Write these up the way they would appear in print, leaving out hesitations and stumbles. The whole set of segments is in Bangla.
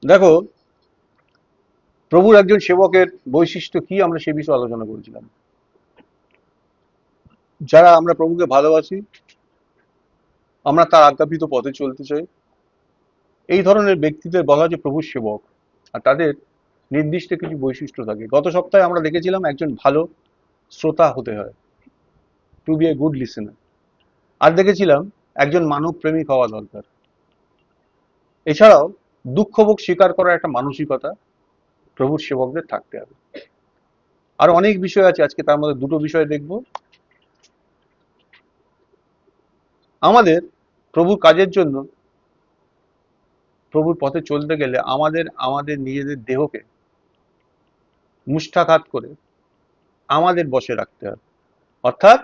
দেখো, প্রভুর একজন সেবকের বৈশিষ্ট্য কি আমরা সে বিষয়ে আলোচনা করেছিলাম। যারা আমরা প্রভুকে ভালোবাসি, আমরা তার আজ্ঞাপিত পথে চলতে চাই, এই ধরনের ব্যক্তিদের বলা হয় যে প্রভুর সেবক। আর তাদের নির্দিষ্ট কিছু বৈশিষ্ট্য থাকে। গত সপ্তাহে আমরা দেখেছিলাম একজন ভালো শ্রোতা হতে হয়, to be a good listener. আর দেখেছিলাম একজন মানব প্রেমিক হওয়া দরকার। এছাড়াও দুঃখভোগ স্বীকার করার একটা মানসিকতা প্রভুর সেবকদের থাকতে হবে। আর অনেক বিষয় আছে, আজকে তার মধ্যে দুটো বিষয় দেখব। আমাদের প্রভুর কাজের জন্য, প্রভুর পথে চলতে গেলে আমাদের আমাদের নিজেদের দেহকে মুষ্ঠাঘাত করে আমাদের বশে রাখতে হবে। অর্থাৎ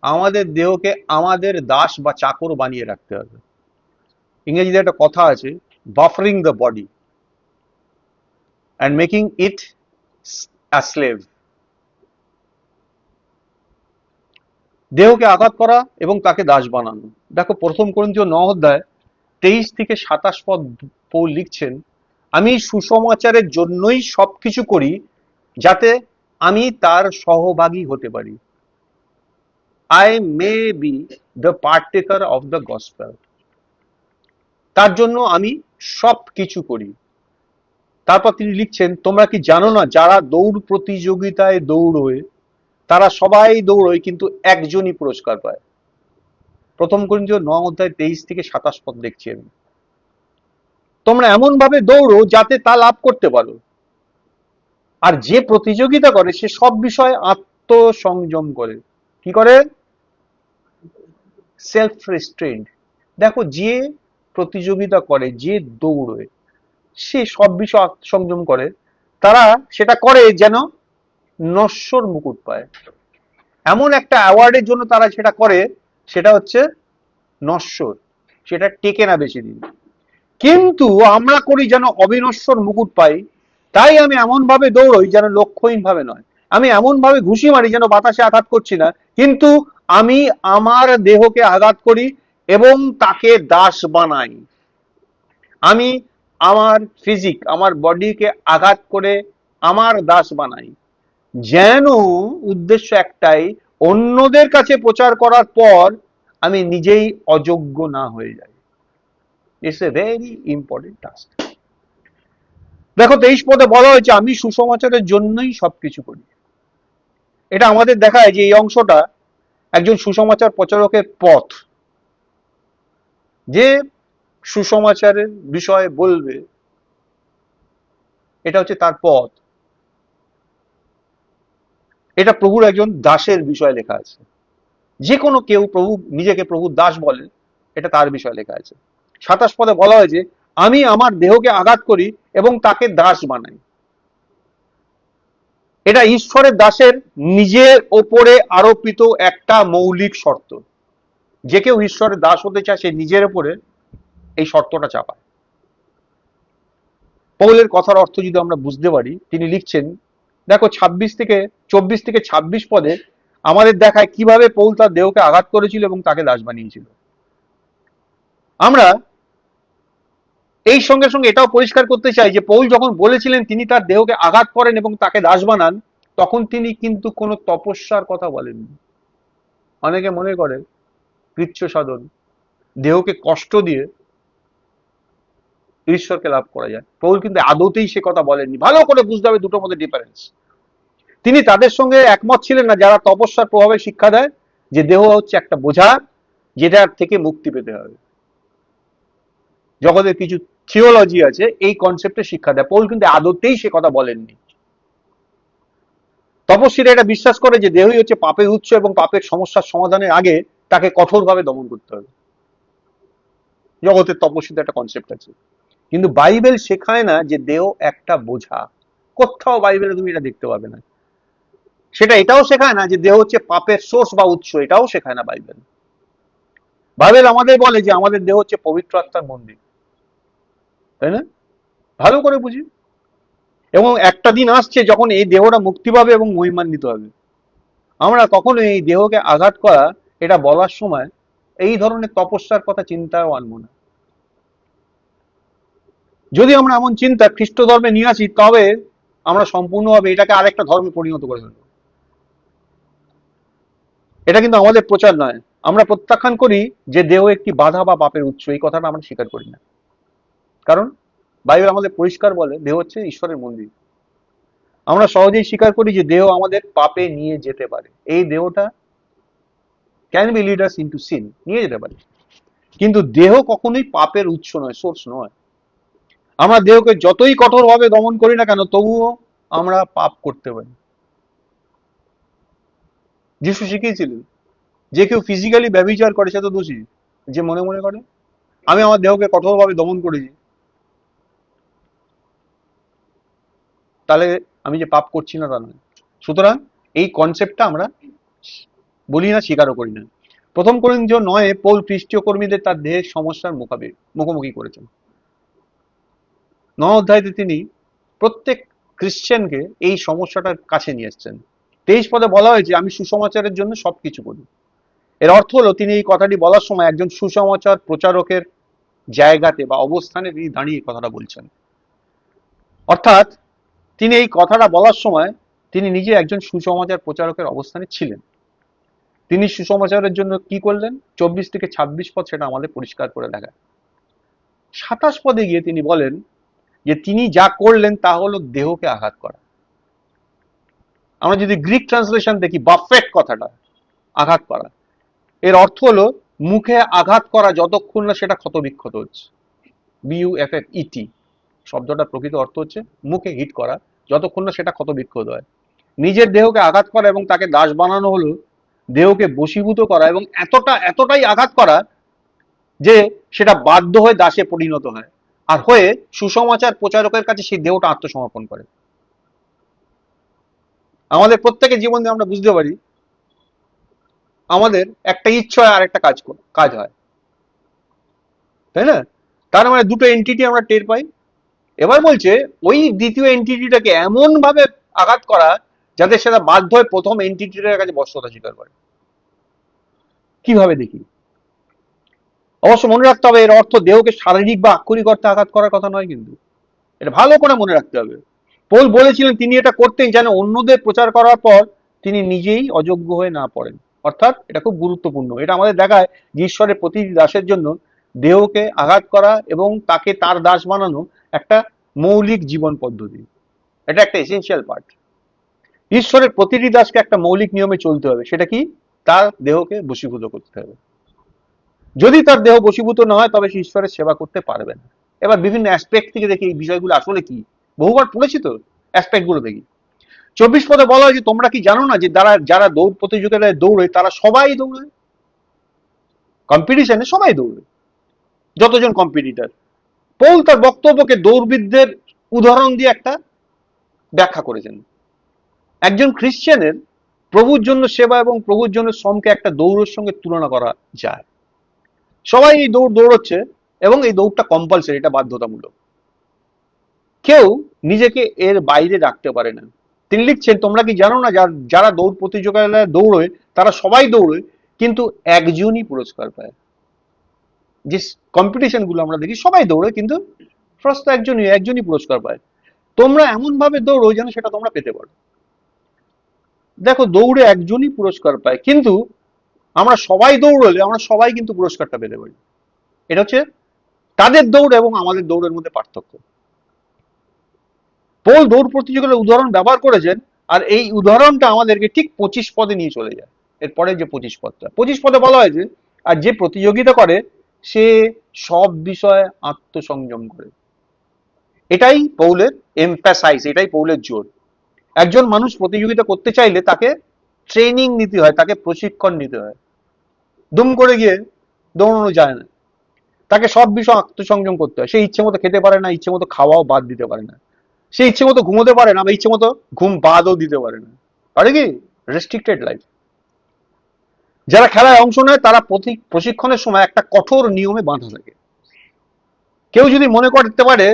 আমাদের দেহকে আমাদের দাস বা চাকর বানিয়ে রাখতে হবে। ইংরেজিতে একটা কথা আছে, buffering the body and making it a slave. দেহকে আঘাত করা এবং তাকে দাস বানানো। দেখো, প্রথম করিন্থীয় 9 অধ্যায় 23 থেকে 27 পদ পৌল লিখছেন, আমি সুসমাচারের জন্যই সবকিছু করি, যাতে আমি তার সহভাগী হতে পারি। I may be the partaker of the gospel. তার জন্য আমি সব কিছু করি। তারপর তিনি লিখছেন, তোমরা কি জানো না, যারা দৌড় প্রতিযোগিতায় দৌড়োয় তারা সবাই দৌড়োয়, কিন্তু একজনই পুরস্কার পায়। প্রথম করিন্থীয় 9 অধ্যায় 23 থেকে 27 পদ দেখছি আমি। তোমরা এমন ভাবে দৌড়ো যাতে তা লাভ করতে পারো। আর যে প্রতিযোগিতা করে সে সব বিষয়ে আত্মসংযম করে। কি করে? সেলফ রেস্ট্রেন্ড। দেখো, যে প্রতিযোগিতা করে, যে দৌড়ে, সে সব বিষয় আত্মসংযম করে। তারা সেটা করে যেন নশ্বর মুকুট পায়। এমন একটা অ্যাওয়ার্ডের জন্য তারা সেটা করে, সেটা হচ্ছে নশ্বর, সেটা টেকে না বেশি দিন। কিন্তু আমরা করি যেন অবিনশ্বর মুকুট পাই। তাই আমি এমন ভাবে দৌড়ই যেন লক্ষ্যহীন ভাবে নয়। আমি এমন ভাবে ঘুষি মারি যেন বাতাসে আঘাত করছি না, কিন্তু আমি আমার দেহকে আঘাত করি এবং তাকে দাস বানাই। আমি আমার ফিজিক, আমার বডিকে আঘাত করে আমার দাস বানাই, যেন উদ্দেশ্য একটাই, অন্যদের কাছে প্রচার করার পর আমি নিজেই অযোগ্য না হয়ে যাই। It's a very important task. দেখো, 23 পদে বলা হয়েছে, আমি সুসমাচারের জন্যই সবকিছু করি। এটা আমাদের দেখায় যে এই অংশটা একজন সুসমাচার প্রচারকের পথ। যে সুসমাচারের বিষয়ে বলবে, এটা হচ্ছে তার পথ। এটা প্রভুর একজন দাসের বিষয়ে লেখা আছে। যে কোনো কেউ প্রভু নিজেকে প্রভুর দাস বলে, এটা তার বিষয়ে লেখা আছে। 27 পদে বলা হয়েছে, আমি আমার দেহকে আঘাত করি এবং তাকে দাস বানাই। এটা ঈশ্বরের দাসের নিজের ওপরে আরোপিত একটা মৌলিক শর্ত। যে কেউ ঈশ্বরের দাস হতে চায়, সে নিজের উপরে এই শর্তটা চাপায়। পৌলের কথার অর্থ যদি আমরা বুঝতে পারি, তিনি লিখছেন, দেখো 24 থেকে 26 পদে আমাদের দেখায় কিভাবে পৌল তার দেহকে আঘাত করেছিল এবং তাকে দাস বানিয়েছিল। আমরা এই সঙ্গে সঙ্গে এটাও পরিষ্কার করতে চাই যে পৌল যখন বলেছিলেন তিনি তার দেহকে আঘাত করেন এবং তাকে দাস বানান, তখন তিনি কিন্তু কোনো তপস্যার কথা বলেননি। অনেকে মনে করে কৃচ্ছ সাধন, দেহকে কষ্ট দিয়ে ঈশ্বরকে লাভ করা যায়। পৌল কিন্তু আদতেই সে কথা বলেননি। ভালো করে বুঝতে হবে দুটোর মধ্যে ডিফারেন্স। তিনি তাদের সঙ্গে একমত ছিলেন না যারা তপস্যার প্রভাবে শিক্ষা দেয় যে দেহ হচ্ছে একটা বোঝা, যেটার থেকে মুক্তি পেতে হবে। জগতের কিছু থিওলজি আছে এই কনসেপ্টে শিক্ষা দেয়। পৌল কিন্তু আদতেই সে কথা বলেননি। তপস্বীরা এটা বিশ্বাস করে যে দেহই হচ্ছে পাপের উৎস এবং পাপের সমস্যার সমাধানের আগে তাকে কঠোরভাবে দমন করতে হবে। জগতের তপস্বীদের একটা কনসেপ্ট আছে। কিন্তু বাইবেল শেখায় না যে দেহ একটা বোঝা। কোথাও বাইবেলে তুমি এটা দেখতে পাবে না। সেটা এটাও শেখায় না যে দেহ হচ্ছে পাপের সোর্স বা উৎস, এটাও শেখায় না বাইবেল। বাইবেল আমাদের বলে যে আমাদের দেহ হচ্ছে পবিত্র আত্মার মন্দির, তাই না? ভালো করে বুঝি। এবং একটা দিন আসছে যখন এই দেহটা মুক্তি পাবে এবং মহিমান্বিত হবে। আমরা কখনো এই দেহকে আঘাত করা, এটা বলার সময় এই ধরনের তপস্যার কথা চিন্তাও আনবো না। যদি আমরা এমন চিন্তা খ্রিস্ট ধর্মে নিয়ে আসি, তবে আমরা সম্পূর্ণভাবে এটাকে আরেকটা ধর্মে পরিণত করে ফেলবো। এটা কিন্তু আমাদের প্রচার নয়। আমরা প্রত্যাখ্যান করি যে দেহ একটি বাধা বা পাপের উৎস, এই কথাটা আমরা স্বীকার করি না। কারণ বাইবেল আমাদের পরিষ্কার বলে দেহ হচ্ছে ঈশ্বরের মন্দির। আমরা সহজেই স্বীকার করি যে দেহ আমাদের পাপে নিয়ে যেতে পারে, এই দেহটা can be lead us into sin, নিয়ে যেতে পারে। কিন্তু দেহ কখনোই পাপের উৎস নয়, সোর্স নয়। আমরা দেহকে যতই কঠোরভাবে দমন করি না কেন, তবুও আমরা পাপ করতে পারি। যিশু শিখিয়েছিলেন যে কেউ ফিজিক্যালি ব্যভিচার করে সে তো দোষী, যে মনে মনে করে। আমি আমার দেহকে কঠোরভাবে দমন করেছি, তাহলে আমি যে পাপ করছি না তা নয়। সুতরাং এই কনসেপ্টটা আমরা বলি না, স্বীকারও করি না। প্রথম করিন্থীয় 9-এ পৌল খ্রিস্টীয় কর্মীদের তার দেহের সমস্যার মুখোমুখি করেছেন। 9 অধ্যায়তে তিনি প্রত্যেক খ্রিশ্চানকে এই সমস্যাটার কাছে নিয়ে এসছেন। 23 পদে বলা হয়েছে, আমি সুসমাচারের জন্য সবকিছু করি। এর অর্থ হলো তিনি এই কথাটি বলার সময় একজন সুসমাচার প্রচারকের জায়গাতে বা অবস্থানে তিনি দাঁড়িয়ে কথাটা বলছেন। অর্থাৎ তিনি এই কথাটা বলার সময় তিনি নিজে একজন সুসমাচার প্রচারকের অবস্থানে ছিলেন। তিনি সুসমাচারের জন্য কি করলেন, 24 থেকে 26 পদ সেটা আমাদের পরিষ্কার করে দেখায়। 27 পদে গিয়ে তিনি বলেন যে তিনি যা করলেন তা হলো দেহকে আঘাত করা। আমরা যদি গ্রিক ট্রান্সলেশন দেখি, বাফেট কথাটা, আঘাত করা, এর অর্থ হলো মুখে আঘাত করা যতক্ষণ না সেটা ক্ষতবিক্ষত হচ্ছে। BUFFET শব্দটা প্রকৃত অর্থ হচ্ছে মুখে হিট করা যতক্ষণ না সেটা ক্ষতবিক্ষত হয়। নিজের দেহকে আঘাত করা এবং তাকে দাস বানানো হলো দেহকে বশীভূত করা, এবং এতটাই আঘাত করা যে সেটা বাধ্য হয়ে দাসে পরিণত হয়, আর হয়ে সুসমাচার প্রচারকের কাছে সেই দেহটা আত্মসমর্পণ করে। আমাদের প্রত্যেকের জীবনে আমরা বুঝতে পারি আমাদের একটা ইচ্ছা হয় আর একটা কাজ হয়, তাই না? তার মানে দুটো এন্টিটি আমরা টের পাই। এবার বলছে ওই দ্বিতীয় এন্টিটিটাকে এমন ভাবে আঘাত করা যাতে সেটা বাধ্য হয়ে প্রথম এন্টিটিটার কাছে বশ্যতা স্বীকার করে। কিভাবে দেখি? অবশ্য মনে রাখতে হবে এর অর্থ দেহকে শারীরিক বা আক্ষরিক অর্থে আঘাত করার কথা নয়, কিন্তু এটা ভালো করে মনে রাখতে হবে। পৌল বলেছিলেন তিনি এটা করতেন যেন অন্যদের প্রচার করার পর তিনি নিজেই অযোগ্য হয়ে না পড়েন। অর্থাৎ এটা খুব গুরুত্বপূর্ণ। এটা আমাদের দেখায় যে ঈশ্বরের প্রতিটি দাসের জন্য দেহকে আঘাত করা এবং তাকে তার দাস বানানো একটা মৌলিক জীবন পদ্ধতি। এটা একটা এসেনশিয়াল পার্ট। ঈশ্বরের প্রতিটি দাসকে একটা মৌলিক নিয়মে চলতে হবে। সেটা কি? তার দেহকে বশীভূত করতে হবে। যদি তার দেহ বশীভূত না হয় তবে সে ঈশ্বরের সেবা করতে পারবে না। এবার বিভিন্ন অ্যাসপেক্ট থেকে দেখি এই বিষয়গুলো আসলে কি। বহুবার পড়েছি তো, অ্যাসপেক্ট গুলো দেখি। 24 পদে বলা হয়েছে, তোমরা কি জানো না যে যারা দৌড় প্রতিযোগিতায় দৌড়ে তারা সবাই দৌড়ে, কম্পিটিশনে সবাই দৌড়ে, যতজন কম্পিটিটর। পৌল তার বক্তব্যকে দৌড়বিদদের উদাহরণ দিয়ে একটা ব্যাখ্যা করেছেন। একজন খ্রিশ্চানের প্রভুর জন্য সেবা এবং প্রভুর জন্য শ্রমকে একটা দৌড়ের সঙ্গে তুলনা করা যায়। সবাই এই দৌড়চ্ছে এবং এই দৌড়টা কম্পালসারি, এটা বাধ্যতামূলক। কেউ নিজেকে এর বাইরে রাখতে পারে না। তিনি লিখছেন, তোমরা কি জানো না যারা দৌড় প্রতিযোগিতায় দৌড়ে তারা সবাই দৌড়ে, কিন্তু একজনই পুরস্কার পায়। যে কম্পিটিশন গুলো আমরা দেখি সবাই দৌড়ে, কিন্তু ফার্স্ট একজনই পুরস্কার পায়। তোমরা এমন ভাবে দৌড়ো যেন সেটা তোমরা পেতে পারো। দেখো, দৌড়ে একজনই পুরস্কার পায়, কিন্তু আমরা সবাই দৌড়লে আমরা সবাই কিন্তু পুরস্কারটা পেতে পারি। এটা হচ্ছে তাদের দৌড় এবং আমাদের দৌড়ের মধ্যে পার্থক্য। পৌল দৌড় প্রতিযোগিতার উদাহরণ ব্যবহার করেছেন, আর এই উদাহরণটা আমাদেরকে ঠিক 25 পদে নিয়ে চলে যায়। এরপরে যে 25 পদে বলা হয়েছে, আর যে প্রতিযোগিতা করে সে সব বিষয়ে আত্মসংযম করে। এটাই পৌলের এমফ্যাসাইজ, এটাই পৌলের জোর। একজন মানুষ প্রতিযোগিতা করতে চাইলে তাকে ট্রেনিং নিতে হয়, তাকে প্রশিক্ষণ নিতে হয়। দুম করে গিয়ে দৌড়ানো যায় না, তাকে সব বিষয় আত্মসংযম করতে হয়। সে ইচ্ছে মতো খেতে পারে না, ইচ্ছে মতো খাওয়াও বাদ দিতে পারে না, সে ইচ্ছে মতো ঘুমোতে পারে না বা ইচ্ছে মতো ঘুম বাদও দিতে পারে না। পারে কি? Restricted life. যারা খেলায় অংশ নেয় তারা প্রশিক্ষণের সময় একটা কঠোর নিয়মে বাঁধা থাকে। কেউ যদি মনে করতে পারে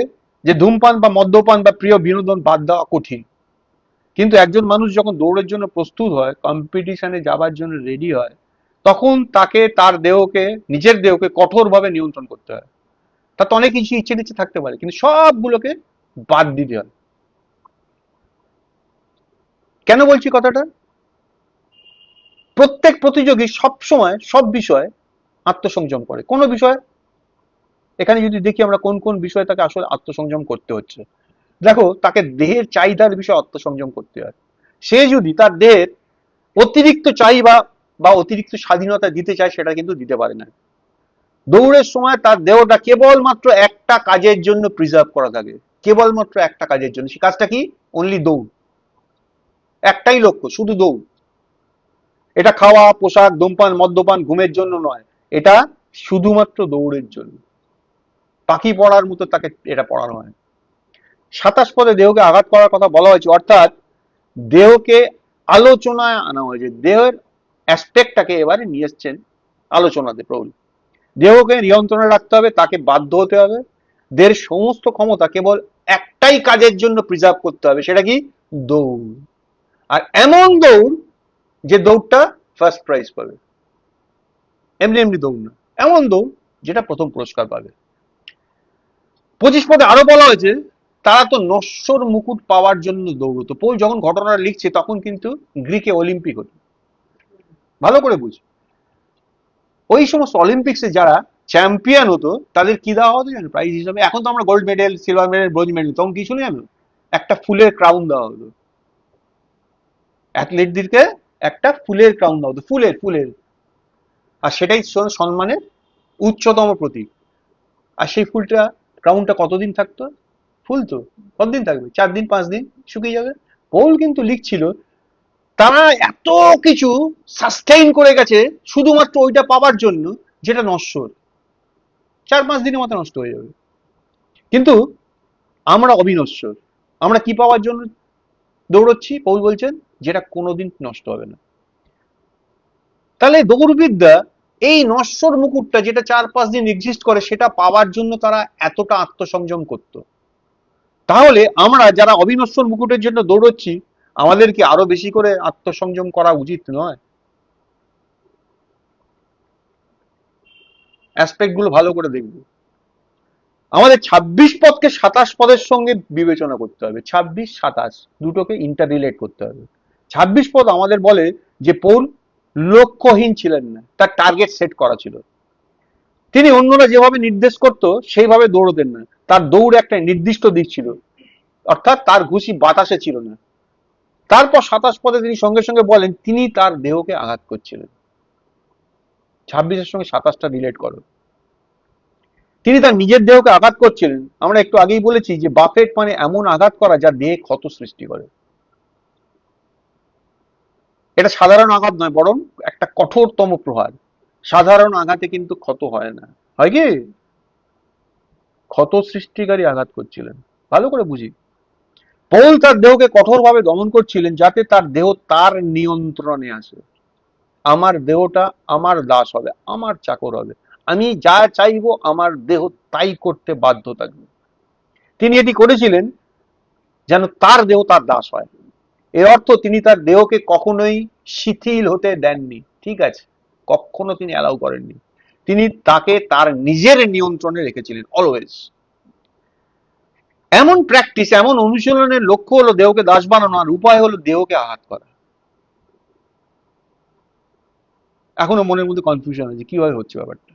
যে ধূমপান বা মদ্যপান বা প্রিয় বিনোদন বাদ দেওয়া কঠিন, কিন্তু একজন মানুষ যখন দৌড়ের জন্য প্রস্তুত হয়, কম্পিটিশনে যাবার জন্য রেডি হয়, তখন তাকে তার দেহকে, নিজের দেহকে কঠোরভাবে নিয়ন্ত্রণ করতে হয়। তার তো অনেক কিছু ইচ্ছে টিচ্ছে থাকতে পারে, কিন্তু সবগুলোকে বাদ দিতে হয়। কেন বলছি কথাটা? প্রত্যেক প্রতিযোগী সব সময় সব বিষয়ে আত্মসংযম করে। কোন বিষয়, এখানে যদি দেখি আমরা কোন কোন বিষয়ে তাকে আসলে আত্মসংযম করতে হচ্ছে, দেখো তাকে দেহের চাহিদার বিষয়ে আত্মসংযম করতে হয়। সে যদি তার দেহের অতিরিক্ত চাহিদা বা অতিরিক্ত স্বাধীনতা দিতে চায়, সেটা কিন্তু দিতে পারে না। দৌড়ের সময় তার দেহটা কেবলমাত্র একটা কাজের জন্য প্রিজার্ভ করা থাকে, কেবলমাত্র একটা কাজের জন্য। সে কাজটা কি? অনলি দৌড়। একটাই লক্ষ্য, শুধু দৌড়। এটা খাওয়া, পোশাক, ধূমপান, মদ্যপান, ঘুমের জন্য নয়, এটা শুধুমাত্র দৌড়ের জন্য। পাখি পড়ার মতো তাকে এটা পড়ানো হয়। 27 পদে দেহকে আঘাত করার কথা বলা হয়েছে, অর্থাৎ দেহকে আলোচনায় আনা হয়েছে, দেহের অ্যাসপেক্টটাকে এবারে নিয়ে এসছেন আলোচনাতে প্রভু। দেহকে নিয়ন্ত্রণে রাখতে হবে, তাকে বাধ্য হতে হবে। দেহের সমস্ত ক্ষমতা কেবল একটাই কাজের জন্য প্রিজার্ভ করতে হবে, সেটা কি? দৌড়। আর এমন দৌড় যে দৌড়টা ফার্স্ট প্রাইজ পাবে, এমনি এমনি দৌড় না, এমন দৌড় যেটা প্রথম পুরস্কার পাবে। 25 পদে আরো বলা হয়েছে, তারা তো নশ্বর মুকুট পাওয়ার জন্য দৌড়তো। পৌল যখন ঘটনাটা লিখছে তখন কিন্তু গ্রিকে অলিম্পিক হতো। ভালো করে বুঝ, ওই সমস্ত অলিম্পিক্সে যারা চ্যাম্পিয়ন হতো তাদের কি দেওয়া হতো জানো প্রাইজ হিসাবে? এখন তো আমরা gold medal, silver medal, bronze medal, তখন কিছু নেই জানো, একটা ফুলের ক্রাউন দেওয়া হতো অ্যাথলেটদেরকে, একটা ফুলের ক্রাউন দেওয়া হতো, ফুলের ফুলের। আর সেটাই সম্মানের উচ্চতম প্রতীক। আর সেই ফুলটা, ক্রাউনটা কতদিন থাকতো? ফুল তো কতদিন থাকবে? 4 দিন 5 দিন শুকিয়ে যাবে। পৌল কিন্তু লিখছিল তারা এত কিছু সাস্টেইন করে গেছে শুধুমাত্র ওইটা পাওয়ার জন্য, যেটা নশ্বর, 4-5 দিনের মতো নষ্ট হয়ে যাবে। কিন্তু আমরা অবিনশ্বর, আমরা কি পাওয়ার জন্য দৌড়চ্ছি? পৌল বলছেন যেটা কোনোদিন নষ্ট হবে না। তাহলে দৌড়বিদ্যা, এই নশ্বর মুকুটটা যেটা 4-5 দিন এক্সিস্ট করে, সেটা পাওয়ার জন্য তারা এতটা আত্মসংযম করত। তাহলে আমরা যারা অবিনশ্বর মুকুটের জন্য দৌড়চ্ছি, আমাদের কি আরো বেশি করে আত্মসংযম করা উচিত নয়? অ্যাসপেক্ট গুলো ভালো করে দেখবো। আমাদের 26 পদকে 27 পদের সঙ্গে বিবেচনা করতে হবে। 26-27 দুটোকে ইন্টার রিলেট করতে হবে। 26 পদ আমাদের বলে যে পৌল লক্ষ্যহীন ছিলেন না, তার টার্গেট সেট করা ছিল। তিনি অন্যরা যেভাবে নির্দেশ করতো সেইভাবে দৌড়তেন না, তার দৌড় একটা নির্দিষ্ট দিক ছিল, অর্থাৎ তার ঘুষি বাতাসে ছিল না। তারপর 27 পদে তিনি সঙ্গে সঙ্গে বলেন তিনি তার দেহকে আঘাত করছিলেন। 26-এর সঙ্গে 27টা রিলেট করো। তিনি তার নিজের দেহকে আঘাত করছিলেন। আমরা একটু আগেই বলেছি যে বাফেট মানে এমন আঘাত করা যা দেহে ক্ষত সৃষ্টি করে। এটা সাধারণ আঘাত নয়, বরং একটা কঠোরতম প্রহার। সাধারণ আঘাতে কিন্তু ক্ষত হয় না, হয় কি? ক্ষত সৃষ্টিকারী আঘাত করছিলেন। ভালো করে বুঝি, পৌল তার দেহকে কঠোরভাবে দমন করছিলেন যাতে তার দেহ তার নিয়ন্ত্রণে আসে। আমার দেহটা আমার দাস হবে, আমার চাকর হবে, আমি যা চাইবো আমার দেহ তাই করতে বাধ্য থাকবে। তিনি এটি করেছিলেন যেন তার দেহ তার দাস হয়। এর অর্থ তিনি তার দেহকে কখনোই শিথিল হতে দেননি, ঠিক আছে? কখনো তিনি অ্যালাউ করেননি। তিনি তাকে তার নিজের নিয়ন্ত্রণে রেখেছিলেন অলওয়েজ। এমন প্র্যাকটিস, এমন অনুশীলনের লক্ষ্য হলো দেহকে দাস বানানো, আর উপায় হলো দেহকে আঘাত করা। এখনো মনের মধ্যে কনফিউশন আছে কিভাবে হচ্ছে ব্যাপারটা।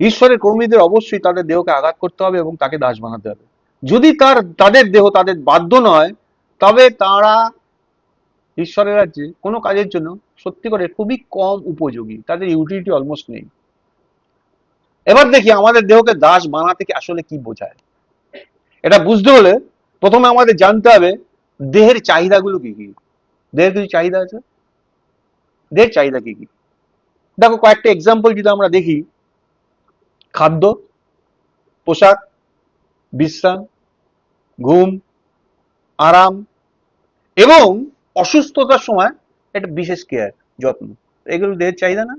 ঈশ্বরের কর্মীদের অবশ্যই তাদের দেহকে আঘাত করতে হবে এবং তাকে দাস বানাতে হবে। যদি তাদের দেহ তাদের বাধ্য নয়, তবে তারা ঈশ্বরের রাজ্যে কোনো কাজের জন্য সত্যি করে খুবই কম উপযোগী, তাদের ইউটিলিটি অলমোস্ট নেই। এবার দেখি আমাদের দেহকে দাস বানাতে কি আসলে কি বোঝায়। এটা বুঝতে হলে প্রথমে আমাদের জানতে হবে দেহের চাহিদাগুলো কি কি। দেহের কিছু চাহিদা আছে, দেহের চাহিদা কি কি? দেখো কয়েকটা এক্সাম্পল যদি আমরা দেখি, খাদ্য, পোশাক, বিশ্রাম, ঘুম, আরাম এবং অসুস্থতার সময় একটা বিশেষ কেয়ার, যত্ন, এগুলো দেহের চাহিদা না?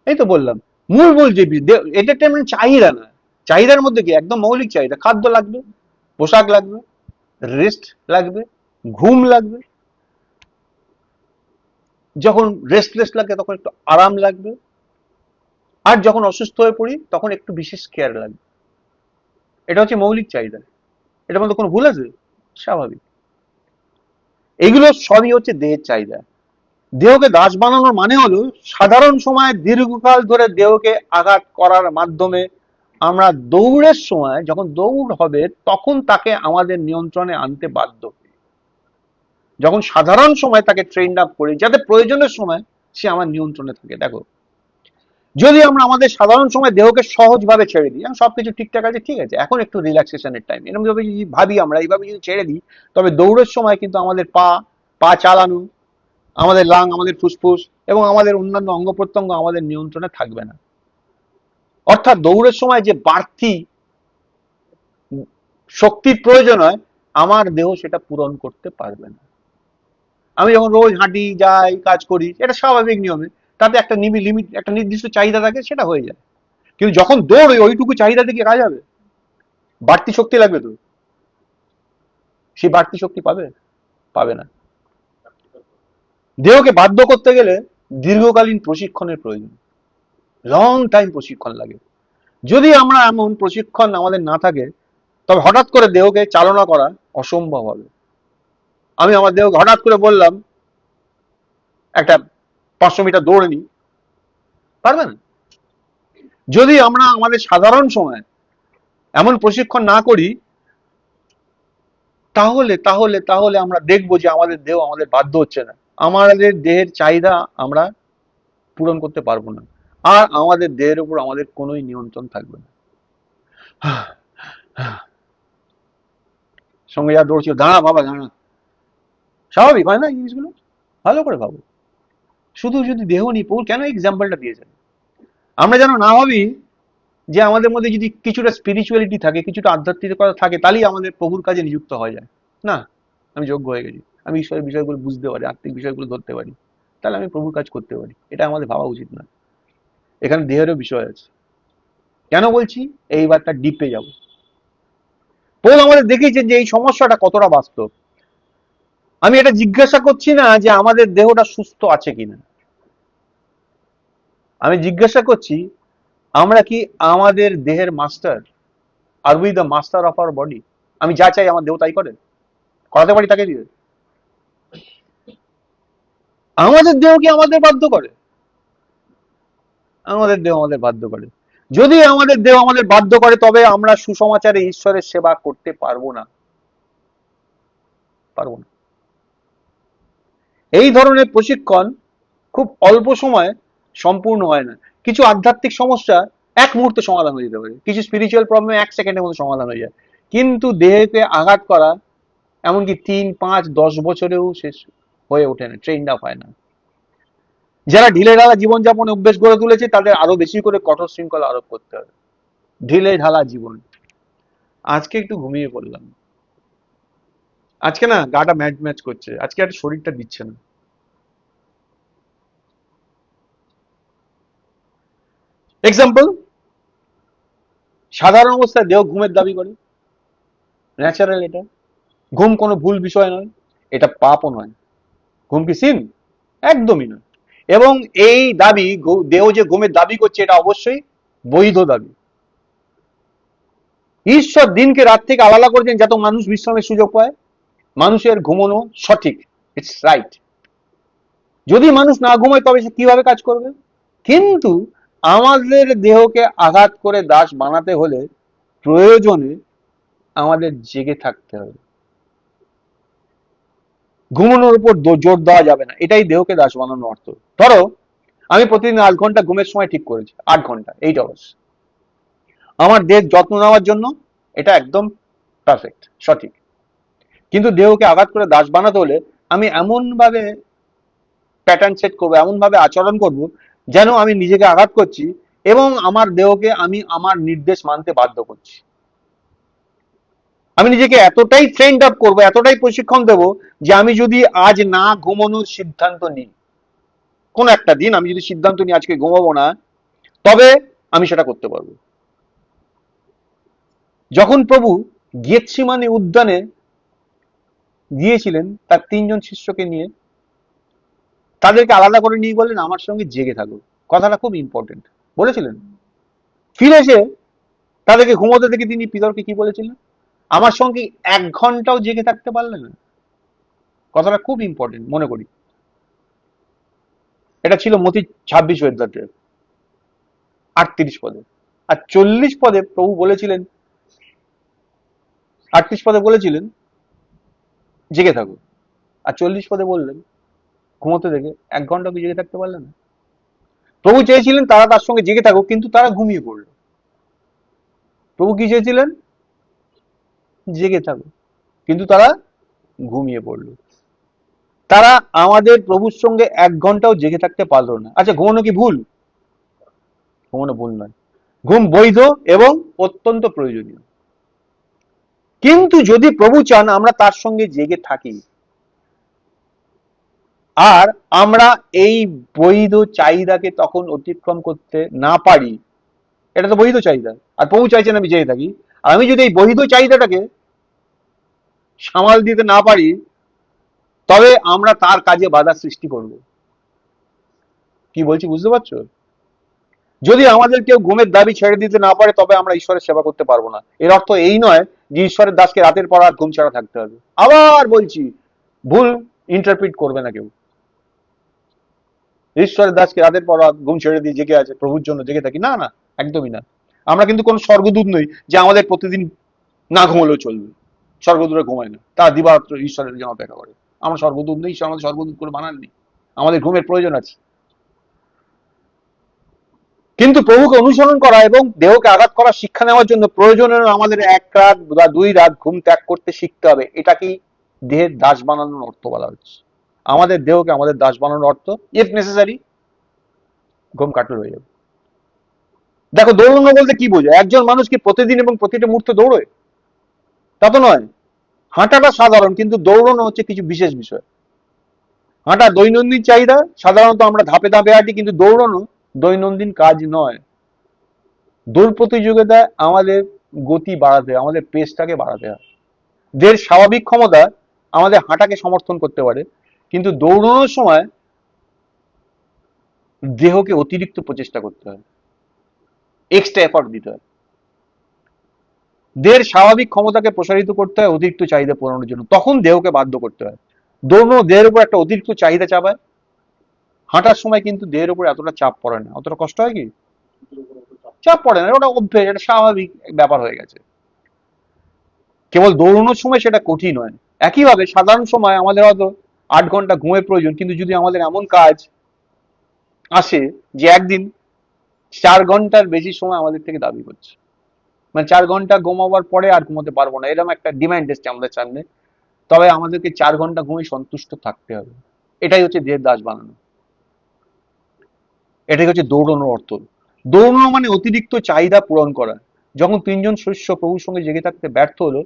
এই তো বললাম, মূল যে এন্টারটেনমেন্ট চাহিদা না। চাহিদার মধ্যে কি একদম মৌলিক চাহিদা, খাদ্য লাগবে, পোশাক লাগবে, রেস্ট লাগবে, ঘুম লাগবে, যখন রেস্টলেস লাগে তখন একটু আরাম লাগবে, আর যখন অসুস্থ হয়ে পড়ি তখন একটু বিশেষ কেয়ার লাগবে। এটা হচ্ছে মৌলিক চাহিদা। এটার মধ্যে কোনো ভুল আছে? স্বাভাবিক। এগুলো সবই হচ্ছে দেহের চাহিদা। দেহকে দাস বানানোর মানে হলো সাধারণ সময়ে দীর্ঘকাল ধরে দেহকে আঘাত করার মাধ্যমে আমরা দৌড়ের সময় যখন দৌড় হবে তখন তাকে আমাদের নিয়ন্ত্রণে আনতে বাধ্য হই। যখন সাধারণ সময় তাকে ট্রেন আপ করি যাতে প্রয়োজনের সময় সে আমার নিয়ন্ত্রণে থাকে। দেখো, যদি আমরা আমাদের সাধারণ সময় দেহকে সহজভাবে ছেড়ে দিই, সবকিছু ঠিকঠাক আছে, ঠিক আছে, এখন একটু রিল্যাক্সেশনের টাইম, এরকম ভাবে যদি ভাবি আমরা এইভাবে যদি ছেড়ে দিই, তবে দৌড়ের সময় কিন্তু আমাদের পা পা চালানো, আমাদের লাং, আমাদের ফুসফুস এবং আমাদের অন্যান্য অঙ্গ প্রত্যঙ্গ আমাদের নিয়ন্ত্রণে থাকবে না। অর্থাৎ দৌড়ের সময় যে বাড়তি শক্তির প্রয়োজন হয় আমার দেহ সেটা পূরণ করতে পারবে না। আমি যখন রোজ হাঁটি, যাই, কাজ করি, এটা স্বাভাবিক নিয়মে, তাতে একটা লিমিট, একটা নির্দিষ্ট চাহিদা থাকে, সেটা হয়ে যায়। কিন্তু যখন দৌড় ওইটুকু চাহিদা থেকে কাজ হবে, বাড়তি শক্তি লাগবে তো, সেই বাড়তি শক্তি পাবে? পাবে না। দেহকে বাধ্য করতে গেলে দীর্ঘকালীন প্রশিক্ষণের প্রয়োজন, লং টাইম প্রশিক্ষণ লাগে। যদি আমরা এমন প্রশিক্ষণ আমাদের না থাকে তবে হঠাৎ করে দেহকে চালনা করা অসম্ভব হবে। আমি আমার দেহকে হঠাৎ করে বললাম একটা 500 মিটার দৌড়ে নি, পারবে না। যদি আমরা আমাদের সাধারণ সময় এমন প্রশিক্ষণ না করি তাহলে তাহলে তাহলে আমরা দেখবো যে আমাদের দেহ আমাদের বাধ্য হচ্ছে না, আমাদের দেহের চাহিদা আমরা পূরণ করতে পারবো না, আর আমাদের দেহের উপর আমাদের কোনোই নিয়ন্ত্রণ থাকবে না। সঙ্গে যা দৌড়ছিল, দাঁড়া বাবা দাঁড়া, স্বাভাবিক হয় না এই জিনিসগুলো? ভালো করে ভাবো। শুধু যদি দেহ নিয়ে প্রভু কেন এক্সাম্পলটা দিয়েছেন? আমরা যেন না ভাবি যে আমাদের মধ্যে যদি কিছুটা স্পিরিচুয়ালিটি থাকে, কিছুটা আধ্যাত্মিকতা থাকে, তাহলেই আমাদের প্রভুর কাজে নিযুক্ত হয়ে যায়। না, আমি যোগ্য হয়ে গেছি, আমি ঈশ্বরের বিষয়গুলো বুঝতে পারি, আত্মিক বিষয়গুলো ধরতে পারি, তাহলে আমি প্রভুর কাজ করতে পারি। এটা আমাদের ভাবা উচিত না। এখানে দেহেরও বিষয় আছে। কেন বলছি? এইবার তার ডিপে যাব। পৌল আমাদের দেখিয়েছেন যে এই সমস্যাটা কতটা বাস্তব। আমি এটা জিজ্ঞাসা করছি না যে আমাদের দেহটা সুস্থ আছে কিনা, আমি জিজ্ঞাসা করছি আমরা কি আমাদের দেহের master? Are we the master of our body? আমি যা চাই আমার দেহ তাই করে, করাতে পারি তাকে দিয়ে? আমাদের দেহ কি আমাদের বাধ্য করে? আমাদের দেহ আমাদের বাধ্য করে। যদি আমাদের দেহ আমাদের বাধ্য করে তবে আমরা সুসমাচারে ঈশ্বরের সেবা করতে পারবো না, পারবো না। এই ধরনের প্রশিক্ষণ খুব অল্প সময়ে সম্পূর্ণ হয় না। কিছু আধ্যাত্মিক সমস্যা এক মুহূর্তে সমাধান হয়ে যেতে পারে, কিছু স্পিরিচুয়াল প্রবলেম 1 সেকেন্ডের মধ্যে সমাধান হয়ে যায়, কিন্তু দেহকে আঘাত করা এমনকি 3, 5, 10 বছরেও শেষ হয়ে ওঠে না, ট্রেন্ড আপ হয় না। যারা ঢিলে ঢালা জীবনযাপন অভ্যেস গড়ে তুলেছে তাদের আরো বেশি করে কঠোর শৃঙ্খলা আরোপ করতে হবে। ঢিলে ঢালা জীবন। আজকে একটু ঘুমিয়ে পড়লাম, আজকে না গাটা ম্যাচ ম্যাচ করছে, আজকে আর শরীরটা দিচ্ছে না। এক্সাম্পল, সাধারণ অবস্থায় দেহ ঘুমের দাবি করে, ন্যাচারাল এটা। ঘুম কোনো ভুল বিষয় নয়, এটা পাপও নয়। ঘুম কি সিন? একদমই নয়। এবং এই দাবি, দেহ যে ঘুমের দাবি করছে, এটা অবশ্যই বৈধ দাবি। ঈশ্বর দিনকে রাত থেকে আলাদা করেছেন যাতে মানুষ বিশ্রামের সুযোগ পায়। মানুষের ঘুমানো সঠিক, ইটস রাইট। যদি মানুষ না ঘুমায় তবে সে কিভাবে কাজ করবে? কিন্তু আমাদের দেহকে আঘাত করে দাস বানাতে হলে প্রয়োজনে আমাদের জেগে থাকতে হবে। ঘুমানোর উপর জোর দেওয়া যাবে না, এটাই দেহকে দাস বানানোর অর্থ। ধরো আমি প্রতিদিন 8 ঘন্টা ঘুমের সময় ঠিক করেছি, 8 ঘন্টা, 8 আওয়ার্স, আমার দেহের যত্ন নেওয়ার জন্য, এটা একদম পারফেক্ট, সঠিক। কিন্তু দেহকে আঘাত করে দাস বানাতে হলে আমি এমন ভাবে প্যাটার্ন সেট করবো, এমন ভাবে আচরণ করব যেন আমি নিজেকে আঘাত করছি এবং আমার দেহকে আমি আমার নির্দেশ মানতে বাধ্য করছি। আমি নিজেকে এতটাই ট্রেন্ড আপ করবো, এতটাই প্রশিক্ষণ দেব যে আমি যদি আজ না ঘুমানোর সিদ্ধান্ত নিই, কোন একটা দিন আমি যদি সিদ্ধান্ত নিই আজকে ঘুমাবো না, তবে আমি সেটা করতে পারবো। যখন প্রভু গেতসেমানি উদ্যানে গিয়েছিলেন তার 3 জন শিষ্যকে নিয়ে, তাদেরকে আলাদা করে নিয়ে বললেন আমার সঙ্গে জেগে থাকো। কথাটা খুব ইম্পর্টেন্ট। বলেছিলেন। ফিরে এসে তাদেরকে ঘুমোতে দেখে তিনি পিতরকে কি বলেছিলেন? আমার সঙ্গে 1 ঘন্টাও জেগে থাকতে পারলেন না। কথাটা খুব ইম্পর্টেন্ট, মনে করি। এটা ছিল মতি 26 অধ্যায়ে 38 পদে। আর 40 পদে প্রভু বলেছিলেন, 38 পদে বলেছিলেন জেগে থাকো, আর 40 পদে বললেন ঘুমোতে দেখে 1 ঘন্টা কি জেগে থাকতে পারলেন না। প্রভু চেয়েছিলেন তারা তার সঙ্গে জেগে থাকুক, কিন্তু তারা ঘুমিয়ে পড়লো। প্রভু কি চেয়েছিলেন? জেগে থাকুক, কিন্তু তারা ঘুমিয়ে পড়লো। তারা আমাদের প্রভুর সঙ্গে 1 ঘন্টাও জেগে থাকতে পারলো না। আচ্ছা, ঘুমানো কি ভুল? ঘুমানো ভুল নয়। ঘুম বৈধ এবং অত্যন্ত প্রয়োজনীয়। কিন্তু যদি প্রভু চান আমরা তার সঙ্গে জেগে থাকি, আর আমরা এই বৈধ চাহিদাকে তখন অতিক্রম করতে না পারি, এটা তো বৈধ চাহিদা, আর প্রভু চাইছেন আমি জেগে থাকি, আর আমি যদি এই বৈধ চাহিদাটাকে সামাল দিতে না পারি, তবে আমরা তার কাজে বাধা সৃষ্টি করব। কি বলছি বুঝতে পারছো? যদি আমাদের কেউ ঘুমের দাবি ছেড়ে দিতে না পারে, তবে আমরা ঈশ্বরের সেবা করতে পারবো না। এর অর্থ এই নয় যে ঈশ্বরের দাসকে রাতের পর রাত ঘুম ছাড়া থাকতে হবে। আবার বলছি, ভুল ইন্টারপ্রিট করবে না কেউ। ঈশ্বরের দাসকে রাতের পর রাত ঘুম ছেড়ে দিয়ে জেগে আছে, প্রভুর জন্য জেগে থাকি, না না, একদমই না। আমরা কিন্তু কোন স্বর্গদূত নই যে আমাদের প্রতিদিন না ঘুমলেও চলবে। স্বর্গদূতরা ঘুমায় না, তারা দিবারাত্র ঈশ্বরের জন্য অপেক্ষা করে। আমরা স্বর্গদূত নেই, ঈশ্বর আমাদের স্বর্গদূত করে বানাননি। আমাদের ঘুমের প্রয়োজন আছে। কিন্তু প্রভুকে অনুসরণ করা এবং দেহকে আঘাত করার শিক্ষা নেওয়ার জন্য প্রয়োজনে আমাদের 1 রাত বা 2 রাত ঘুম ত্যাগ করতে শিখতে হবে। এটা কি দেহের দাস বানানোর অর্থ বলা হচ্ছে? আমাদের দেহকে আমাদের দাস বানানোর অর্থ, ইফ নেসেসারি ঘুম কাটলে হয়ে যাবে। দেখো, দৌড়ানো বলতে কি বোঝায়? একজন মানুষ কি প্রতিদিন এবং প্রতিটা মুহূর্তে দৌড়য়? তা তো নয়। হাঁটাটা সাধারণ, কিন্তু দৌড়ানো হচ্ছে কিছু বিশেষ বিষয়। হাঁটা দৈনন্দিন চাহিদা, সাধারণত আমরা ধাপে ধাপে হাঁটি, কিন্তু দৌড়ানো দৈনন্দিন কাজ নয়। দৌড় প্রতিযোগিতায় আমাদের গতি বাড়াতে হয়, আমাদের পেসটাকে বাড়াতে হয়। দেহের স্বাভাবিক ক্ষমতা আমাদের হাঁটাকে সমর্থন করতে পারে, কিন্তু দৌড়ানোর সময় দেহকে অতিরিক্ত প্রচেষ্টা করতে হয়, এক্সট্রা এফর্ট দিতে হয়। দেহের স্বাভাবিক ক্ষমতাকে প্রসারিত করতে হয় অতিরিক্ত চাহিদা পূরণের জন্য, তখন দেহকে বাধ্য করতে হয়। দৌড়ানো দেহের উপর একটা অতিরিক্ত চাহিদা চাপায়। হাঁটার সময় কিন্তু দেহের উপর এতটা চাপ পড়ে না। অতটা কষ্ট হয় কি? চাপ পড়ে না, ওটা অভ্যেস, এটা স্বাভাবিক ব্যাপার হয়ে গেছে। কেবল দৌড়ানোর সময় সেটা কঠিন হয়। একইভাবে সাধারণ সময় আমাদের হয়তো 8 ঘন্টা ঘুমের প্রয়োজন, কিন্তু যদি আমাদের এমন কাজ আসে যে একদিন 4 ঘন্টার বেশি সময় আমাদের থেকে দাবি করছে, মানে 4 ঘন্টা ঘুমাবার পরে আর ঘুমোতে পারবো না, এরকম একটা ডিমান্ড এসছে আমাদের সামনে, তবে আমাদেরকে 4 ঘন্টা ঘুমে সন্তুষ্ট থাকতে হবে। এটাই হচ্ছে দেহের দাস বানানো। এটাই হচ্ছে দৌড়ানোর অর্থ। দৌড়ানো মানে অতিরিক্ত চাহিদা পূরণ করা। যখন 3জন শিষ্য প্রভুর সঙ্গে জেগে থাকতে ব্যর্থ হলো,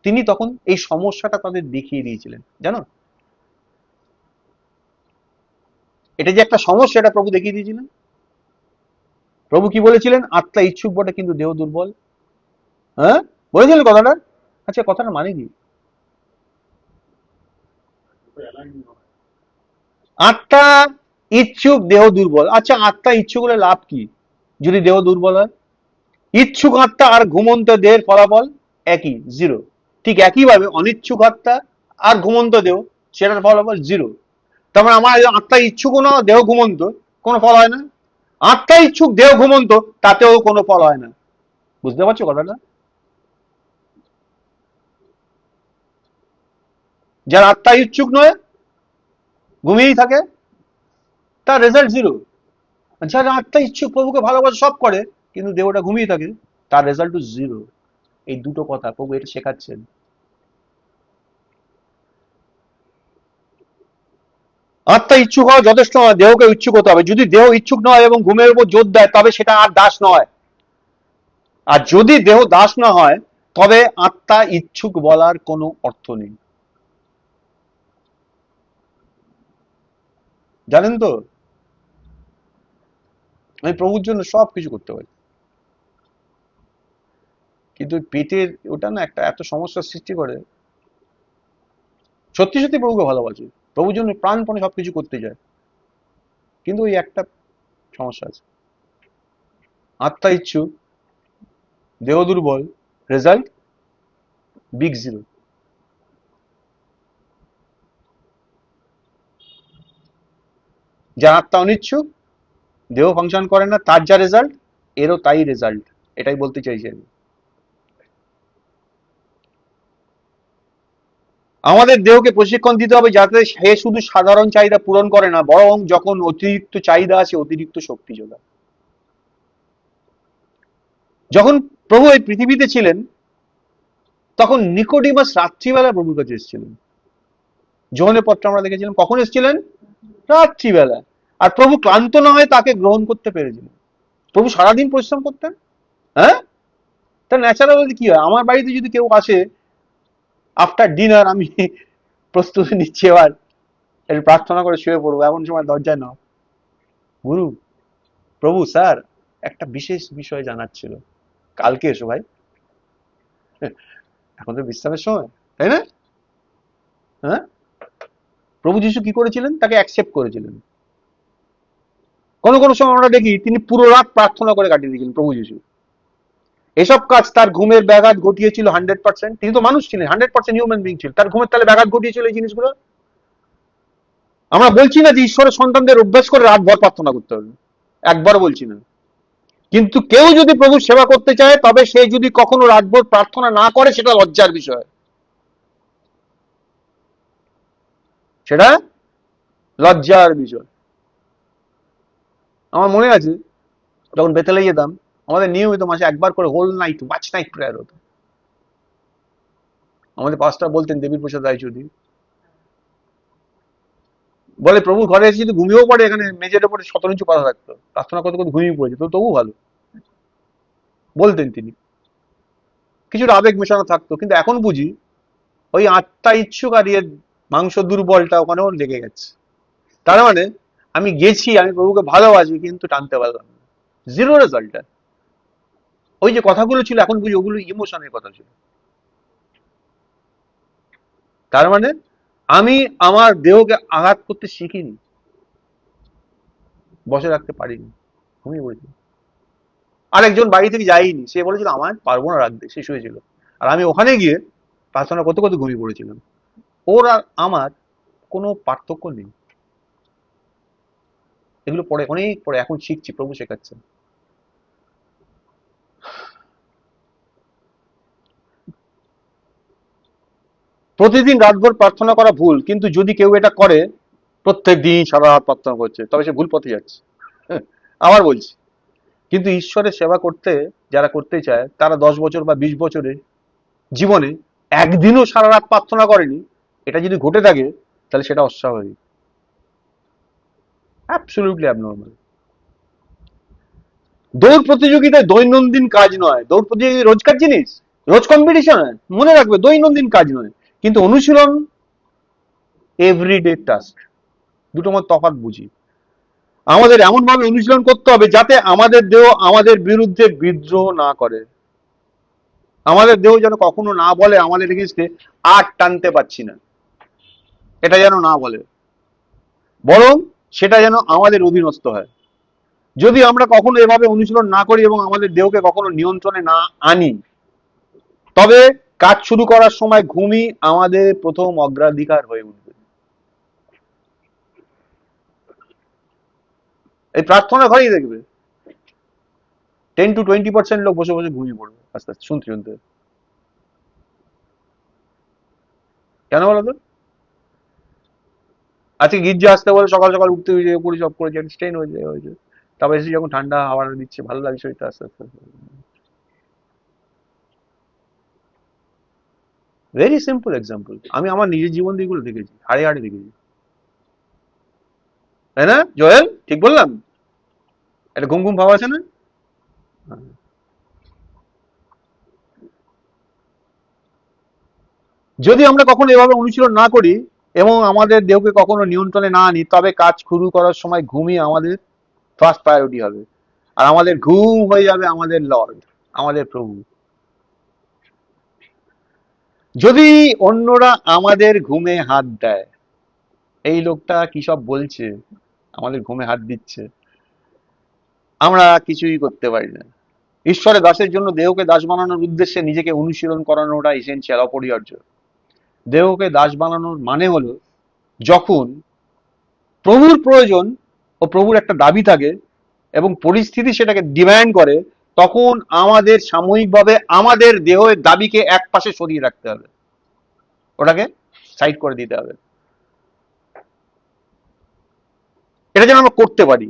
তিনি তখন এই সমস্যাটা তাদের দেখিয়ে দিয়েছিলেন, জানো? এটা যে একটা সমস্যা, এটা প্রভু দেখিয়ে দিয়েছিলেন। প্রভু কি বলেছিলেন? আত্মা ইচ্ছুক বটে, কিন্তু দেহ দুর্বল। হ্যাঁ, বলেছিলেন কথাটা। আচ্ছা, কথাটা মানে কি? আত্মা ইচ্ছুক, দেহ দুর্বল। আচ্ছা, আত্মা ইচ্ছুক হলে লাভ কি যদি দেহ দুর্বল হয়? ইচ্ছুক আত্মা আর ঘুমন্ত দেহের ফলাফল একই, জিরো। ঠিক একইভাবে অনিচ্ছুক আত্মা আর ঘুমন্ত দেহ, সেটার ফলাফল জিরো। তার মানে আমার আত্মা ইচ্ছুক না, দেহ ঘুমন্ত, কোনো ফল হয় না। আত্মা ইচ্ছুক, দেহ ঘুমন্ত, তাতেও কোনো ফল হয় না। বুঝতে পারছো কথাটা? যার আত্মা ইচ্ছুক নয়, ঘুমিয়েই থাকে, তার রেজাল্ট জিরো। যার আত্মা ইচ্ছুক, প্রভুকে ভালোবাসে, সব করে, কিন্তু দেহটা ঘুমিয়ে থাকে, তার রেজাল্ট জিরো। এই দুটো কথা প্রভু এটা শেখাচ্ছেন। আত্মা ইচ্ছুক হওয়া যথেষ্ট নয়, দেহকে ইচ্ছুক হতে হবে। যদি দেহ ইচ্ছুক নয় এবং ঘুমের উপর জোর দেয়, তবে সেটা আর দাস নয়। আর যদি দেহ দাস না হয়, তবে আত্মা ইচ্ছুক বলার কোনো অর্থ নেই। জানেন তো, আমি প্রভুর জন্য সবকিছু করতে পারি, কিন্তু পেটের ওটা না একটা এত সমস্যার সৃষ্টি করে। সত্যি সত্যি প্রভুকে ভালোবাসি, প্রভুর জন্য প্রাণপণে সবকিছু করতে যায়, কিন্তু ওই একটা সমস্যা আছে। আত্মা ইচ্ছুক, দেহ দুর্বল, রেজাল্ট বিগ জিরো। যার আত্মা অনিচ্ছুক, দেহ ফাংশন করে না, তার যা রেজাল্ট, এরও তাই রেজাল্ট। এটাই বলতে চাইছি আমি। আমাদের দেহকে প্রশিক্ষণ দিতে হবে যাতে সে শুধু সাধারণ চাহিদা পূরণ করে না, বরং যখন অতিরিক্ত চাহিদা আছে অতিরিক্ত শক্তি যোগায়। যখন প্রভু এই পৃথিবীতে ছিলেন তখন নিকোডিমাস রাত্রিবেলা প্রভুর কাছে এসেছিলেন। যোহনের পত্র আমরা দেখেছিলাম, কখন এসেছিলেন? রাত্রিবেলা। আর প্রভু ক্লান্ত না হয়ে তাকে গ্রহণ করতে পেরেছিলেন। প্রভু সারাদিন পরিশ্রম করতেন। হ্যাঁ, তা ন্যাচারালি কি হয়, আমার বাড়িতে যদি কেউ আসে, আফটার ডিনার আমি প্রস্তুতি নিচ্ছি, এবার একটু প্রার্থনা করে শুয়ে পড়বো, এমন সময় দরজায় নক, গুরু, প্রভু স্যার একটা বিশেষ বিষয় জানার ছিল, কালকে এসো ভাই। এখন তো বিশ্রামের সময়, তাই না? হ্যাঁ, প্রভু যিশু কি করেছিলেন? তাকে অ্যাকসেপ্ট করেছিলেন। কোনো কোনো সময় আমরা দেখি তিনি পুরো রাত প্রার্থনা করে কাটিয়ে দিয়েছিলেন প্রভু যিশু। এসব কাজ তার ঘুমের ব্যাঘাত ঘটিয়েছিল 100%। তিনি তো মানুষ ছিলেন, 100% হিউম্যান বিং ছিলেন, তার ঘুমের তাহলে ব্যাঘাত ঘটিয়েছিল এই জিনিসগুলো। আমরা বলছি না যে ঈশ্বরের সন্তানদের অভ্যাস করে রাত ভর প্রার্থনা করতে হবে, একবার বলছি না। কিন্তু কেউ যদি প্রভু সেবা করতে চায়, তবে সে যদি কখনো রাতভর প্রার্থনা না করে, সেটা লজ্জার বিষয়, সেটা লজ্জার বিষয়। আমার মনে আছে যখন বেতেলে যেতাম, আমাদের নিয়মিত মাসে একবার করে whole night watch night prayer হতো। আমাদের পাস্টার বলতেন, দেবীর প্রসাদ রায়চৌধুরী, বলে প্রভু ঘরে এসে যদি ঘুমিয়েও পড়ে, এখানে মেঝের উপরে শতনিচু পাতা থাকতো, প্রার্থনা করতে করতে ঘুমিয়ে পড়েছে, তো তবু ভালো, বলতেন তিনি। কিছুটা আবেগ মেশানো থাকতো। কিন্তু এখন বুঝি ওই আত্মা ইচ্ছুক আর ইয়ে মাংস দুর্বলটা ওখানেও লেগে গেছে। তার মানে আমি গেছি, আমি প্রভুকে ভালোবাসি, কিন্তু টানতে পারলাম না, জিরো রেজাল্ট। ওই যে কথাগুলো ছিল, এখন বুঝি ওগুলো ইমোশনের কথা ছিল। তার মানে আমি আমার দেহকে আঘাত করতে শিখিনি, বসে রাখতে পারিনি, ঘুমিয়ে পড়েছি। আরেকজন বাড়ি থেকে যায়নি, সে বলেছিল আমার পারবো না রাখতে, সে শুয়েছিল, আর আমি ওখানে গিয়ে প্রার্থনা করতে করতে ঘুমিয়ে পড়েছিলাম। ওর আর আমার কোনো পার্থক্য নেই। এগুলো পরে, অনেক পরে, এখন শিখছি, প্রভু শেখাচ্ছেন। প্রতিদিন রাতভর প্রার্থনা করা ভুল, কিন্তু যদি কেউ এটা করে, প্রত্যেক দিন সারা রাত প্রার্থনা করছে, তবে সে ভুল পথে যাচ্ছে। আবার বলছি, কিন্তু ঈশ্বরের সেবা করতে যারা করতে চায়, তারা 10 বছর বা 20 বছরের জীবনে একদিনও সারা রাত প্রার্থনা করেনি, এটা যদি ঘটে থাকে, তাহলে সেটা অস্বাভাবিক, অ্যাবসলিউটলি অ্যাবনর্মাল। দৌড় প্রতিযোগিতায় দৈনন্দিন কাজ নয়, দৌড় প্রতিযোগিতা রোজকার জিনিস, রোজ কম্পিটিশন, মনে রাখবে, দৈনন্দিন কাজ নয়। কিন্তু অনুশীলন এভরিডে টাস্ক, দুটো মত তফাৎ বুঝি। আমাদের এমন ভাবে অনুশীলন করতে হবে যাতে আমাদের দেহ আমাদের বিরুদ্ধে বিদ্রোহ না করে, আমাদের দেহ যেন কখনো না বলে আমাদের এগেইনস্টে আর টানতে পারছি না, এটা যেন না বলে, বরং সেটা যেন আমাদের অধীনস্থ হয়। যদি আমরা কখনো এভাবে অনুশীলন না করি এবং আমাদের দেহকে কখনো নিয়ন্ত্রণে না আনি, তবে কাজ শুরু করার সময় ঘুমই আমাদের প্রথম অগ্রাধিকার হয়ে উঠবে। এই প্রার্থনা ঘরেই দেখবে 10 to 20% লোক বসে বসে ঘুমিয়ে পড়বে আস্তে আস্তে, শুনতে শুনতে। কেন বলো তো? আজকে গির্জা আসতে বলে সকাল সকাল উঠতে হয়েছে, পুরো সব করেছে, স্ট্রেন হয়েছে, তারপর এসে যখন ঠান্ডা হাওয়া দিচ্ছে, ভালো লাগছে, শরীরটা আস্তে আস্তে। ভেরি সিম্পল এক্সাম্পল, আমি আমার নিজের জীবন দিয়ে এগুলো দেখেছি, হাড়ে হাড়ে দেখেছি, তাই না জয়েল? ঠিক বললাম? একটা ঘুম ঘুম ভাব আছে না? যদি আমরা কখনো এভাবে অনুশীলন না করি এবং আমাদের দেহকে কখনো নিয়ন্ত্রণে না আনি, তবে কাজ শুরু করার সময় ঘুমই আমাদের ফার্স্ট প্রায়োরিটি হবে, আর আমাদের ঘুম হয়ে যাবে আমাদের লর্ড, আমাদের প্রভু। যদি অন্যরা আমাদের ঘুমে হাত দেয়, এই লোকটা কি সব বলছে, আমাদের ঘুমে হাত দিচ্ছে, আমরা কিছুই করতে পারি না। ঈশ্বরের দাসের জন্য দেহকে দাস বানানোর উদ্দেশ্যে নিজেকে অনুশীলন করানোটা এসেনশিয়াল, অপরিহার্য। দেহকে দাস বানানোর মানে হলো যখন প্রভুর প্রয়োজন ও প্রভুর একটা দাবি থাকে এবং পরিস্থিতি সেটাকে ডিমান্ড করে, তখন আমাদের সাময়িকভাবে আমাদের দেহের দাবিকে এক পাশে সরিয়ে রাখতে হবে, ওটাকে সাইড করে দিতে হবে। এটা যেন আমরা করতে পারি,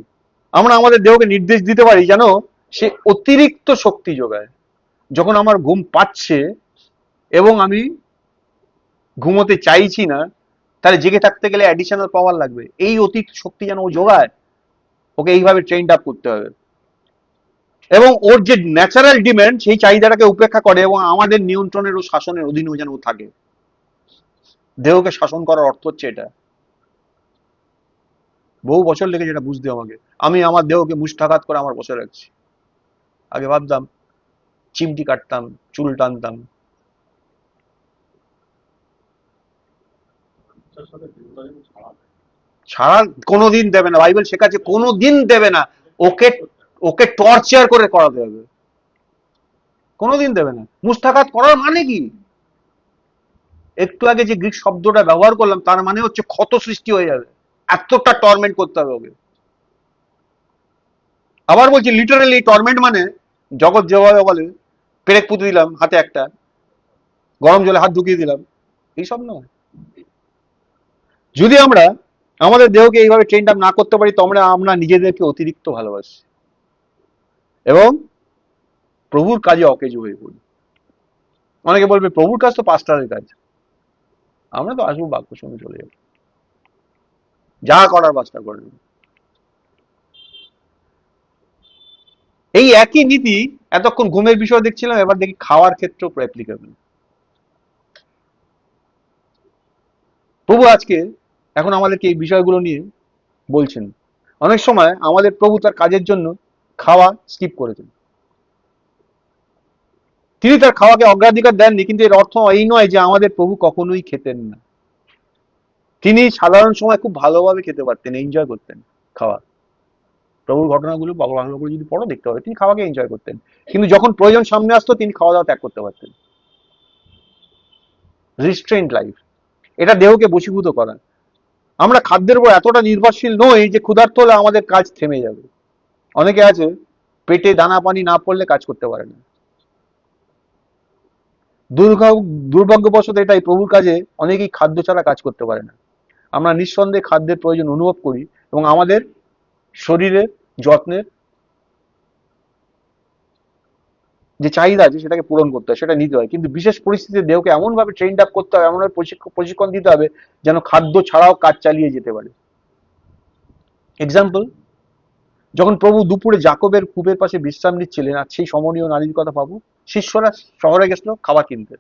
আমরা আমাদের দেহকে নির্দেশ দিতে পারি যেন সে অতিরিক্ত শক্তি যোগায়। যখন আমার ঘুম পাচ্ছে এবং আমি ঘুমোতে চাইছি না, তাহলে জেগে থাকতে গেলে অ্যাডিশনাল পাওয়ার লাগবে, এই অতিরিক্ত শক্তি যেন ও যোগায়, ওকে এইভাবে ট্রেন্ড আপ করতে হবে। এবং ওর যে ন্যাচারাল ডিমান্ড সেই চাহিদাটাকে উপেক্ষা করে এবং আমাদের নিয়ন্ত্রণের ও শাসনের অধীনে যেন ও থাকে। দেহকে শাসন করার অর্থ হচ্ছে এটা। বহু বছর লেগেছে এটা বুঝতে আমাকে। আমি আমার দেহকে মুষ্ঠাঘাত করে আমার বসে রাখছি। আগে ভাবতাম চিমটি কাটতাম, চুল টানতাম। ছাড়া কোনোদিন দেবে না, বাইবেল শেখাচ্ছে কোনোদিন দেবে না। ওকে ওকে টর্চার করে করাতে হবে, কোনোদিন দেবে না। মুষ্ঠাঘাত করার মানে কি? একটু আগে যে গ্রিক শব্দটা ব্যবহার করলাম তার মানে হচ্ছে ক্ষত সৃষ্টি হয়ে যাবে, এতটা টর্মেন্ট করতে হবে ওকে। আবার বলছি লিটারালি টর্মেন্ট মানে জগৎ যেভাবে বলে পেরেক পুঁতে দিলাম হাতে, একটা গরম জলে হাত ঢুকিয়ে দিলাম, এইসব নয়। যদি আমরা আমাদের দেহকে এইভাবে ট্রেন আপ না করতে পারি, তোমরা আমরা নিজেদেরকে অতিরিক্ত ভালোবাসি এবং প্রভুর কাজে অকেজো হয়ে পড়ি। অনেকে বলবে প্রভুর কাজ তো পাস্টারের কাজ, আমরা তো আসবো বাক্য শুনে চলে যাবো, যা করার বাস্তা করে নেবো। এই একই নীতি এতক্ষণ ঘুমের বিষয় দেখছিলাম, এবার দেখি খাওয়ার ক্ষেত্রেও অ্যাপ্লিকেবল। প্রভু আজকে এখন আমাদেরকে এই বিষয়গুলো নিয়ে বলছেন। অনেক সময় আমাদের প্রভু তার কাজের জন্য খাওয়া স্কিপ করেছেন, তিনি তার খাওয়াকে অগ্রাধিকার দেননি, কিন্তু এর অর্থ এই নয় যে আমাদের প্রভু কখনোই খেতেন না। তিনি সাধারণ সময় খুব ভালোভাবে খেতে পারতেন, এনজয় করতেন খাওয়া। প্রভুর ঘটনাগুলো ভালো করে যদি পড়ো দেখতে হবে তিনি খাওয়াকে এনজয় করতেন, কিন্তু যখন প্রয়োজন সামনে আসতো তিনি খাওয়া দাওয়া ত্যাগ করতে পারতেন। রিস্ট্রেন্ট লাইফ, এটা দেহকে বশীভূত করা। আমরা খাদ্যের উপর এতটা নির্ভরশীল নই যে ক্ষুধার্ত হলে আমাদের কাজ থেমে যাবে। অনেকে আছে পেটে দানা পানি না পড়লে কাজ করতে পারে না। দুর্ভাগ্যবশত এটাই, প্রভুর কাজে অনেকেই খাদ্য ছাড়া কাজ করতে পারে না। আমরা নিঃসন্দেহে খাদ্যের প্রয়োজন অনুভব করি এবং আমাদের শরীরের যত্নের যে চাহিদা আছে সেটাকে পূরণ করতে হয়, সেটা নিতে হয়। কিন্তু বিশেষ পরিস্থিতিতে দেহকে এমন ভাবে ট্রেন্ড আপ করতে হবে, এমনভাবে প্রশিক্ষণ দিতে হবে যেন খাদ্য ছাড়াও কাজ চালিয়ে যেতে পারে। এক্সাম্পল, যখন প্রভু দুপুরে জাকবের কূপের পাশে বিশ্রাম নিচ্ছিলেন, আর সেই সমনীয় নারীর কথা পাবো, শিষ্যরা শহরে গেছিল খাবার কিনতে।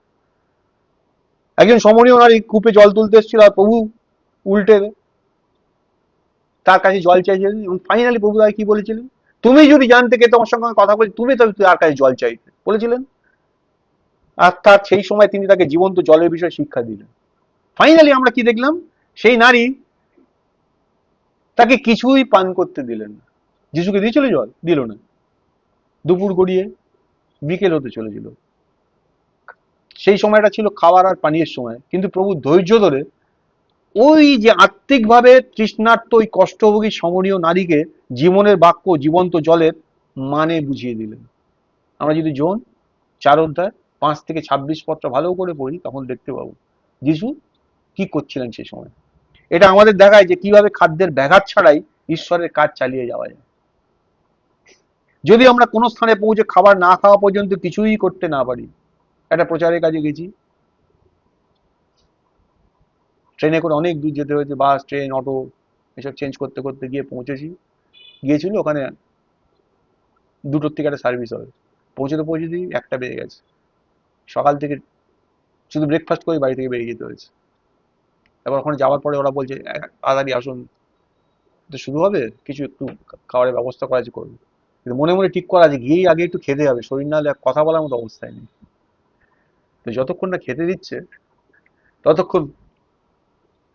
একজন সমনীয় নারী কূপে জল তুলতে এসেছিল, আর প্রভু উল্টে তার কাছে জল চাইছিলেন এবং ফাইনালি প্রভু তাকে কি বলেছিলেন? তুমি যদি জানতে কে তোমার সঙ্গে কথা বলে, তুমি তো তার কাছে জল চাইতে বলেছিলেন। আর তার সেই সময় তিনি তাকে জীবন্ত জলের বিষয়ে শিক্ষা দিলেন। ফাইনালি আমরা কি দেখলাম? সেই নারী তাকে কিছুই পান করতে দিলেন না। যিশুকে দিয়েছিল জল? দিল না। দুপুর গড়িয়ে বিকেল হতে চলেছিল, সেই সময়টা ছিল খাওয়ার আর পানীয়ের সময়, কিন্তু প্রভু ধৈর্য ধরে ওই যে আত্মিকভাবে তৃষ্ণার্ত ওই কষ্টভোগী সমনীয় নারীকে জীবনের বাক্য, জীবন্ত জলের মানে বুঝিয়ে দিলেন। আমরা যদি জন 4 অধ্যায় 5 থেকে 26 পত্র ভালো করে পড়ি, তখন দেখতে পাবো যিশু কি করছিলেন সেই সময়। এটা আমাদের দেখায় যে কিভাবে খাদ্যের ব্যাঘাত ছাড়াই ঈশ্বরের কাজ চালিয়ে যাওয়া যায়। যদি আমরা কোনো স্থানে পৌঁছে খাবার না খাওয়া পর্যন্ত কিছুই করতে না পারি, একটা প্রচারের কাজে গেছি, ট্রেনে করে অনেক দূর যেতে হয়েছে, বাস, ট্রেন, অটো এসব চেঞ্জ করতে করতে গিয়ে পৌঁছেছি। গিয়েছিল ওখানে 2টোর থেকে একটা সার্ভিস হবে, পৌঁছে দিই 1টা বেজে গেছে। সকাল থেকে শুধু ব্রেকফাস্ট করে বাড়ি থেকে বেরিয়ে যেতে হয়েছে। এবার ওখানে যাওয়ার পরে ওরা বলছে তাড়াতাড়ি আসুন, তো শুরু হবে, কিছু একটু খাবারের ব্যবস্থা করা আছে করবে। কিন্তু মনে মনে ঠিক করা আছে গিয়েই আগে একটু খেতে হবে, শরীর না হলে কথা বলার মতো অবস্থায় নেই। তো যতক্ষণ না খেতে দিচ্ছে ততক্ষণ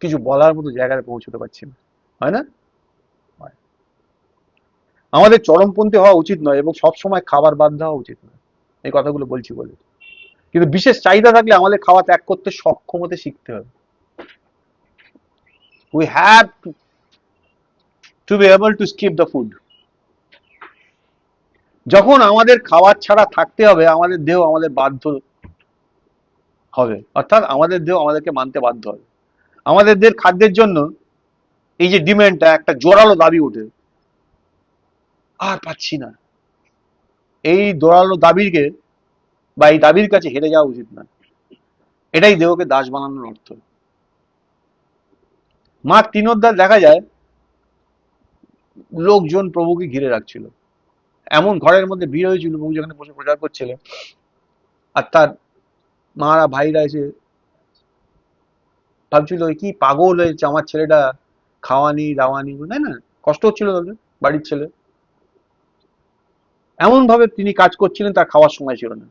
কিছু বলার মতো জায়গায় পৌঁছতে পারছি না, হয় না? আমাদের চরমপন্থী হওয়া উচিত নয় এবং সবসময় খাবার বাদ দেওয়া উচিত নয়। এই কথাগুলো বলছি বলে, কিন্তু বিশেষ চাহিদা থাকলে আমাদের খাওয়া ত্যাগ করতে সক্ষম হতে শিখতে হবে। We have to be able to skip the food. যখন আমাদের খাবার ছাড়া থাকতে হবে, আমাদের দেহ আমাদের বাধ্য হবে, অর্থাৎ আমাদের দেহ আমাদেরকে মানতে বাধ্য হবে। আমাদের দেহের খাদ্যের জন্য এই যে ডিমান্ডটা, একটা জোরালো দাবি ওঠে, আর পাচ্ছি না। এই জোরালো দাবিকে বা এই দাবির কাছে হেরে যাওয়া উচিত না। এটাই দেহকে দাস বানানোর অর্থ। মার্ক 3 অধ্যায় দেখা যায় লোকজন প্রভুকে ঘিরে রাখছিল, এমন ঘরের মধ্যে ভিড় হয়েছিল প্রভু যেখানে বসে প্রচার করছিলেন, আর তার মারা ভাইরা এসে ভাবছিল কি পাগল হয়েছে আমার ছেলেটা, খাওয়ানি দাওয়ানি, তাই না? কষ্ট হচ্ছিল তাদের, বাড়ির ছেলে। এমন ভাবে তিনি কাজ করছিলেন, তার খাওয়ার সময় ছিল না।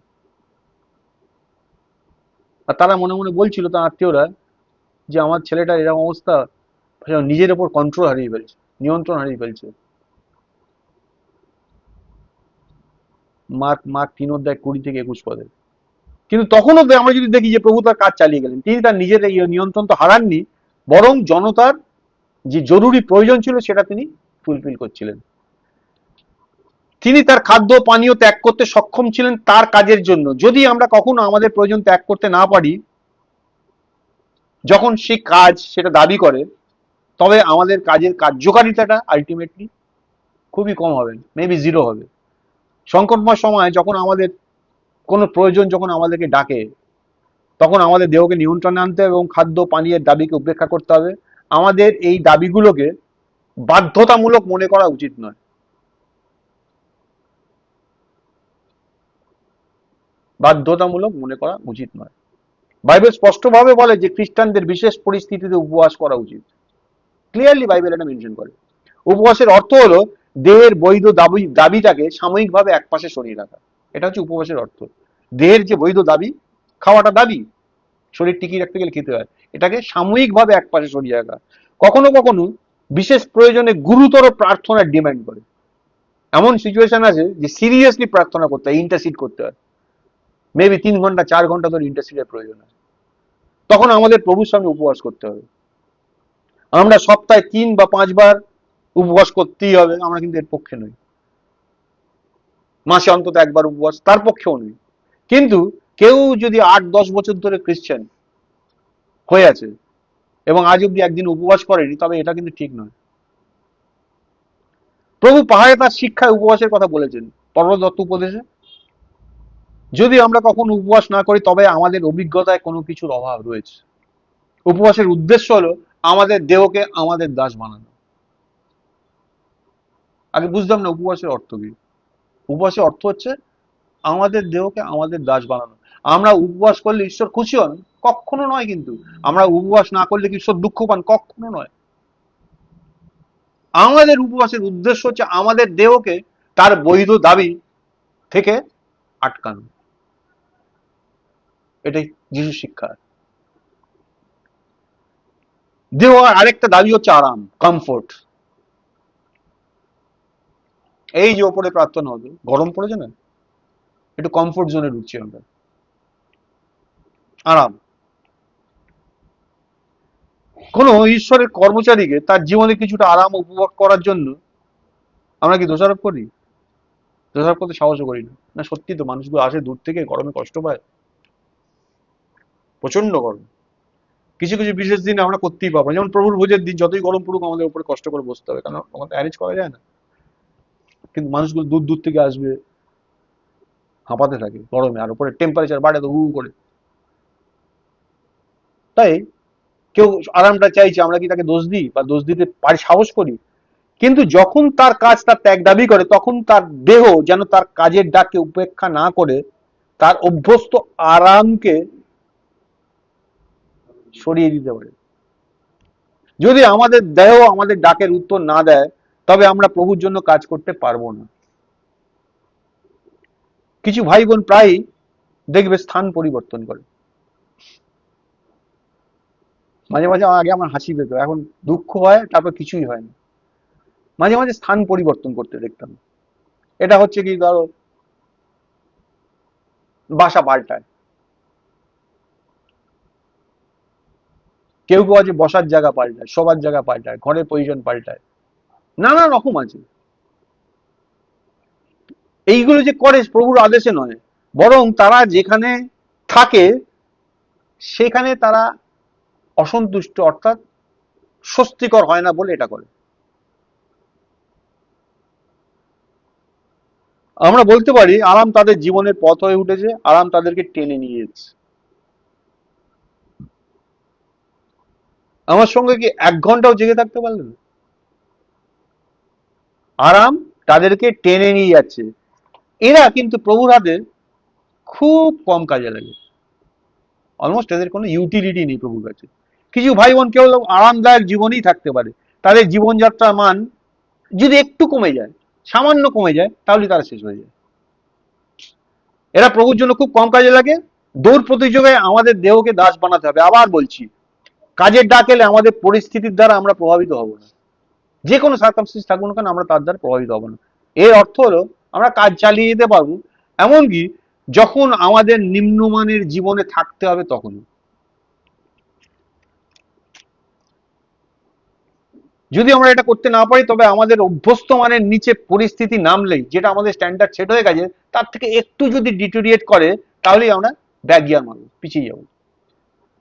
আর তারা মনে মনে বলছিল, তার আত্মীয়রা, যে আমার ছেলেটা এরকম অবস্থা, নিজের ওপর কন্ট্রোল হারিয়ে ফেলছে, নিয়ন্ত্রণ হারিয়ে ফেলছে। মার্ক মার্ক 3 অধ্যায় 20-21 পদে। কিন্তু তখনও আমরা যদি দেখি যে প্রভু তার কাজ চালিয়ে গেলেন, তিনি তার নিজের এই নিয়ন্ত্রণ তো হারাননি, বরং জনতার যে জরুরি প্রয়োজন ছিল সেটা তিনি ফুলফিল করছিলেন। তিনি তার খাদ্য পানীয় ত্যাগ করতে সক্ষম ছিলেন তার কাজের জন্য। যদি আমরা কখনো আমাদের প্রয়োজন ত্যাগ করতে না পারি, যখন সেই কাজ সেটা দাবি করে, তবে আমাদের কাজের কার্যকারিতাটা আলটিমেটলি খুবই কম হবে, মেবি জিরো হবে। সংকটময় সময় যখন আমাদের কোনো প্রয়োজন যখন আমাদেরকে ডাকে, তখন আমাদের দেহকে নিয়ন্ত্রণে আনতে হবে এবং খাদ্য পানীয়ের দাবিকে উপেক্ষা করতে হবে। আমাদের এই দাবিগুলোকে বাধ্যতামূলক মনে করা উচিত নয়। বাধ্যতামূলক মনে করা উচিত নয়। বাইবেল স্পষ্টভাবে বলে যে খ্রিস্টানদের বিশেষ পরিস্থিতিতে উপবাস করা উচিত। ক্লিয়ারলি বাইবেল এটা মেনশন করে। উপবাসের অর্থ হলো দেহের বৈধ দাবিটাকে সাময়িকভাবে একপাশে সরিয়ে রাখা। এটা হচ্ছে উপবাসের অর্থ। দেহের যে বৈধ দাবি, খাওয়াটা দাবি, শরীর টিকিয়ে রাখতে গেলে খেতে হয়, এটাকে সাময়িকভাবে একপাশে সরিয়ে রাখা। কখনো কখনো বিশেষ প্রয়োজনে গুরুতর প্রার্থনার ডিমান্ড করে। এমন সিচুয়েশন আছে যে সিরিয়াসলি প্রার্থনা করতে হয়, ইন্টারসিড করতে হয়, মেবি 3 ঘন্টা 4 ঘন্টা ধরে ইন্টারসিডের প্রয়োজন হয়। তখন আমাদের প্রভুর সামনে উপবাস করতে হবে। আমরা সপ্তাহে 3 বা 5 বার উপবাস করতেই হবে, আমরা কিন্তু এর পক্ষে নই। মাসে অন্তত একবার উপবাস, তার পক্ষেও নই। কিন্তু কেউ যদি 8-10 বছর ধরে খ্রিস্টান হয়ে আছে এবং আজ অব্দি একদিন উপবাস করেনি, তবে এটা কিন্তু ঠিক নয়। প্রভু পাহাড়ে তার শিক্ষায় উপবাসের কথা বলেছেন, পরদত্ত উপদেশে। যদি আমরা কখনো উপবাস না করি, তবে আমাদের অভিজ্ঞতায় কোনো কিছুর অভাব রয়েছে। উপবাসের উদ্দেশ্য হলো আমাদের দেহকে আমাদের দাস বানানো। আগে বুঝতাম না উপবাসের অর্থ কি। উপবাসের অর্থ হচ্ছে আমাদের দেহকে আমাদের দাস বানানো। আমরা উপবাস করলে ঈশ্বর খুশি হন? কখনো নয়। কিন্তু আমরা উপবাস না করলে কি ঈশ্বর দুঃখ পান? কখনো নয়। আমাদের উপবাসের উদ্দেশ্য হচ্ছে আমাদের দেহকে তার বৈধ দাবি থেকে আটকানো। এটাই যিশুর শিক্ষা। দেহ আরেকটা দাবি হচ্ছে আরাম, কমফোর্ট। এই যে ওপরে প্রার্থনা হবে, গরম পড়েছে না, একটু কমফোর্ট জোনে ঢুকছি আমরা, আরাম। কোন ঈশ্বরের কর্মচারীকে তার জীবনে কিছুটা আরাম উপভোগ করার জন্য আমরা কি দোষারোপ করি? দোষারোপ করতে সাহসও করি না। না সত্যি তো, মানুষগুলো আসে দূর থেকে, গরমে কষ্ট পায়, প্রচন্ড গরম। কিছু কিছু বিশেষ দিন আমরা করতেই পারবো না, যেমন প্রভুর ভোজের দিন, যতই গরম পড়ুক আমাদের উপরে কষ্ট করে বসতে হবে, কারণ আমাদের অ্যারেঞ্জ করা যায় না। কিন্তু মানুষগুলো দূর দূর থেকে আসবে, হাঁপাতে থাকে গরমে, আর উপরে টেম্পারেচার বাড়ে তো হু হু করে। তাই কেউ আরামটা চাইছে, আমরা কি তাকে দোষ দিই বা দোষ দিতে পারি, সাহস করি? কিন্তু যখন তার কাজ তার ত্যাগ দাবি করে, তখন তার দেহ যেন তার কাজের ডাককে উপেক্ষা না করে তার অভ্যস্ত আরামকে সরিয়ে দিতে পারে। যদি আমাদের দেহ আমাদের ডাকের উত্তর না দেয়, তবে আমরা প্রভুর জন্য কাজ করতে পারবো না। কিছু ভাই বোন প্রায়ই দেখবে স্থান পরিবর্তন করে। মাঝে মাঝে আগে আমার হাসি পেত, এখন দুঃখ হয়, তারপর কিছুই হয় না। মাঝে মাঝে স্থান পরিবর্তন করতে দেখতাম। এটা হচ্ছে কি ধরো বাসা পাল্টায়, কেউ কেউ আছে বসার জায়গা পাল্টায়, শোবার জায়গা পাল্টায়, ঘরের পজিশন পাল্টায়, নানা রকম আছে। এইগুলো যে করে প্রভুর আদেশে নয়, বরং তারা যেখানে থাকে সেখানে তারা অসন্তুষ্ট, অর্থাৎ স্বস্তিকর হয় না বলে এটা করে। আমরা বলতে পারি আরাম তাদের জীবনের পথ হয়ে উঠেছে, আরাম তাদেরকে টেনে নিয়ে যাচ্ছে। আমার সঙ্গে কি 1 ঘন্টাও জেগে থাকতে পারলেন? আরাম তাদেরকে টেনে নিয়ে যাচ্ছে। এরা কিন্তু প্রভুর হাতে খুব কম কাজে লাগে, অলমোস্ট এদের কোনো ইউটিলিটি নেই প্রভুর কাছে। কিছু ভাই বোন কেউ আরামদায়ক জীবনেই থাকতে পারে, তাদের জীবনযাত্রার মান যদি একটু কমে যায়, সামান্য কমে যায়, তাহলে তারা শেষ হয়ে যায়। এরা প্রভুর জন্য খুব কম কাজে লাগে। দৌড় প্রতিযোগিতায় আমাদের দেহকে দাস বানাতে হবে। আবার বলছি, কাজের ডাক এলে আমাদের পরিস্থিতির দ্বারা আমরা প্রভাবিত হব না। যে কোনো সার্কামস্টেন্স থাকুক না কেন, আমরা তার দ্বারা প্রভাবিত হব না। এর অর্থ হলো আমরা কাজ চালিয়ে যেতে পারবো, এমনকি যখন আমাদের নিম্নমানের জীবনে থাকতে হবে তখন। যদি আমরা এটা করতে না পারি, তবে আমাদের অভ্যস্ত মানের নিচে পরিস্থিতি নামলেই, যেটা আমাদের স্ট্যান্ডার্ড সেট হয়ে গেছে, তার থেকে একটু যদি ডিটোরিয়েট করে, তাহলেই আমরা ব্যাক গিয়ার মারবো, পিছিয়ে যাবো।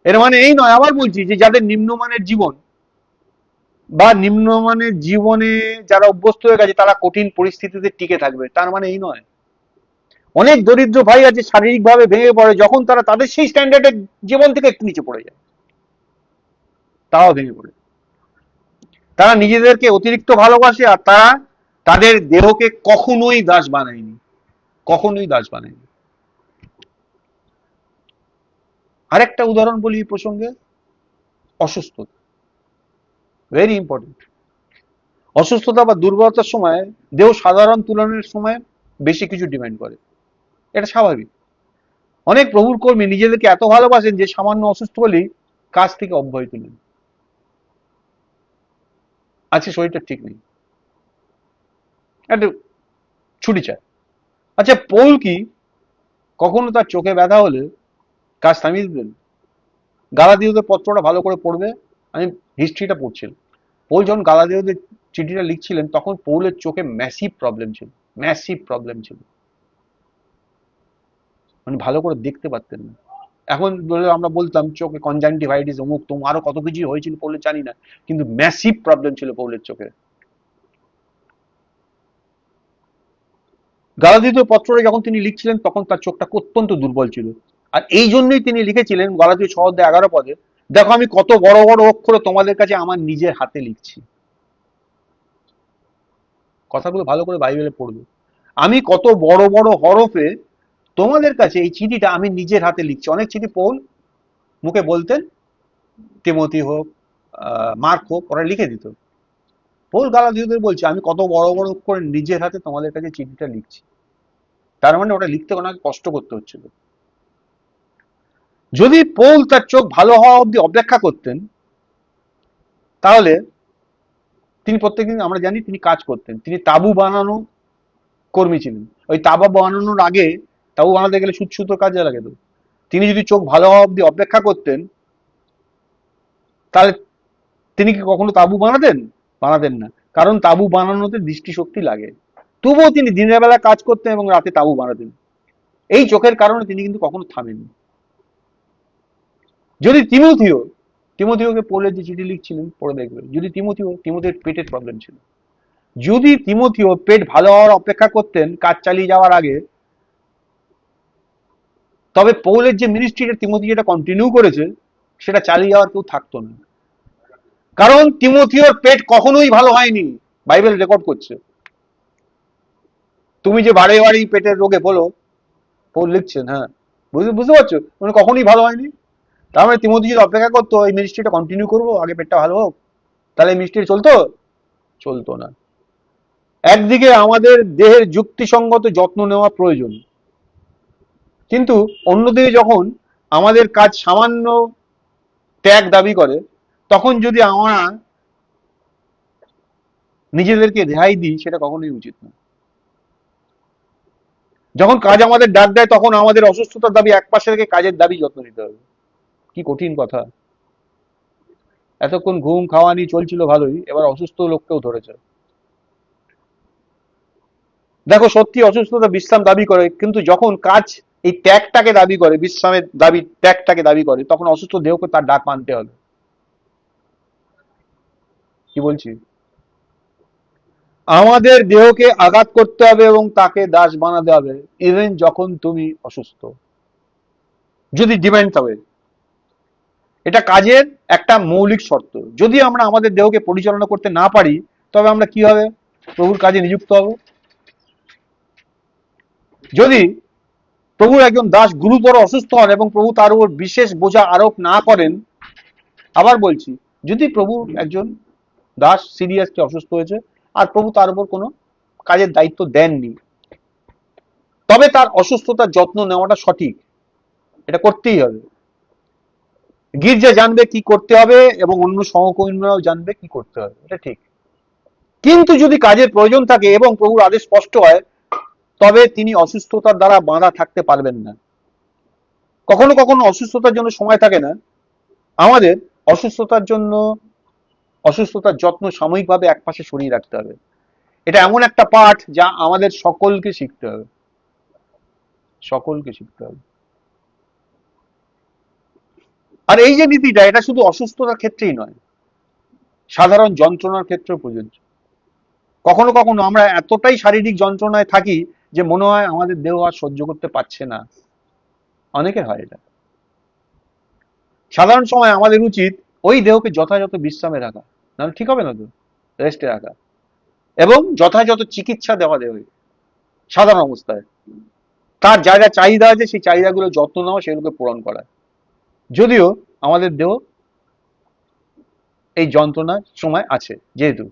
এর মানে এই নয়, আবার বলছি, যে যাদের নিম্নমানের জীবন বা নিম্নমানের জীবনে যারা অভ্যস্ত হয়ে গেছে তারা কঠিন পরিস্থিতিতে টিকে থাকবে, তার মানে এই নয়। অনেক দরিদ্র ভাই আছে শারীরিকভাবে ভেঙে পড়ে যখন তারা তাদের সেই স্ট্যান্ডার্ডের জীবন থেকে একটু নিচে পড়ে যায়, তারাও ভেঙে পড়ে। তারা নিজেদেরকে অতিরিক্ত ভালোবাসে, আর তারা তাদের দেহকে কখনোই দাস বানায়নি, কখনোই দাস বানায়নি। আরেকটা উদাহরণ বলি এই প্রসঙ্গে, অসুস্থতা, ভেরি ইম্পর্টেন্ট। অসুস্থতা বা দুর্বলতার সময় দেহ সাধারণ তুলনার সময় বেশি কিছু ডিমান্ড করে, এটা স্বাভাবিক। অনেক প্রভুর কর্মী নিজেদেরকে এত ভালোবাসেন যে সামান্য অসুস্থ হলেই কাজ থেকে অব্যাহতি নেন। আজকে শরীরটা ঠিক নেই, একটু ছুটি চায়। আচ্ছা, পৌল কি কখনো তার চোখে ব্যথা হলে কাজ থামিয়ে দিতেন? গালাতীয়দের পত্রটা ভালো করে পড়বে, আমি হিস্ট্রিটা পড়ছিলাম। পৌল যখন গালাতীয়দের চিঠিটা লিখছিলেন, তখন পৌলের চোখে ম্যাসিভ প্রবলেম ছিল, ম্যাসিভ প্রবলেম ছিল, মানে ভালো করে দেখতে পারতেন না। এখন আমরা বলতাম চোখে কনজাংটিভাইটিস, অমুক তমুক, আরো কত কিছু হয়েছিল পৌলের জানি না, কিন্তু ম্যাসিভ প্রবলেম ছিল পৌলের চোখে। গালাতীয় পত্রটা যখন তিনি লিখছিলেন, তখন তার চোখটা অত্যন্ত দুর্বল ছিল। আর এই জন্যই তিনি লিখেছিলেন গালাতীয় 6:11 দেখো আমি কত বড় বড় অক্ষরে তোমাদের কাছে আমার নিজের হাতে লিখছি। কথাগুলো ভালো করে বাইবেলে পড়বে, আমি কত বড় বড় হরফে তোমাদের কাছে এই চিঠিটা আমি নিজের হাতে লিখছি। অনেক চিঠি পৌল মুখে বলতেন, তিমোথি হোক, মার্ক হোক, ওরা লিখে দিত। পৌল গালাতীয়দের বলছে আমি কত বড় বড় করে নিজের হাতে তোমাদের কাছে চিঠিটা লিখছি। তার মানে ওটা লিখতে ওনাকে কষ্ট করতে হচ্ছিল। যদি পৌল তার চোখ ভালো হওয়া অবধি অপেক্ষা করতেন, তাহলে তিনি প্রত্যেকদিন, আমরা জানি তিনি কাজ করতেন, তিনি তাঁবু বানানো কর্মী ছিলেন। ওই তাঁবু বানানোর আগে, তাঁবু বানাতে গেলে সুত সুতোর কাজে লাগে তো, তিনি যদি চোখ ভালো হওয়া অবধি অপেক্ষা করতেন, তাহলে তিনি কি কখনো তাঁবু বানাতেন? বানাতেন না, কারণ তাঁবু বানানোতে দৃষ্টিশক্তি লাগে। তবুও তিনি দিনের বেলা কাজ করতেন এবং রাতে তাঁবু বানাতেন। এই চোখের কারণে তিনি কিন্তু কখনো থামেননি। যদি তিমোথিওকে পড়লে যে চিঠি লিখছিলেন পড়ে দেখবে, যদি তিমোথিওর পেটের প্রবলেম ছিল, যদি তিমোথিও পেট ভালো হওয়ার অপেক্ষা করতেন কাজ চালিয়ে যাওয়ার আগে, তবে পৌলের যে মিনিস্ট্রিটা তিমোথি যেটা কন্টিনিউ করেছে, সেটা চালিয়ে যাওয়ার কেউ থাকতো না। কারণ তিমোথিওর পেট কখনোই ভালো হয়নি, বাইবেল রেকর্ড করছে। তুমি যে বারে বারে পেটের রোগে বলো, পৌল লিখছেন, হ্যাঁ, বুঝতে পারছো, মানে কখনোই ভালো হয়নি। তার মানে তিমোথি যদি অপেক্ষা করতো এই মিনিস্ট্রিটা কন্টিনিউ করবো, আগে পেটটা ভালো হোক, তাহলে এই মিনিস্ট্রি চলতো? চলতো না। একদিকে আমাদের দেহের যুক্তিসঙ্গত যত্ন নেওয়া প্রয়োজন, কিন্তু অন্যদিকে যখন আমাদের কাজ সামান্য ত্যাগ দাবি করে, তখন যদি আমরা নিজেদেরকে রেহাই দিই, সেটা কখনোই উচিত না। যখন কাজ আমাদের ডাক দেয় তখন আমাদের অসুস্থতার দাবি এক পাশে রেখে কাজের দাবি যত্ন নিতে হবে। কি কঠিন কথা! এতক্ষণ ঘুম খাওয়া নিয়ে চলছিল ভালোই, এবার অসুস্থ লোককেও ধরেছে। দেখো, সত্যি অসুস্থতা বিশ্রাম দাবি করে, কিন্তু যখন কাজ এই ত্যাগটাকে দাবি করে, বিশ্রামের দাবি ত্যাগটাকে দাবি করে, তখন অসুস্থ দেহকে তার ডাক মানতে হবে। কি বলছি? আমাদের দেহকে আঘাত করতে হবে এবং তাকে দাস বানাতে হবে, ইভেন যখন তুমি অসুস্থ, যদি ডিমান্ড হবে। এটা কাজের একটা মৌলিক শর্ত। যদি আমরা আমাদের দেহকে পরিচালনা করতে না পারি, তবে আমরা কি হবে? প্রভুর কাজে নিযুক্ত হব। যদি প্রভুর একজন দাস গুরুতর অসুস্থ হন এবং প্রভু তার উপর বিশেষ বোঝা আরোপ না করেন, আবার বলছি, যদি প্রভু একজন দাস সিরিয়াসলি অসুস্থ হয়েছে আর প্রভু তার উপর কোনো কাজের দায়িত্ব দেননি, তবে তার অসুস্থতার যত্ন নেওয়াটা সঠিক, এটা করতেই হবে। গির্জা জানবে কি করতে হবে এবং অন্য সহকর্মীরাও জানবে কি করতে হবে, এটা ঠিক। কিন্তু যদি কাজের প্রয়োজন থাকে এবং প্রভুর আদেশ স্পষ্ট হয়, তবে তিনি অসুস্থতার দ্বারা বাঁধা থাকতে পারবেন না। কখনো কখনো অসুস্থতার জন্য সময় থাকে না। আমাদের অসুস্থতার জন্য অসুস্থতার যত্ন সাময়িকভাবে একপাশে সরিয়ে রাখতে হবে। এটা এমন একটা পাঠ যা আমাদের সকলকে শিখতে হবে, সকলকে শিখতে হবে। আর এই যে নীতিটা, এটা শুধু অসুস্থতার ক্ষেত্রেই নয়, সাধারণ যন্ত্রণার ক্ষেত্রেও প্রযোজ্য। কখনো কখনো আমরা এতটাই শারীরিক যন্ত্রণায় থাকি যে মনে হয় আমাদের দেহ আর সহ্য করতে পারছে না। অনেকের হয় এটা। সাধারণ সময় আমাদের উচিত ওই দেহকে যথাযথ বিশ্রামে রাখা, নাহলে ঠিক হবে না তো, রেস্টে রাখা, এবং যথাযথ চিকিৎসা দেওয়া দেবে সাধারণ অবস্থায়। তার যা যা চাহিদা আছে সেই চাহিদাগুলো যত্ন নেওয়া, সেগুলোকে পূরণ করা। যদিও আমাদের দেহ এই যন্ত্রণার সময় আছে যেহেতু,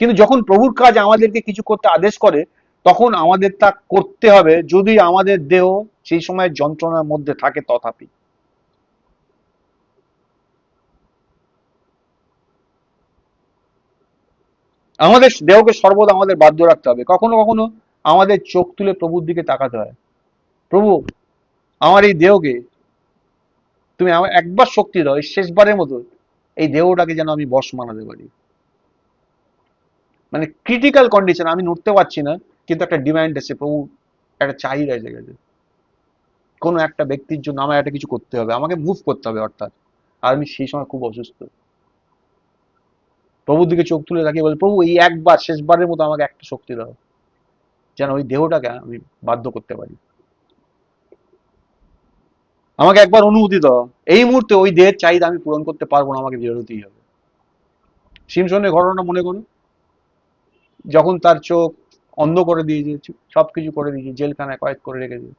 কিন্তু যখন প্রভুর কাজ আমাদেরকে কিছু করতে আদেশ করে, তখন আমাদের তা করতে হবে, যদি আমাদের দেহ সেই সময় যন্ত্রণার মধ্যে থাকে তথাপি। আমাদের দেহকে সর্বদা আমাদের বাধ্য রাখতে হবে। কখনো কখনো আমাদের চোখ তুলে প্রভুর দিকে তাকাতে হয়। প্রভু, আমার এই দেহকে তুমি আমার একবার শক্তি দাও, এই শেষবারের মতো এই দেহটাকে যেন আমি বশ মানাতে পারি। মানে ক্রিটিক্যাল কন্ডিশন, আমি নড়তে পারছি না, কিন্তু একটা ডিমান্ড এসে, প্রভু একটা চাহিদা এসে গেছে, কোনো একটা ব্যক্তির জন্য আমার একটা কিছু করতে হবে, আমাকে মুভ করতে হবে অর্থাৎ। আর আমি সেই সময় খুব অসুস্থ, প্রভুর দিকে চোখ তুলে তাকিয়ে বলে, প্রভু এই একবার শেষবারের মতো আমাকে একটা শক্তি দাও, যেন ওই দেহটাকে আমি বাধ্য করতে পারি। আমাকে একবার অনুমতি দাও, এই মুহূর্তে ওই দেহের চাহিদা আমি পূরণ করতে পারবো না, আমাকে বেরোতেই হবে। সিমসনের ঘটনা মনে করুন, যখন তার চোখ অন্ধ করে দিয়েছে, সবকিছু করে দিয়েছে, জেলখানায় কয়েদ করে রেখেছে,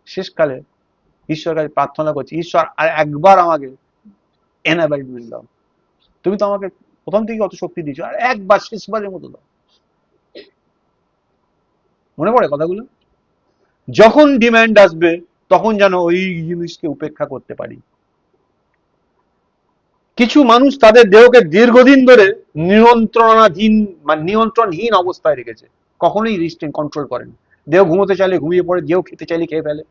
শেষকালে ঈশ্বরের কাছে প্রার্থনা করছি, ঈশ্বর আর একবার আমাকে এনাবাইটমেন্ট দাও, তুমি তো আমাকে প্রথম থেকে অত শক্তি দিয়েছো, আর একবার শেষবারের মতো দাও। মনে পড়ে কথাগুলো? যখন ডিমান্ড আসবে তখন যেন ওই জিনিসকে উপেক্ষা করতে পারি। কিছু মানুষ তাদের দেহকে দীর্ঘদিন ধরে নিয়ন্ত্রণাধীন, মানে নিয়ন্ত্রণহীন অবস্থায় রেখেছে, কখনোই রিস্ট্রেন কন্ট্রোল করেন। দেহ ঘুমোতে চাইলে ঘুমিয়ে পড়ে, দেহ খেতে চাইলে খেয়ে ফেলে।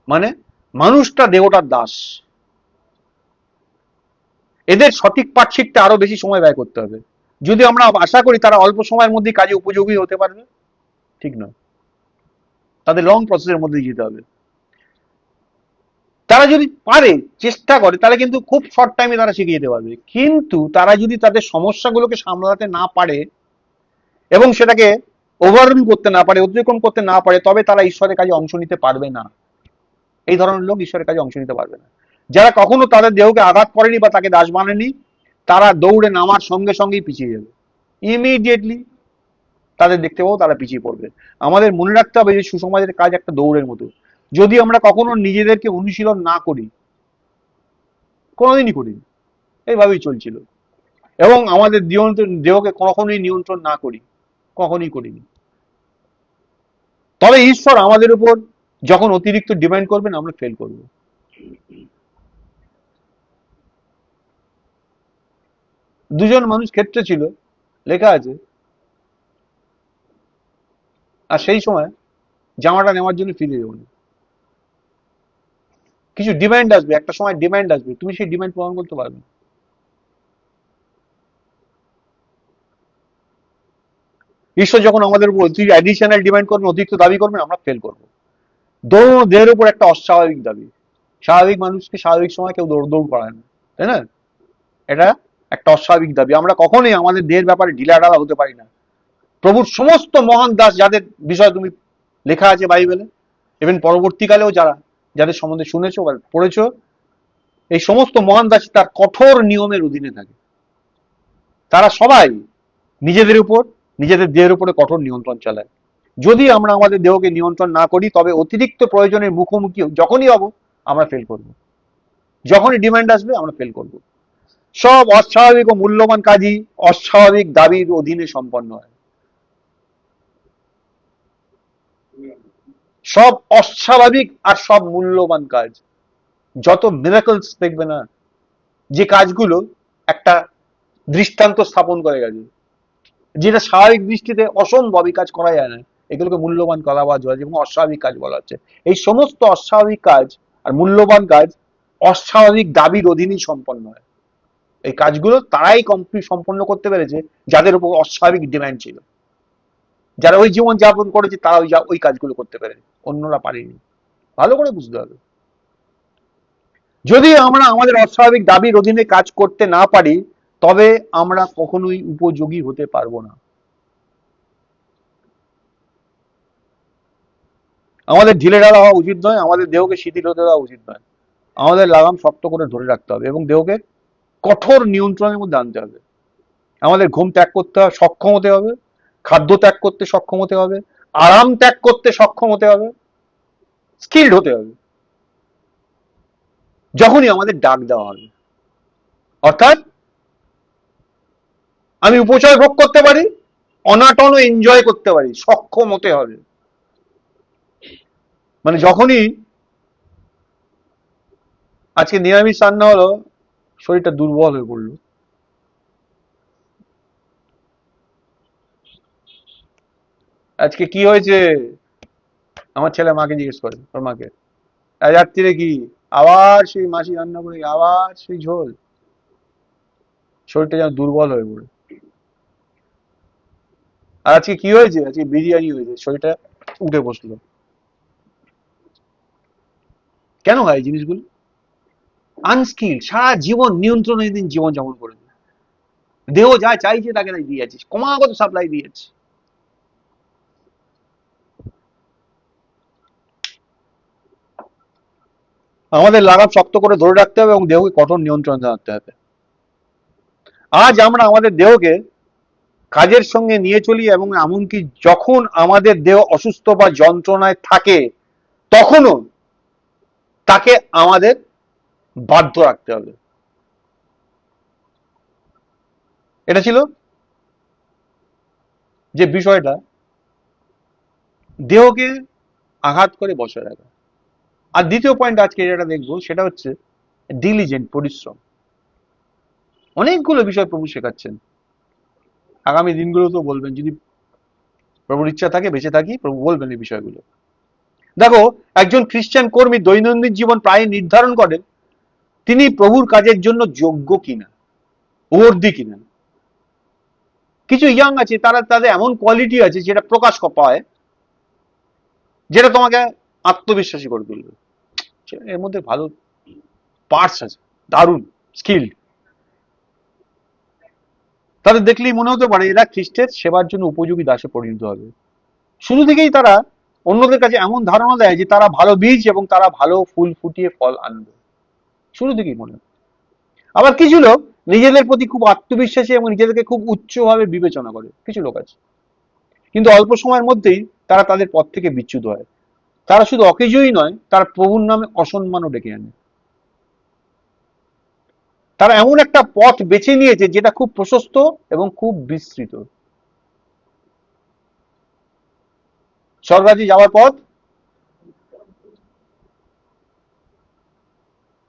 মানে মানুষটা দেহটার দাস। এদের সঠিক পাঠ শিখতে আরো বেশি সময় ব্যয় করতে হবে। যদি আমরা আশা করি তারা অল্প সময়ের মধ্যে কাজে উপযোগী হতে পারবে, ঠিক নয়। তাদের লং প্রসেসের মধ্যে যেতে হবে। তারা যদি পারে, চেষ্টা করে, তাহলে কিন্তু খুব শর্ট টাইমে তারা শিখে যেতে পারবে। কিন্তু তারা যদি তাদের সমস্যাগুলোকে সামলাতে না পারে এবং সেটাকে ওভাররুল করতে না পারে, অতিক্রম করতে না পারে, তবে তারা ঈশ্বরের কাজে অংশ নিতে পারবে না। এই ধরনের লোক ঈশ্বরের কাজে অংশ নিতে পারবে না। যারা কখনো তাদের দেহকে আঘাত করেনি বা তাকে দাস বানায়নি, তারা দৌড়ে নামার সঙ্গে সঙ্গেই পিছিয়ে যাবে, ইমিডিয়েটলি। তাদের দেখতে পাবো তারা পিছিয়ে পড়বে। আমাদের মনে রাখতে হবে যে সুসমাজের কাজ একটা দৌড়ের মতো। যদি আমরা কখনো নিজেদেরকে অনুশীলন না করি, কোনোদিনই করিনি, এইভাবেই চলছিল, এবং আমাদের দেহকে কখনোই নিয়ন্ত্রণ না করি, কখনোই করিনি, তবে ঈশ্বর আমাদের উপর যখন অতিরিক্ত ডিমান্ড করবেন, আমরা ফেল করব। দুজন মানুষ ক্ষেত্রে ছিল, লেখা আছে। আর সেই সময় জামাটা নেওয়ার জন্য ফিরে যাবো না। কিছু ডিমান্ড আসবে, একটা সময় ডিমান্ড আসবে, তুমি সেই ডিমান্ড পূরণ করতে পারবে না। ঈশ্বর যখন আমাদের উপর অ্যাডিশনাল ডিমান্ড করবেন, অতিরিক্ত দাবি করবেন, আমরা ফেল করবো। দৌড় দেহের উপর একটা অস্বাভাবিক দাবি। স্বাভাবিক মানুষকে স্বাভাবিক সময় কেউ দৌড় দৌড় করায় না, তাই না? এটা একটা অস্বাভাবিক দাবি। আমরা কখনোই আমাদের দেহের ব্যাপারে ঢিলাঢালা হতে পারি না। প্রভুর সমস্ত মহান দাস যাদের বিষয়ে তুমি লেখা আছে বাইবেলে, ইভেন পরবর্তীকালেও যারা যাদের সম্বন্ধে শুনেছো বা পড়েছো, এই সমস্ত মহান দাস তার কঠোর নিয়মের অধীনে থাকে। তারা সবাই নিজেদের উপর, নিজেদের দেহের উপরে কঠোর নিয়ন্ত্রণ চালায়। যদি আমরা আমাদের দেহকে নিয়ন্ত্রণ না করি, তবে অতিরিক্ত প্রয়োজনের মুখোমুখি যখনই হব, আমরা ফেল করব। যখনই ডিমান্ড আসবে, আমরা ফেল করব। সব অস্বাভাবিক ও মূল্যবান কাজই অস্বাভাবিক দাবির অধীনে সম্পন্ন হয়। সব অস্বাভাবিক আর সব মূল্যবান কাজ, যত মিরাকলস দেখবে না, যে কাজগুলো একটা দৃষ্টান্ত স্থাপন করে গেছে, যেটা স্বাভাবিক দৃষ্টিতে অসম্ভব, এই কাজ করা যায় না, এগুলোকে মূল্যবান কলা বা জয় এবং অস্বাভাবিক কাজ বলা হচ্ছে। এই সমস্ত অস্বাভাবিক কাজ আর মূল্যবান কাজ অস্বাভাবিক দাবির অধীনেই সম্পন্ন হয়। এই কাজগুলো তারাই কমপ্লিট সম্পন্ন করতে পেরেছে যাদের উপর অস্বাভাবিক ডিমান্ড ছিল। যারা ওই জীবন যাপন করেছে তারা ওই কাজগুলো করতে পেরেছে, অন্যরা পারেনি। ভালো করে বুঝতে হবে। যদি আমরা আমাদের অস্বাভাবিক দাবির অধীনে কাজ করতে না পারি, তবে আমরা কখনোই উপযোগী হতে পারবো না। আমাদের ঢিলে ঢালা হওয়া উচিত নয়, আমাদের দেহকে শিথিল হতে দেওয়া উচিত নয়। আমাদের লাগাম শক্ত করে ধরে রাখতে হবে এবং দেহকে কঠোর নিয়ন্ত্রণের মধ্যে আনতে হবে। আমাদের ঘুম ত্যাগ করতে সক্ষম হতে হবে, খাদ্য ত্যাগ করতে সক্ষম হতে হবে, আরাম ত্যাগ করতে সক্ষম হতে হবে, স্কিল্ড হতে হবে যখনই আমাদের ডাক দেওয়া হবে। অর্থাৎ আমি উপচয় ভোগ করতে পারি, অনাটনও এনজয় করতে পারি, সক্ষম হতে হবে। মানে যখনই আজকে নিরামিষ রান্না হলো, শরীরটা দুর্বল হয়ে পড়লো। আজকে কি হয়েছে, আমার ছেলে মাকে জিজ্ঞেস করে, ওর মাকে, আজ রাত্রিরে কি, আবার সেই মাসি রান্না করে, আবার সেই ঝোল। শরীরটা যেন দুর্বল হয়ে পড়ে। আর আজকে কি হয়েছে, আজকে বিরিয়ানি হয়েছে, শরীরটা উঠে বসলো। কেন হয় এই জিনিসগুলো? আনস্কিল, সারা জীবন নিয়ন্ত্রণাধীন জীবন যাপন করে, দেহ যা চাইছে তাকে তাই দিয়ে যাচ্ছিস, ক্রমাগত সাপ্লাই দিয়ে যাচ্ছে। আমাদের লাগাম শক্ত করে ধরে রাখতে হবে এবং দেহকে কঠোর নিয়ন্ত্রণে রাখতে হবে। আজ আমরা আমাদের দেহকে কাজের সঙ্গে নিয়ে চলি এবং এমনকি যখন আমাদের দেহ অসুস্থ বা যন্ত্রণায় থাকে, তখনও তাকে আমাদের বাধ্য রাখতে হবে। এটা ছিল যে বিষয়টা, দেহকে আঘাত করে বসায় রাখা। আর দ্বিতীয় পয়েন্ট আজকে যেটা দেখবো সেটা হচ্ছে ডিলিজেন্ট, পরিশ্রম। অনেকগুলো বিষয় প্রভু শেখাচ্ছেন, আগামী দিনগুলোতেও বলবেন। যদি প্রভুর ইচ্ছা থাকে, বেঁচে থাকি, প্রভু বলবেন এই বিষয়গুলো। দেখো, একজন খ্রিস্টান কর্মী দৈনন্দিন জীবন প্রায় নির্ধারণ করেন তিনি প্রভুর কাজের জন্য যোগ্য কিনা, ওর্দি কিনা। কিছু ইয়াং আছে, তারা তাদের এমন কোয়ালিটি আছে যেটা প্রকাশ পায়, যেটা তোমাকে আত্মবিশ্বাসী করে তুলবে। এর মধ্যে ভালো পার্টস আছে, দারুণ স্কিল। তাদের দেখলেই মনে হতে পারে এরা খ্রিস্টের সেবার জন্য উপযোগী দাসে পরিণত হবে। শুরু থেকেই তারা অন্যদের কাছে এমন ধারণা দেয় যে তারা ভালো বীজ এবং তারা ভালো ফুল ফুটিয়ে ফল আনবে, শুরু থেকেই মনে হয়। আবার কিছু লোক নিজেদের প্রতি খুব আত্মবিশ্বাসী এবং নিজেদেরকে খুব উচ্চভাবে বিবেচনা করে, কিছু লোক আছে, কিন্তু অল্প সময়ের মধ্যেই তারা তাদের পথ থেকে বিচ্যুত হয়। তারা শুধু অকেজই নয়, তারা প্রভুর নামে অসম্মানও ডেকে আনে। তারা এমন একটা পথ বেছে নিয়েছে যেটা খুব প্রশস্ত এবং খুব বিস্তৃত। স্বর্গরাজ্যে যাওয়ার পথ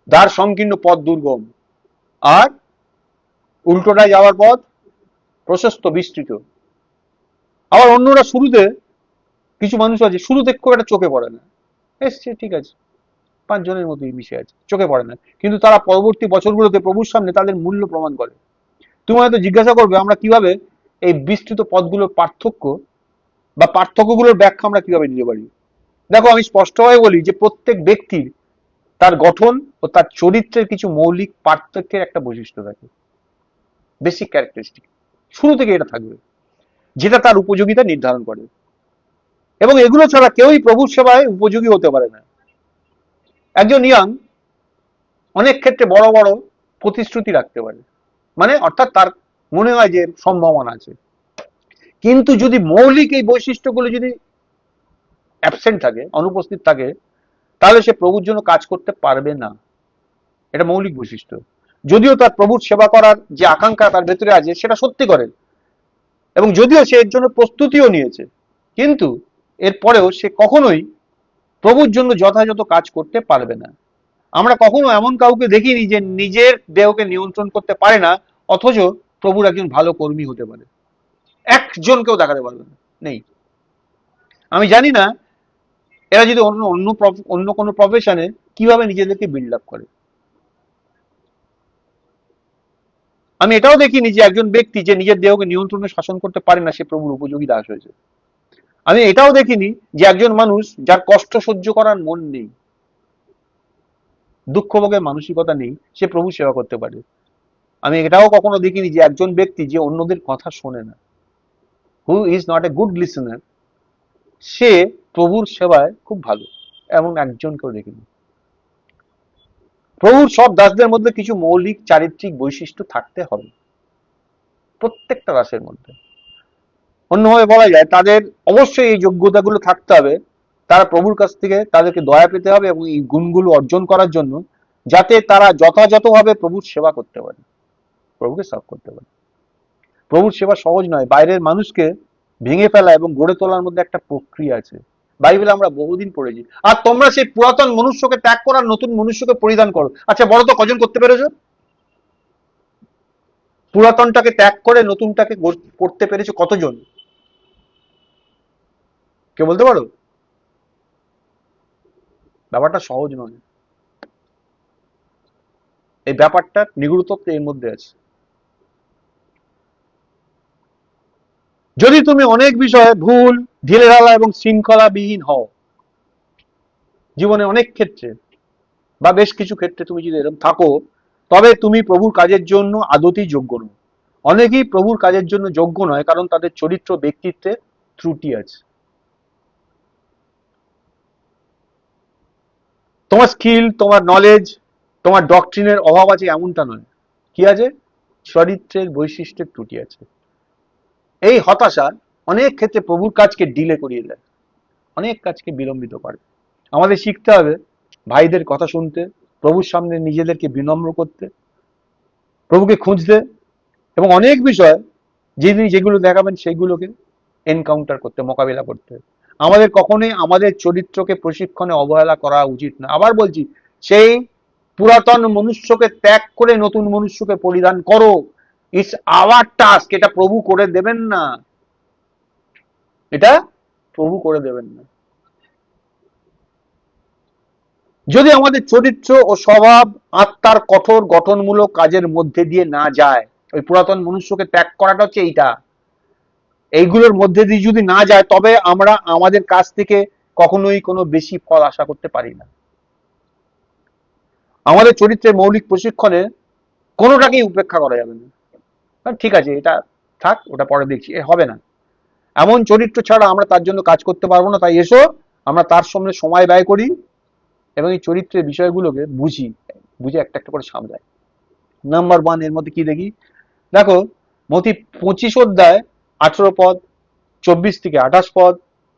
দ্বার সংকীর্ণ, পথ দুর্গম। আর উল্টোটায় যাওয়ার পথ প্রশস্ত, বিস্তৃত। আবার অন্যরা শুরুতে, কিছু মানুষ আছে শুরুতে খুব একটা চোখে পড়ে না, এসছে ঠিক আছে, 5 জনের মতোই মিশে আছে, চোখে পড়ে না, কিন্তু তারা পরবর্তী বছরগুলোতে প্রভুর সামনে তাদের মূল্য প্রমাণ করে। তুমি হয়তো জিজ্ঞাসা করবে আমরা কিভাবে এই বিস্তৃত পদগুলোর পার্থক্য বা পার্থক্যগুলোর ব্যাখ্যা আমরা কিভাবে দিতে পারি। দেখো, আমি স্পষ্টভাবে বলি যে প্রত্যেক ব্যক্তির তার গঠন ও তার চরিত্রের কিছু মৌলিক পার্থক্যের একটা বৈশিষ্ট্য থাকে, বেসিক ক্যারেক্টারিস্টিক, শুরু থেকে এটা থাকবে, যেটা তার উপযোগিতা নির্ধারণ করে। এবং এগুলো ছাড়া কেউই প্রভুর সেবায় উপযোগী হতে পারে না। একজন ইয়াং অনেক ক্ষেত্রে বড় বড় প্রতিশ্রুতি রাখতে পারে, মানে অর্থাৎ তার মনে হয় যে সম্ভাবনা আছে, কিন্তু যদি মৌলিক এই বৈশিষ্ট্যগুলো যদি অ্যাবসেন্ট থাকে, অনুপস্থিত থাকে, তাহলে সে প্রভুর জন্য কাজ করতে পারবে না। এটা মৌলিক বৈশিষ্ট্য। যদিও তার প্রভুর সেবা করার যে আকাঙ্ক্ষা তার ভেতরে আছে সেটা সত্যি করে, এবং যদিও সে এর জন্য প্রস্তুতিও নিয়েছে, কিন্তু এরপরেও সে কখনোই প্রভুর জন্য যথাযথ কাজ করতে পারবে না। আমরা কখনো এমন কাউকে দেখিনি যে নিজের দেহকে নিয়ন্ত্রণ করতে পারে না, অথচ প্রভুর একজন ভালো কর্মী হতে পারে। একজনকেও দেখাতে পারবে না, নেই। আমি জানি না এরা যদি অন্য অন্য অন্য কোনো প্রফেশনে কিভাবে নিজেদেরকে বিল্ড আপ করে। আমি এটাও দেখিনি যে একজন ব্যক্তি যে নিজের দেহকে নিয়ন্ত্রণে শাসন করতে পারে না সে প্রভুর উপযোগী দাস হয়েছে। আমি এটাও দেখিনি যে একজন মানুষ যার কষ্ট সহ্য করার মন নেই, দুঃখ ভোগের মানসিকতা নেই, সে প্রভু সেবা করতে পারে। আমি এটাও কখনো দেখিনি যে একজন ব্যক্তি যে অন্যদের কথা শোনে না, who is not a good listener, সে প্রভুর সেবায় খুব ভালো, এমন একজনকেও দেখিনি। প্রভুর সব দাসদের মধ্যে কিছু মৌলিক চারিত্রিক বৈশিষ্ট্য থাকতে হবে, প্রত্যেকটা দাসের মধ্যে। অন্যভাবে বলা যায় তাদের অবশ্যই এই যোগ্যতাগুলো থাকতে হবে, তারা প্রভুর কাছ থেকে তাদেরকে দয়া পেতে হবে এবং এই গুণগুলো অর্জন করার জন্য, যাতে তারা যথাযথভাবে প্রভুর সেবা করতে পারে, প্রভুকে সার্ভ করতে পারে। প্রভুর সেবা সহজ নয়, বাইরের মানুষকে ভেঙে ফেলা এবং গড়ে তোলার মধ্যে একটা প্রক্রিয়া আছে, বাইবেলে আমরা বহুদিন পড়েছি। আর তোমরা সেই পুরাতন মনুষ্যকে ত্যাগ করার নতুন মনুষ্যকে পরিধান করো। আচ্ছা বলো তো, কজন করতে পেরেছো? পুরাতনটাকে ত্যাগ করে নতুনটাকে করতে পেরেছো কতজন? কে বলতে পারো? ব্যাপারটা সহজ নয়, এই ব্যাপারটা নিগূঢ়ত্ব এর মধ্যে আছে। যদি তুমি অনেক বিষয়ে ভুল, ঢিলেঢালা এবং শৃঙ্খলাবিহীন হও, জীবনে অনেক ক্ষেত্রে বা বেশ কিছু ক্ষেত্রে তুমি যদি এরকম থাকো, তবে তুমি প্রভুর কাজের জন্য আদতেই যোগ্য নও। অনেকেই প্রভুর কাজের জন্য যোগ্য নয় কারণ তাদের চরিত্র, ব্যক্তিত্বে ত্রুটি আছে। তোমার স্কিল, তোমার নলেজ, তোমার ডক্ট্রিনের অভাব আছে এমনটা নয়, কি আছে? চরিত্রের বৈশিষ্ট্যের ত্রুটি আছে। এই হতাশা অনেক ক্ষেত্রে প্রভুর কাজকে ডিলে করিয়ে দেয়, অনেক কাজকে বিলম্বিত করে। আমাদের শিখতে হবে ভাইদের কথা শুনতে, প্রভুর সামনে নিজেদেরকে বিনম্র করতে, প্রভুকে খুঁজতে, এবং অনেক বিষয় যিনি যেগুলো দেখাবেন সেগুলোকে এনকাউন্টার করতে, মোকাবিলা করতে। আমাদের কখনোই আমাদের চরিত্রকে প্রশিক্ষণে অবহেলা করা উচিত না। আবার বলছি, সেই পুরাতন মনুষ্যকে ত্যাগ করে নতুন মনুষ্যকে পরিধান করো। ইটস আওয়ার টাস্ক, এটা প্রভু করে দেবেন না, এটা প্রভু করে দেবেন না। যদি আমাদের চরিত্র ও স্বভাব আত্মার কঠোর গঠনমূলক কাজের মধ্যে দিয়ে না যায়, ওই পুরাতন মনুষ্যকে ত্যাগ করাটা হচ্ছে এইটা, এইগুলোর মধ্যে দিয়ে যদি না যায়, তবে আমরা আমাদের কাছ থেকে কখনোই কোনো বেশি ফল আশা করতে পারি না। আমাদের চরিত্রের মৌলিক প্রশিক্ষণে কোনোটাকেই উপেক্ষা করা যাবে না। ঠিক আছে, এটা থাক, ওটা পরে দেখছি, হবে না, এমন চরিত্র ছাড়া আমরা তার জন্য কাজ করতে পারবো না। তাই এসো আমরা তার সামনে সময় ব্যয় করি এবং এই চরিত্রের বিষয়গুলোকে বুঝি, বুঝে একটা একটা করে সামলাই। নাম্বার 1 এর মধ্যে কি দেখি? দেখো, মতি 25 অধ্যায় 18 পদ, 24 থেকে 28 পদ,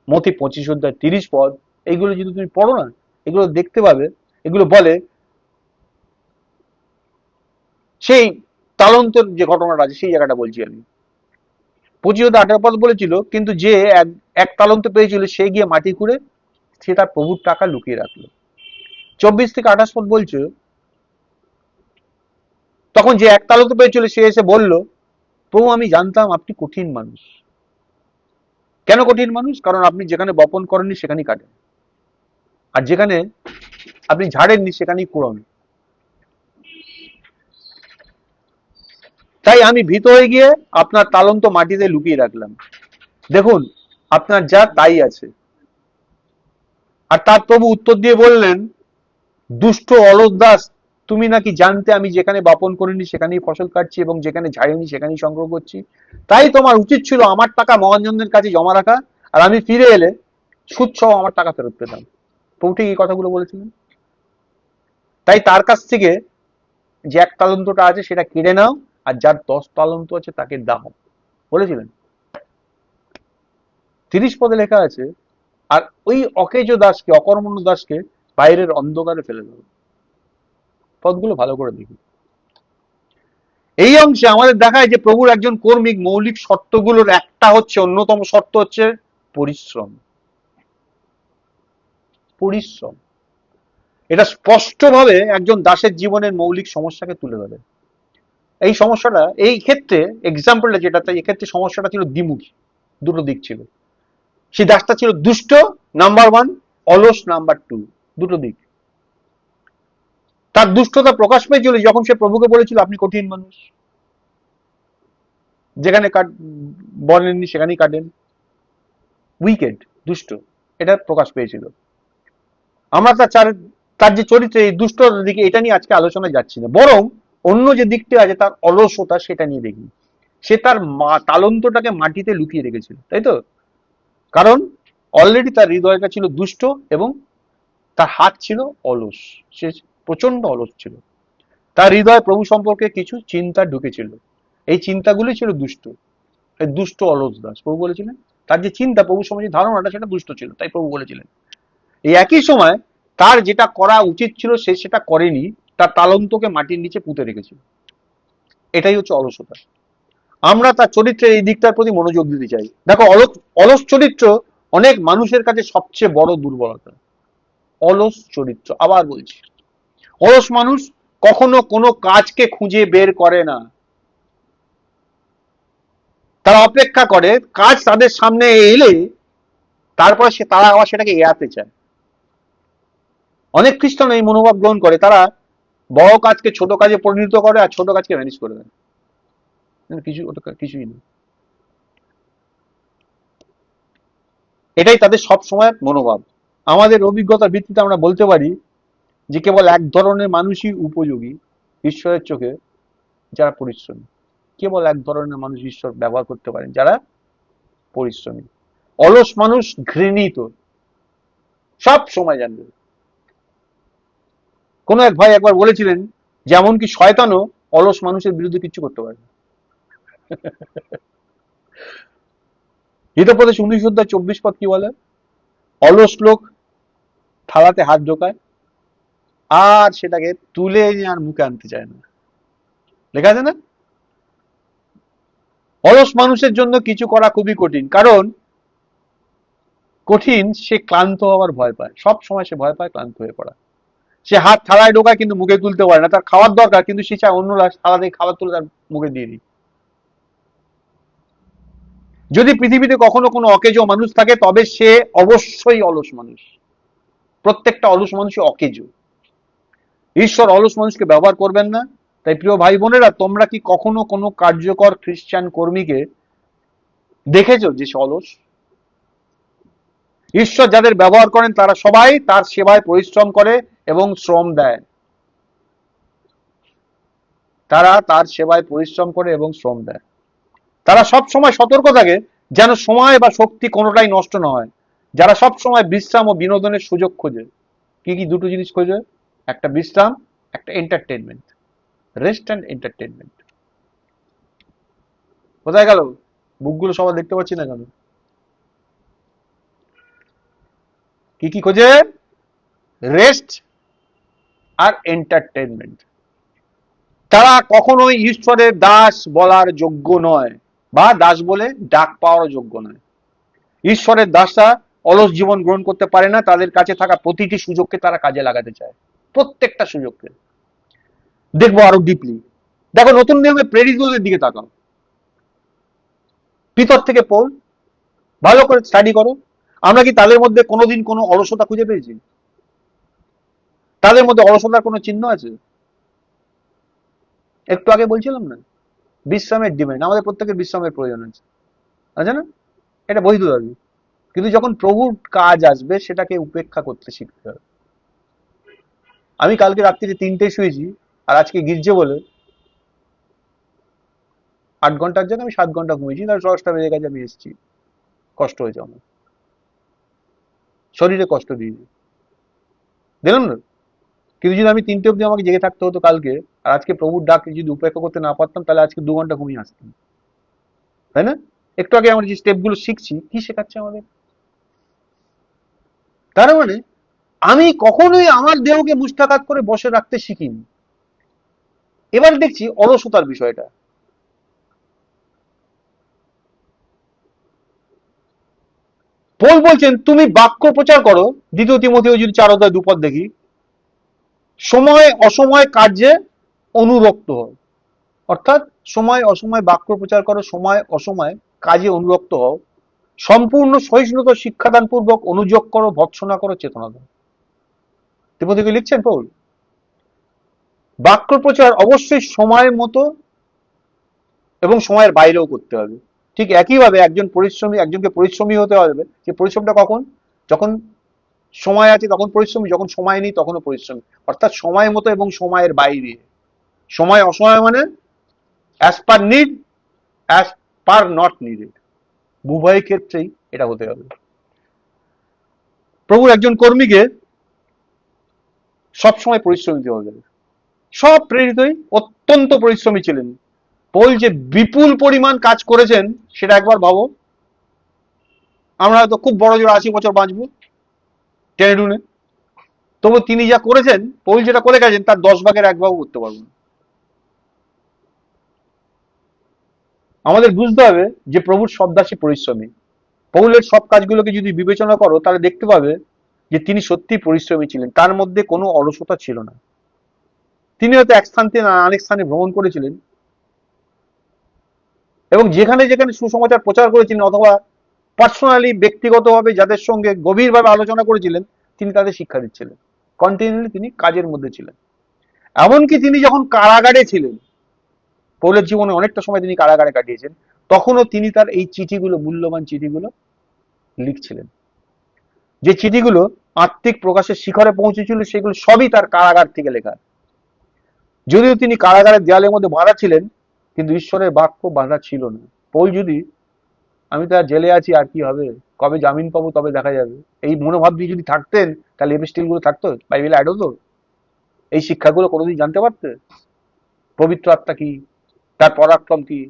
মতি 25 অধ্যায় 30 পদ, এইগুলো যদি তুমি পড়ো না, এগুলো দেখতে পাবে, এগুলো বলে সেই তালন্তের যে ঘটনাটা আছে সেই জায়গাটা বলছি আমি। 25 অধ্যায় 18 পদ বলেছিল, কিন্তু যে এক তালন্ত পেয়েছিল সে গিয়ে মাটি খুঁড়ে সে তার প্রভুর টাকা লুকিয়ে রাখলো। 24 থেকে 28 পদ বলছে, তখন যে এক তালন্ত পেয়েছিল সে এসে বলল প্রভু আমি জানতাম আপনি কঠিন মানুষ। কেন কঠিন মানুষ? কারণ আপনি যেখানে বপন করেননি সেখানেই কাটেন, আর যেখানে আপনি ঝাড়েননি সেখানেই কুড়ান। তাই আমি ভীত হয়ে গিয়ে আপনার তালন্ত মাটিতে লুকিয়ে রাখলাম। দেখুন আপনার যা তাই আছে। আর তার প্রভু উত্তর দিয়ে বললেন, দুষ্ট অলস দাস, তুমি নাকি জানতে আমি যেখানে বপন করিনি সেখানেই ফসল কাটছি এবং যেখানে ঝাড়িনি সেখানেই সংগ্রহ করছি। তাই তোমার উচিত ছিল আমার টাকা মহাজনদের কাছে জমা রাখা, আর আমি ফিরে এলে সুদ সহ আমার টাকা ফেরত পেতাম। প্রভু ঠিক এই কথাগুলো বলেছিলেন। তাই তার কাছ থেকে যে 1 তালন্তটা আছে সেটা কেড়ে নাও, আর যার 10 তালন্ত আছে তাকে দাও, বলেছিলেন। 30 পদে লেখা আছে, আর ওই অকেজ দাসকে, অকর্মণ্য দাসকে বাইরের অন্ধকারে ফেলে দেবো। পদগুলো ভালো করে দেখি। এই অংশে আমাদের দেখায় যে প্রভুর একজন কর্মীর মৌলিক শর্তগুলোর একটা হচ্ছে, অন্যতম শর্ত হচ্ছে পরিশ্রম। পরিশ্রম, এটা স্পষ্টভাবে একজন দাসের জীবনের মৌলিক সমস্যাকে তুলে ধরে। এই সমস্যাটা এই ক্ষেত্রে এক্সাম্পলটা যেটা, তাই এক্ষেত্রে সমস্যাটা ছিল দ্বিমুখী, দুটো দিক ছিল। সেই দাসটা ছিল দুষ্ট নাম্বার 1, অলস নাম্বার 2, দুটো দিক। তার দুষ্টতা প্রকাশ পেয়েছিল যখন সে প্রভুকে বলেছিল আপনি কঠিন মানুষ, যেখানে বলেননি সেখানেই কাটেন। উইকেড, দুষ্ট, এটা প্রকাশ পেয়েছিল। আমরা তার যে চরিত্র, এই দুষ্টতার দিকে এটা নিয়ে আজকে আলোচনা যাচ্ছি না, বরং অন্য যে দিকটি আছে তার অলসতা সেটা নিয়ে দেখি। সে তার তালন্তটাকে মাটিতে লুকিয়ে রেখেছিল, তাই তো? কারণ অলরেডি তার হৃদয়টা ছিল দুষ্ট এবং তার হাত ছিল অলস। সে প্রচন্ড অলস ছিল। তার হৃদয় প্রভু সম্পর্কে কিছু চিন্তা ঢুকেছিল, এই চিন্তাগুলি ছিল দুষ্ট। এই দুষ্ট অলস দাস, প্রভু বলেছিলেন তার যে চিন্তা প্রভু সম্বন্ধে ধারণাটা সেটা দুষ্ট ছিল, তাই প্রভু বলেছিলেন। এই একই সময় তার যেটা করা উচিত ছিল সে সেটা করেনি, তার তালন্তকে মাটির নিচে পুঁতে রেখেছিল। এটাই হচ্ছে অলসতা। আমরা তার চরিত্রের এই দিকটার প্রতি মনোযোগ দিতে চাই। দেখো, অলস চরিত্র অনেক মানুষের কাছে সবচেয়ে বড় দুর্বলতা। অলস চরিত্র, আবার বলছি, অলস মানুষ কখনো কোনো কাজকে খুঁজে বের করে না। তারা অপেক্ষা করে কাজ তাদের সামনে এলে তারপর তারা আবার সেটাকে এড়াতে চায়। অনেক খ্রিস্টান এই মনোভাব গ্রহণ করে, তারা বড় কাজকে ছোট কাজে পরিণত করে আর ছোট কাজকে ম্যানেজ করে দেয়। কিছুই নেই, এটাই তাদের সব সময় মনোভাব। আমাদের অভিজ্ঞতার ভিত্তিতে আমরা বলতে পারি যে কেবল এক ধরনের মানুষই উপযোগী ঈশ্বরের চোখে, যারা পরিশ্রমী। কেবল এক ধরনের মানুষ ঈশ্বর ব্যবহার করতে পারেন, যারা পরিশ্রমী। অলস মানুষ ঘৃণিত, সব সময় জানবে। কোন এক ভাই একবার বলেছিলেন যে এমনকি শয়তানও অলস মানুষের বিরুদ্ধে কিছু করতে পারে না। হিতোপদেশ 19:24 কি বলে? অলস লোক থালাতে হাত ঢোকায় আর সেটাকে তুলে এনে আর মুখে আনতে চায় না, লেখা আছে না? অলস মানুষের জন্য কিছু করা খুবই কঠিন, কারণ কঠিন, সে ক্লান্ত হওয়ার ভয় পায়, সব সময় সে ভয় পায় ক্লান্ত হয়ে পড়া। সে হাত থালায় ঢোকায় কিন্তু মুখে তুলতে পারে না, তার খাওয়ার দরকার কিন্তু সে চায় অন্যরা থালা থেকে খাবার তুলে তার মুখে দিয়ে দিই। যদি পৃথিবীতে কখনো কোনো অকেজো মানুষ থাকে তবে সে অবশ্যই অলস মানুষ। প্রত্যেকটা অলস মানুষই অকেজো। ঈশ্বর অলস মানুষকে ব্যবহার করবেন না। তাই প্রিয় ভাই বোনেরা, তোমরা কি কখনো কোনো কার্যকর খ্রিস্টান কর্মীকে দেখেছো যে সে অলস? ঈশ্বর যাদের ব্যবহার করেন তারা সবাই তার সেবায় পরিশ্রম করে এবং শ্রম দেয়। তারা তার সেবায় পরিশ্রম করে এবং শ্রম দেয়। তারা সব সময় সতর্ক থাকে যেন সময় বা শক্তি কোনোটাই নষ্ট না হয়। যারা সব সময় বিশ্রাম ও বিনোদনের সুযোগ খোঁজে। কি কি দুটো জিনিস খোঁজে? একটা বিশ্রাম, একটা এন্টারটেনমেন্ট, রেস্ট অ্যান্ড এন্টারটেনমেন্ট। কোথায় গেল বুকগুলো? সবাই দেখতে পাচ্ছি না কেন? কি কি খোঁজে? রেস্ট আর এন্টারটেনমেন্ট। তারা কখনোই ঈশ্বরের দাস বলার যোগ্য নয়, বা দাস বলে ডাক পাওয়ার যোগ্য নয়। ঈশ্বরের দাসরা অলস জীবন গ্রহণ করতে পারে না, তাদের কাছে থাকা প্রতিটি সুযোগকে তারা কাজে লাগাতে চায়, প্রত্যেকটা সুযোগকে। দেখবো আরো ডিপলি। দেখো নতুন নিয়মে প্রেরিতদের দিকে তাকাও। ভিতর থেকে পড়, ভালো করে স্টাডি করো। আমরা কি তাদের মধ্যে কোনোদিন কোনো অলসতা খুঁজে পেয়েছি? তাদের মধ্যে অলসতার কোনো চিহ্ন আছে? একটু আগে বলছিলাম না, বিশ্রামের ডিমান্ড, আমাদের প্রত্যেকের বিশ্রামের প্রয়োজন আছে, আছে না? এটা বৈধ দাবি। কিন্তু যখন প্রভুর কাজ আসবে সেটাকে উপেক্ষা করতে শিখতে হবে। আমি কালকে রাত্রিরে 3টে শুয়েছি, আর আজকে গির্জে বলে 8 ঘন্টার জন্য আমি 7 ঘন্টা ঘুমিয়েছি, তার 10টা বেজে গেছে, আমি এসেছি, কষ্ট হয়েছে আমার, শরীরে কষ্ট দিয়েছি, দিলাম না? কিন্তু যদি আমি 3টে অব্দি আমাকে জেগে থাকতে হতো কালকে, আর আজকে প্রভুর ডাক যদি উপেক্ষা করতে না পারতাম, তাহলে আজকে 2 ঘন্টা ঘুমিয়ে আসতাম, তাই না? একটু আগে আমরা যে স্টেপগুলো শিখছি, কি শেখাচ্ছে আমাদের? তার মানে আমি কখনোই আমার দেহকে মুষ্ঠাঘাত করে বসে রাখতে শিখিনি। এবার দেখছি অলসতার বিষয়টা। পৌল বলছেন তুমি বাক্য প্রচার করো, 2 তিমথিও যদি 4 অধ্যায় 2 পদ দেখি, সময় অসময় কার্যে অনুরক্ত হও। অর্থাৎ সময় অসময় বাক্য প্রচার করো, সময় অসময় কাজে অনুরক্ত হও, সম্পূর্ণ সহিষ্ণুতা শিক্ষাদান পূর্বক অনুযোগ করো, ভৎসনা করো, চেতনা দাও। তিমথিকে লিখছেন পৌল। বাক্য প্রচার অবশ্যই সময় মতো এবং সময়ের বাইরেও করতে হবে। ঠিক একইভাবে একজনকে পরিশ্রমী হতে হবে। যে পরিশ্রমটা কখন? যখন সময় আছে তখন পরিশ্রমী, যখন সময় নেই তখনও পরিশ্রমী। অর্থাৎ সময় মতো এবং সময়ের বাইরে। সময় অসময় মানে as per need, as per not needed, উভয় ক্ষেত্রেই এটা হতে হবে। প্রভুর একজন কর্মীকে সবসময় পরিশ্রমী হতে হবে। সব প্রেরিতই অত্যন্ত পরিশ্রমী ছিলেন। পৌল যে বিপুল পরিমাণ কাজ করেছেন সেটা একবার ভাবো। আমরা হয়তো খুব বড় জোর 80 বছর বাঁচবো টেনে টুনে, তবু তিনি যা করেছেন, পৌল যেটা করে গেছেন, তার 10 ভাগের 1 ভাগও করতে পারবো না। আমাদের বুঝতে হবে যে প্রভুর সব দাসী পরিশ্রমী। পৌলের সব কাজগুলোকে যদি বিবেচনা করো, তাহলে দেখতে পাবে যে তিনি সত্যি পরিশ্রমী ছিলেন, তার মধ্যে কোনো অলসতা ছিল না। তিনি হয়তো এক স্থান থেকে আরেক স্থানে ভ্রমণ করেছিলেন, এবং যেখানে যেখানে সুসমাচার প্রচার করেছিলেন, অথবা পার্সোনালি ব্যক্তিগতভাবে যাদের সঙ্গে গভীরভাবে আলোচনা করেছিলেন, তিনি তাদের শিক্ষা দিচ্ছিলেন। কন্টিনিউলি তিনি কাজের মধ্যে ছিলেন। এমনকি তিনি যখন কারাগারে ছিলেন, পৌলের জীবনে অনেকটা সময় তিনি কারাগারে কাটিয়েছেন, তখনও তিনি তার এই চিঠিগুলো, মূল্যবান চিঠিগুলো লিখছিলেন। যে চিঠিগুলো আত্মিক প্রকাশের শিখরে পৌঁছেছিল, সেগুলো সবই তার কারাগার থেকে লেখা। যদিও তিনি কারাগারের দেয়ালের মধ্যে বাঁধা ছিলেন, কিন্তু ঈশ্বরের বাক্য বাঁধা ছিল না। পৌল যদি, আমি তো আর জেলে আছি, আর কি হবে, কবে জামিন পাবো তবে দেখা যাবে, এই মনোভাব দিয়ে যদি থাকতেন, তাহলে এপিস্টেল গুলো থাকতো, বাইবেলে অ্যাড হতো, এই শিক্ষাগুলো কোনোদিন জানতে পারতে? পবিত্র আত্মা কি, তার পরাক্রম কি,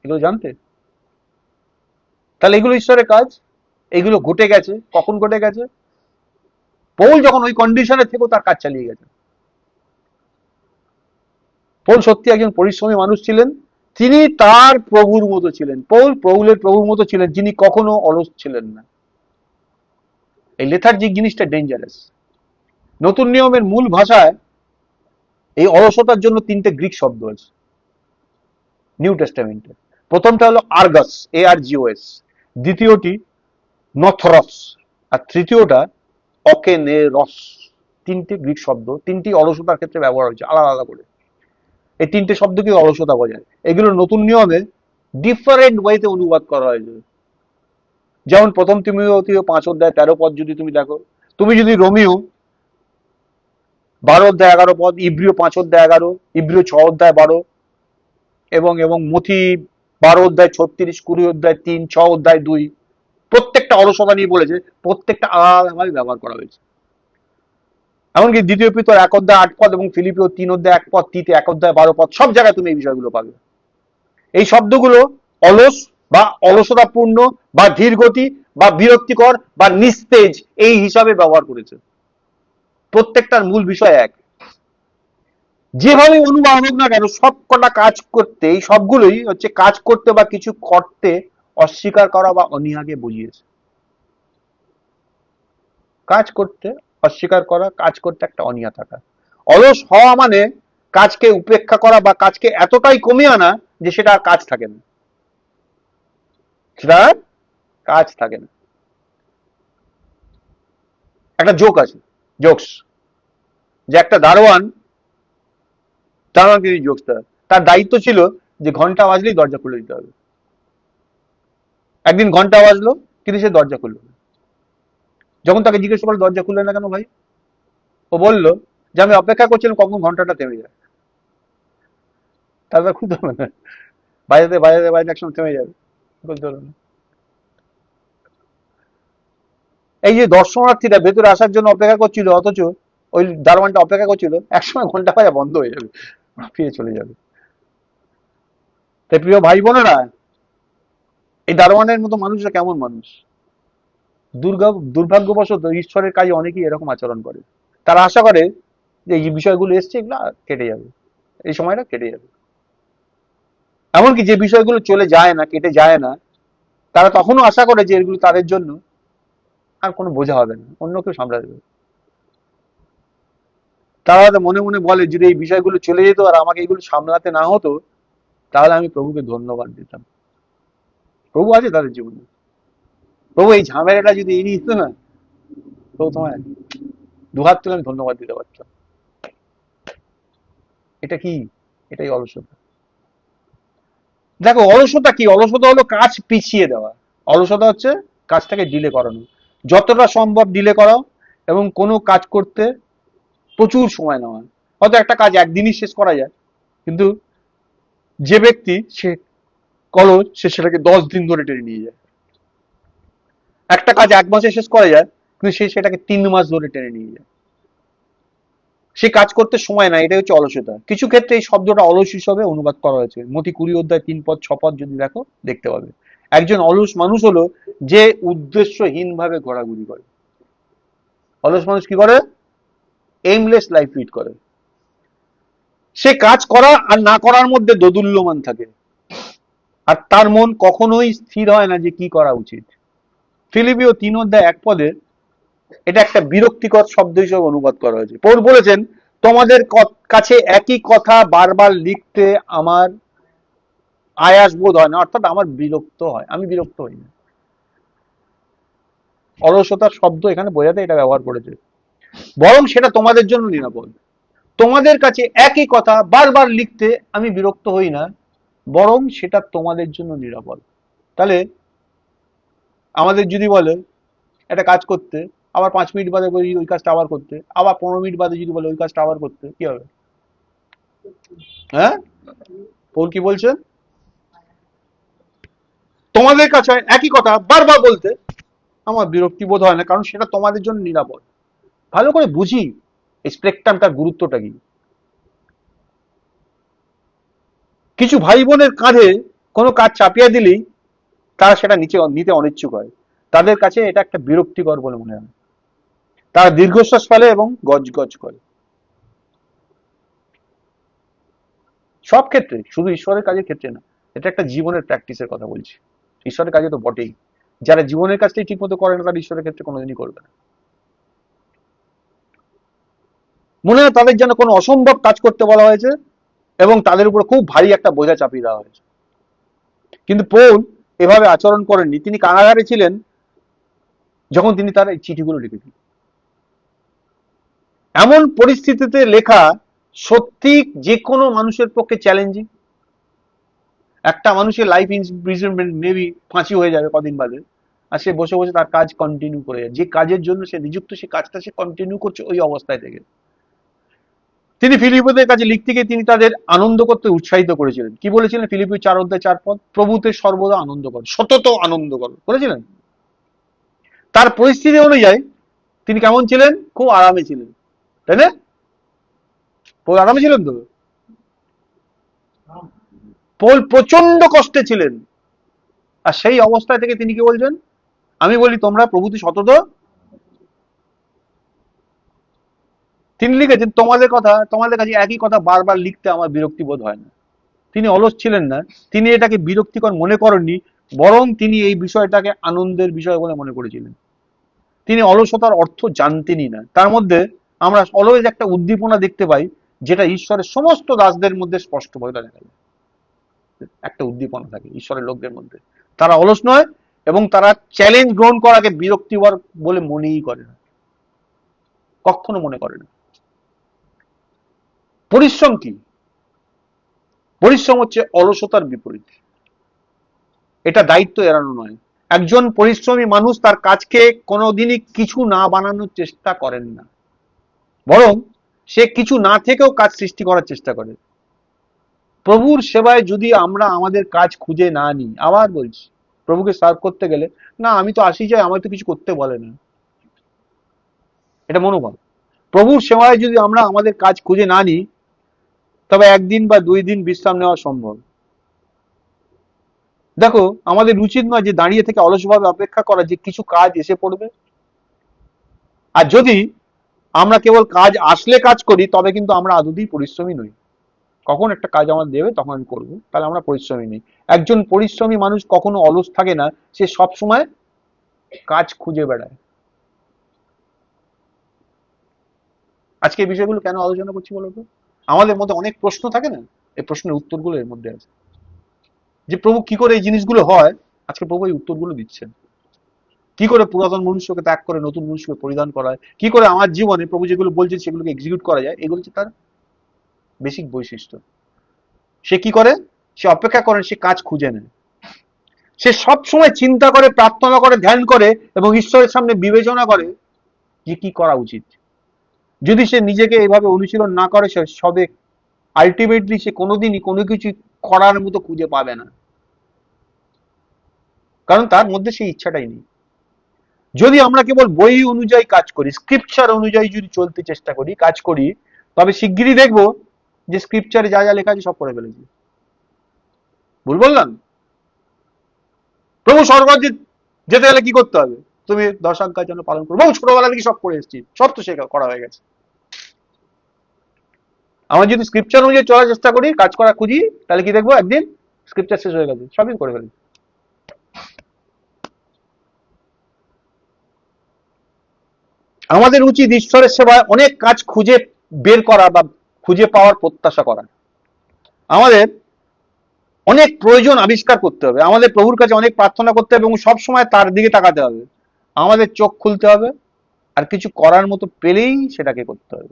এগুলো জানতে? তাহলে এগুলো ঈশ্বরের কাজ। এগুলো ঘটে গেছে, কখন ঘটে গেছে? পৌল যখন ওই কন্ডিশনে থেকেও তার কাজ চালিয়ে গেছে। পৌল সত্যি একজন পরিশ্রমী মানুষ ছিলেন। তিনি তার প্রভুর মতো ছিলেন। পৌলের প্রভুর মতো ছিলেন, যিনি কখনো অলস ছিলেন না। এই লেথার্জিক জিনিসটা ডেঞ্জারাস। নতুন নিয়মের মূল ভাষায় এই অলসতার জন্য 3টে গ্রিক শব্দ আছে নিউ টেস্টামেন্টে। প্রথমটা হলো আর্গাস, ARGOS, দ্বিতীয়টি নথরস, আর তৃতীয়টা অকেনেরস। 3টে গ্রিক শব্দ, 3টি অলসতার ক্ষেত্রে ব্যবহার হয়েছে আলাদা আলাদা করে। এই 3টে শব্দকে অলসতা বোঝায়। এগুলো নতুন নিয়মে ডিফারেন্ট ওয়েতে অনুবাদ করা হয়েছে। যেমন প্রথম তিমথিও 5 অধ্যায় 13 পদ যদি তুমি দেখো, তুমি যদি রোমিও 12 অধ্যায় 11 পদ, ইব্রিয় 5 অধ্যায় 11, ইব্রিয় 6 অধ্যায় 12, এবং এবং মথি 12 অধ্যায় 36, 20 অধ্যায় 3, 6 অধ্যায় 2, প্রত্যেকটা অলসতা নিয়ে বলেছে, প্রত্যেকটা আলাদাভাবে ব্যবহার করা হয়েছে। এমনকি দ্বিতীয় পিতর 1 অধ্যায় 8 পদ এবং ফিলিপিও 3 অধ্যায় 1 পদ, তিতে 1 অধ্যায় 12 পদ, সব জায়গায় তুমি এই বিষয়গুলো পাবে। এই শব্দগুলো অলস বা অলসতাপূর্ণ বা ধীরগতি বা বিরক্তিকর বা নিস্তেজ এই হিসাবে ব্যবহার করেছে। প্রত্যেকটার মূল বিষয় এক। যেভাবে অনুবাদ হোক না কেন, সব কটা কাজ করতে, এই সবগুলোই হচ্ছে কাজ করতে বা কিছু করতে অস্বীকার করা বা অনীহাকে বুঝিয়েছে। কাজ করতে অস্বীকার করা, কাজ করতে একটা অনীহা থাকা। অলস হওয়া মানে কাজকে উপেক্ষা করা বা কাজকে এতটাই কমিয়ে আনা যে সেটা আর কাজ থাকে না। সেটা আর কাজ থাকে না। একটা জোক আছে, জোকস, যে একটা দারোয়ান, দারোয়ান কিন্তু জোকসটা, তার দায়িত্ব ছিল যে ঘন্টা বাজলেই দরজা খুলে দিতে হবে। একদিন ঘন্টা বাজলো, কিন্তু সে দরজা খুললো না। যখন তাকে জিজ্ঞেস করলো দরজা খুললে না কেন ভাই, ও বলল যে আমি অপেক্ষা করছিলাম কখন ঘন্টাটা থেমে যায়। তারপর খুলতে হবে না, বাজাতে বাজাতে বাজাতে একসময় থেমে যাবে, বলতে পারবে না। এই যে দর্শনার্থীরা ভেতরে আসার জন্য অপেক্ষা করছিল, অথচ ওই দারোয়ানটা অপেক্ষা করছিল, একসময় ঘন্টা বাজা বন্ধ হয়ে যাবে, ওরা ফিরে চলে যাবে। তাই প্রিয় ভাই বোনেরা, এই দারোয়ানের মতো মানুষরা কেমন মানুষ? দুর্ভাগ্যবশত ঈশ্বরের কাজে অনেকেই এরকম আচরণ করে। তারা আশা করে যে এই বিষয়গুলো এসছে, এগুলো কেটে যাবে, এই সময়টা কেটে যাবে। এমনকি যে বিষয়গুলো চলে যায় না, কেটে যায় না, তারা তখনও আশা করে যে এগুলো তাদের জন্য আর কোনো বোঝা হবে না, অন্য কেউ সামলে দেবে। তারা হয়তো মনে মনে বলে যদি এই বিষয়গুলো চলে যেত আর আমাকে এগুলো সামলাতে না হতো, তাহলে আমি প্রভুকে ধন্যবাদ দিতাম। প্রভু আছে তাদের জীবনে, প্রভু এই ঝামেলাটা যদি এড়িয়ে দিত না, প্রভু তোমায় দুহাত তুলে আমি ধন্যবাদ দিতে পারতাম। এটা কি? এটাই অলসতা। দেখো অলসতা কি? অলসতা হলো কাজ পিছিয়ে দেওয়া। অলসতা হচ্ছে কাজটাকে ডিলে করানো, যতটা সম্ভব ডিলে করাও, এবং কোনো কাজ করতে প্রচুর সময় নেওয়া। হয়তো একটা কাজ একদিনই শেষ করা যায়, কিন্তু যে ব্যক্তি সে সে সেটাকে 10 দিন ধরে টেনে নিয়ে যায়। একটা কাজ 1 মাসে শেষ করা যায়, কিন্তু সে সেটাকে 3 মাস ধরে টেনে নিয়ে যায়। সে কাজ করতে সময় নাই, এটাই হচ্ছে অলসতা। কিছু ক্ষেত্রে এই শব্দটা অলস হিসেবে অনুবাদ করা হয়েছে। মতি 20 অধ্যায় 3 পদ 6 পদ যদি দেখো, দেখতে পাবে একজন অলস মানুষ হলো যে উদ্দেশ্যহীন ভাবে ঘোরাঘুরি করে। অলস মানুষ কি করে? এইমলেস লাইফ লিড করে। সে কাজ করা আর না করার মধ্যে দোদুল্যমান থাকে, আর তার মন কখনোই স্থির হয় না যে কি করা উচিত। ফিলিপিও 3 অধ্যায় 1 পদে এটা একটা বিরক্তিকর শব্দ হিসেবে অনুবাদ করা হয়েছে। পৌল বলেছেন, তোমাদের কাছে একই কথা বারবার লিখতে আমার আয়াস বোধ হয় না, অর্থাৎ আমার বিরক্ত হয়, আমি বিরক্ত হই না। অলসতার শব্দ এখানে বোঝাতে এটা ব্যবহার করেছে। বরং সেটা তোমাদের জন্য নিরাপদ। তোমাদের কাছে একই কথা বারবার লিখতে আমি বিরক্ত হই না, বরং সেটা তোমাদের জন্য নিরাপদ। তাহলে আমাদের যদি বলে একটা কাজ করতে, আবার 5 মিনিট বাদে বলি ওই কাজটা আবার করতে, আবার 15 মিনিট বাদে যদি বলে ওই কাজটা আবার করতে, কি হবে? হ্যাঁ, পৌল কি বলছেন? তোমাদের কাছে একই কথা বারবার বলতে আমার বিরক্তি বোধ হয় না, কারণ সেটা তোমাদের জন্য নিরাপদ। ভালো করে বুঝি এই স্পেকট্রামটার গুরুত্বটা কি। কিছু ভাই বোনের কাঁধে কোনো কাজ চাপিয়ে দিলেই তারা সেটা নিতে অনিচ্ছুক হয়। তাদের কাছে এটা একটা বিরক্তিকর বলে মনে হয়। তারা দীর্ঘশ্বাস ফেলে এবং গজগজ করে। সব ক্ষেত্রে, শুধু ঈশ্বরের কাজের ক্ষেত্রে না, এটা একটা জীবনের প্র্যাকটিসের কথা বলছি। ঈশ্বরের কাজে তো বটেই। যারা জীবনের কাজটাই ঠিক মতো করে না, তারা ঈশ্বরের ক্ষেত্রে কোনোদিনই করবে না। মনে হয় তাদের যেন কোনো অসম্ভব কাজ করতে বলা হয়েছে এবং তাদের উপর খুব ভারী একটা বোঝা চাপিয়ে দেওয়া হয়েছে। কিন্তু পৌল এভাবে আচরণ করেননি। তিনি কারাগারে ছিলেন যখন তিনি তার এই চিঠিগুলো লিখেছিলেন। এমন পরিস্থিতিতে লেখা সত্যি যে কোনো মানুষের পক্ষে চ্যালেঞ্জিং। একটা মানুষের লাইফ ইমপ্রিজনমেন্ট মেবি ফাঁসি হয়ে যাবে কদিন বাদে, আর সে বসে বসে তার কাজ কন্টিনিউ করে যায়, যে কাজের জন্য সে নিযুক্ত সে কাজটা সে কন্টিনিউ করছে ওই অবস্থায় থেকে। তিনি ফিলিপীয়দের কাছে লিখতে গিয়ে তিনি তাদের আনন্দ করতে উৎসাহিত করেছিলেন। কি বলেছিলেন? ফিলিপীয় 4 অধ্যায় 4 পদ, প্রভুতে সর্বদা আনন্দ কর, সতত আনন্দ কর বলেছিলেন। তার পরিস্থিতি অনুযায়ী তিনি কেমন ছিলেন? খুব আরামে ছিলেন, তাই না? পৌল আরামে ছিলেন তো? পৌল প্রচন্ড কষ্টে ছিলেন, আর সেই অবস্থায় থেকে তিনি কি বলছেন? আমি বলি তোমরা প্রভুতে সতত। তিনি লিখেছেন তোমাদের কাছে একই কথা বারবার লিখতে আমার বিরক্তি বোধ হয় না। তিনি অলস ছিলেন না, তিনি এটাকে বিরক্তিকর মনে করেননি, বরং তিনি এই বিষয়টাকে আনন্দের বিষয় বলে মনে করেছিলেন। তিনি অলসতার অর্থ জানতেনই না। তার মধ্যে আমরা অলওয়েজ একটা উদ্দীপনা দেখতে পাই, যেটা ঈশ্বরের সমস্ত দাসদের মধ্যে স্পষ্টভাবে দেখা যায়। একটা উদ্দীপনা থাকে ঈশ্বরের লোকদের মধ্যে। তারা অলস নয়, এবং তারা চ্যালেঞ্জ গ্রহণ করাকে বিরক্তিকর বলে মনেই করে না, কখনো মনে করে না। পরিশ্রম কি? পরিশ্রম হচ্ছে অলসতার বিপরীত। এটা দায়িত্ব এড়ানো নয়। একজন পরিশ্রমী মানুষ তার কাজকে কোনোদিনই কিছু না বানানোর চেষ্টা করেন না, বরং সে কিছু না থেকেও কাজ সৃষ্টি করার চেষ্টা করে। প্রভুর সেবায় যদি আমরা আমাদের কাজ খুঁজে না নিই, আবার বলছি, প্রভুকে সার্ভ করতে গেলে, না আমি তো আসি যাই, আমার তো কিছু করতে বলে না, এটা মনোভাব। প্রভুর সেবায় যদি আমরা আমাদের কাজ খুঁজে না নিই, তবে একদিন বা 2 দিন বিশ্রাম নেওয়া সম্ভব। দেখো, আমাদের উচিত নয় যে দাঁড়িয়ে থেকে অলসভাবে অপেক্ষা করা যে কিছু কাজ এসে পড়বে। আর যদি আমরা কেবল কাজ আসলে কাজ করি, তবে কিন্তু আমরা আদতেই পরিশ্রমী নই। কখন একটা কাজ আমার দেবে তখন আমি করবো, তাহলে আমরা পরিশ্রমী নেই। একজন পরিশ্রমী মানুষ কখনো অলস থাকে না, সে সব সময় কাজ খুঁজে বেড়ায়। আজকে এই বিষয়গুলো কেন আলোচনা করছি বলতো? আমাদের মধ্যে অনেক প্রশ্ন থাকে না, এই প্রশ্নের উত্তরগুলো এর মধ্যে আছে। যে প্রভু কি করে এই জিনিসগুলো হয়, আজকে প্রভু এই উত্তরগুলো দিচ্ছেন। কি করে পুরাতন মনুষ্যকে ত্যাগ করে নতুন মনুষ্যকে পরিধান করা হয়, কি করে আমার জীবনে প্রভু যেগুলো বলছেন সেগুলোকে এক্সিকিউট করা যায়, এগুলো হচ্ছে তার বেসিক বৈশিষ্ট্য। সে কি করে? সে অপেক্ষা করেন, সে কাজ খুঁজে নেয়। সে সব সময় চিন্তা করে, প্রার্থনা করে, ধ্যান করে এবং ঈশ্বরের সামনে বিবেচনা করে যে কি করা উচিত। যদি সে নিজেকে এইভাবে অনুশীলন না করে, সে সবে আলটিমেটলি সে কোনোদিনই কোনো কিছু করার মতো খুঁজে পাবে না, কারণ তার মধ্যে সেই ইচ্ছাটাই নেই। যদি আমরা কেবল বই অনুযায়ী কাজ করি, স্ক্রিপচার অনুযায়ী যদি চলতে চেষ্টা করি, কাজ করি, তবে শিগগিরই দেখবো যে স্ক্রিপচারে যা যা লেখা আছে সব করে ফেলেছি। ভুল বললাম? প্রভু স্বর্গ যেতে গেলে কি করতে হবে? তুমি 10 আজ্ঞা যেন পালন করো। বহু ছোটবেলা থেকে সব করে এসেছি, সব তো শেখা করা হয়ে গেছে। আমরা যদি স্ক্রিপচার অনুযায়ী চলার চেষ্টা করি, কাজ করা খুঁজি, তাহলে কি দেখবো? একদিন স্ক্রিপচার শেষ হয়ে গেছে, সবই করে ফেলি। আমাদের উচিত ঈশ্বরের সেবায় অনেক কাজ খুঁজে বের করা বা খুঁজে পাওয়ার প্রত্যাশা করা। আমাদের অনেক প্রয়োজন আবিষ্কার করতে হবে, আমাদের প্রভুর কাছে অনেক প্রার্থনা করতে হবে এবং সবসময় তার দিকে তাকাতে হবে। আমাদের চোখ খুলতে হবে, আর কিছু করার মতো পেলেই সেটাকে করতে হবে।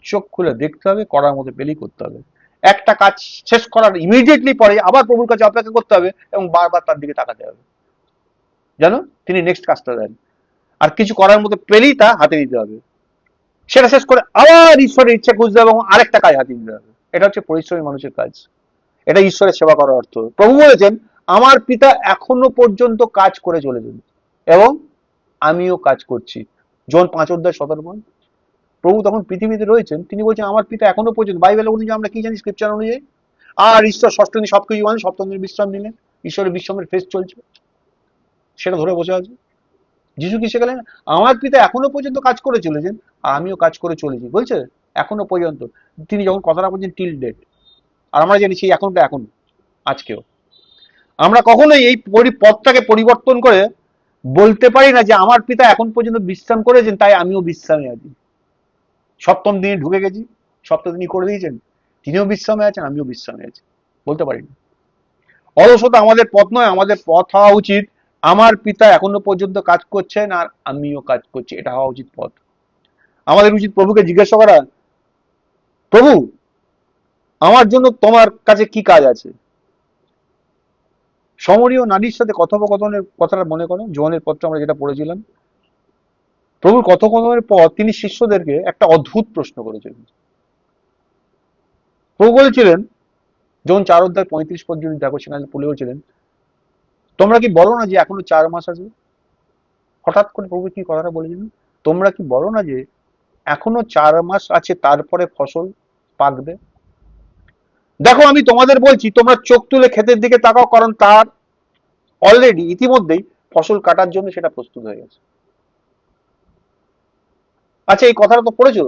চোখ খুলে দেখতে হবে, করার মতো পেলেই করতে হবে। একটা কাজ শেষ করার ইমিডিয়েটলি পরে আবার প্রভুর কাছে অপেক্ষা করতে হবে এবং বারবার তার দিকে তাকাতে হবে, জানো তিনি নেক্সট কাজটা দেন। আর কিছু করার মতো পেলেই তা হাতে নিতে হবে, সেটা শেষ করে আবার ঈশ্বরের ইচ্ছা খুঁজতে হবে এবং আরেকটা কাজ হাতে নিতে হবে। এটা হচ্ছে পরিশ্রমী মানুষের কাজ, এটা ঈশ্বরের সেবা করার অর্থ। প্রভু বলেছেন, আমার পিতা এখনো পর্যন্ত কাজ করে চলেছেন এবং আমিও কাজ করছি। জন 5:17। প্রভু তখন পৃথিবীতে রয়েছেন, তিনি বলছেন আমার পিতা এখনো পর্যন্ত, বাইবেল অনুযায়ী আমরা কি জানি, স্ক্রিপচার অনুযায়ী, আর ঈশ্বর ষষ্ঠ দিন সবকিছু মানে সপ্তম দিন বিশ্রাম নিলেন। ঈশ্বরের বিশ্রামের ফেস চলছে, সেটা ধরে বসে আছে। যিশু কি শেখালেন? আমার পিতা এখনো পর্যন্ত কাজ করে চলেছেন আর আমিও কাজ করে চলেছি, বলছে এখনো পর্যন্ত। তিনি যখন কথাটা বলছেন টিল ডেট, আর আমরা জানি সেই এখনটা এখন, আজকেও। আমরা কখনোই এই পথটাকে পরিবর্তন করে বলতে পারি না যে আমার পিতা এখন পর্যন্ত বিশ্রাম করেছেন তাই আমিও বিশ্রামে আছি। সপ্তম দিনে ঢুকে গেছি, সপ্তম দিনই করে দিয়েছেন, তিনিও বিশ্রামে আছেন, আমিও বিশ্রামে আছি, বলতে পারি না। অলসতা আমাদের পথ নয়, আমাদের পথ হওয়া উচিত আমার পিতা এখনো পর্যন্ত কাজ করছেন আর আমিও কাজ করছি, এটা হওয়া উচিত পথ। আমাদের উচিত প্রভুকে জিজ্ঞাসা করা, প্রভু আমার জন্য তোমার কাছে কি কাজ আছে? সমরীয় নারীর সাথে কথোপকথনের কথাটা মনে করো, যোহানের পত্র আমরা যেটা পড়েছিলাম। প্রভুর কথোপকথনের পর তিনি শিষ্যদেরকে একটা অদ্ভুত প্রশ্ন করেছিলেন। প্রভু বলেছিলেন, যখন 4:35 যদি দেখো, সেখানে বলে বলছিলেন, তোমরা কি বলো না যে এখনো 4 মাস আছে? হঠাৎ করে প্রভু কি কথাটা বলেছিলেন, তোমরা কি বলো না যে এখনো 4 মাস আছে, তারপরে ফসল পাকবে? দেখো আমি তোমাদের বলছি, তোমরা চোখ তুলে ক্ষেতের দিকে তাকাও, কারণ তার অলরেডি ইতিমধ্যেই ফসল কাটার জন্য সেটা প্রস্তুত হয়ে গেছে। আচ্ছা, এই কথাটা তো পড়েছো,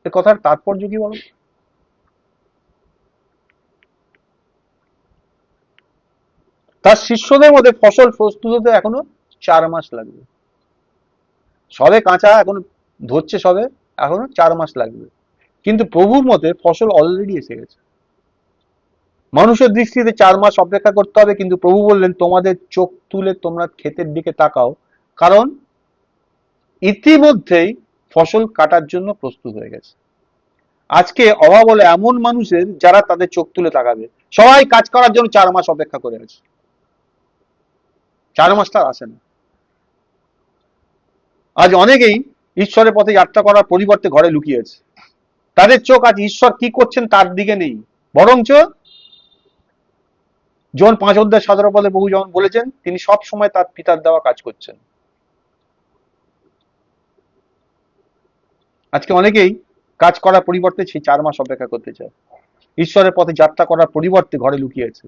এই কথার তাৎপর্য কি বলো? তার শিষ্যদের মধ্যে ফসল প্রস্তুত হতে এখনো 4 মাস লাগবে। সবে কাঁচা, এখন ধরছে সবে, এখনো 4 মাস লাগবে। কিন্তু প্রভুর মতে ফসল অলরেডি এসে গেছে। মানুষের দৃষ্টিতে 4 মাস অপেক্ষা করতে হবে, কিন্তু প্রভু বললেন তোমাদের চোখ তুলে তোমরা ক্ষেতের দিকে তাকাও, কারণ ইতিমধ্যেই ফসল কাটার জন্য প্রস্তুত হয়ে গেছে। আজকে অভাব হলো এমন মানুষের যারা তাদের চোখ তুলে তাকাবে। সবাই কাজ করার জন্য 4 মাস অপেক্ষা করে আছে, 4 মাস তার আসে না। আজ অনেকেই ঈশ্বরের পথে যাত্রা করার পরিবর্তে ঘরে লুকিয়ে আছে। তাদের চোখ আজ ঈশ্বর কি করছেন তার দিকে নেই, বরঞ্চ জন 5 অধ্যায় 17 পদে বহু যেমন বলেছেন তিনি সব সময় তার পিতার দেওয়া কাজ করছেন। আজকে অনেকেই কাজ করার পরিবর্তে সেই 4 মাস অপেক্ষা করতে চায়, ঈশ্বরের পথে যাত্রা করার পরিবর্তে ঘরে লুকিয়ে আছে।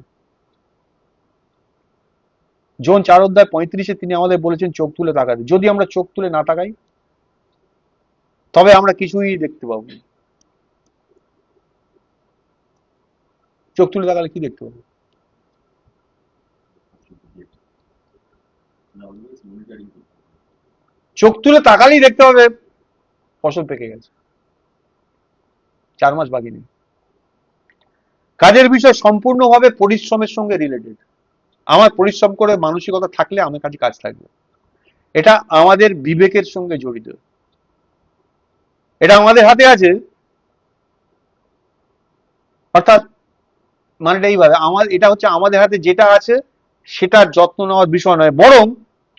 জন 4 অধ্যায় 35 তিনি আমাদের বলেছেন চোখ তুলে তাকাতে। যদি আমরা চোখ তুলে না তাকাই তবে আমরা কিছুই দেখতে পাবো না। চোখ তুলে তাকালে কি দেখতে পাবো? চোখ তুলে তাকালেই দেখতে পাবে ফসল পেকে গেছে, 4 মাস বাকি নেই। কাজের বিষয় সম্পূর্ণভাবে পরিশ্রমের সঙ্গে রিলেটেড। আমার পরিশ্রম করে মানসিকতা থাকলে আমার কাছে কাজ থাকবে। এটা আমাদের বিবেকের সঙ্গে জড়িত, এটা আমাদের হাতে আছে। অর্থাৎ মানে এইভাবে এটা হচ্ছে আমাদের হাতে যেটা আছে সেটার যত্ন নেওয়ার বিষয় নয়, বরং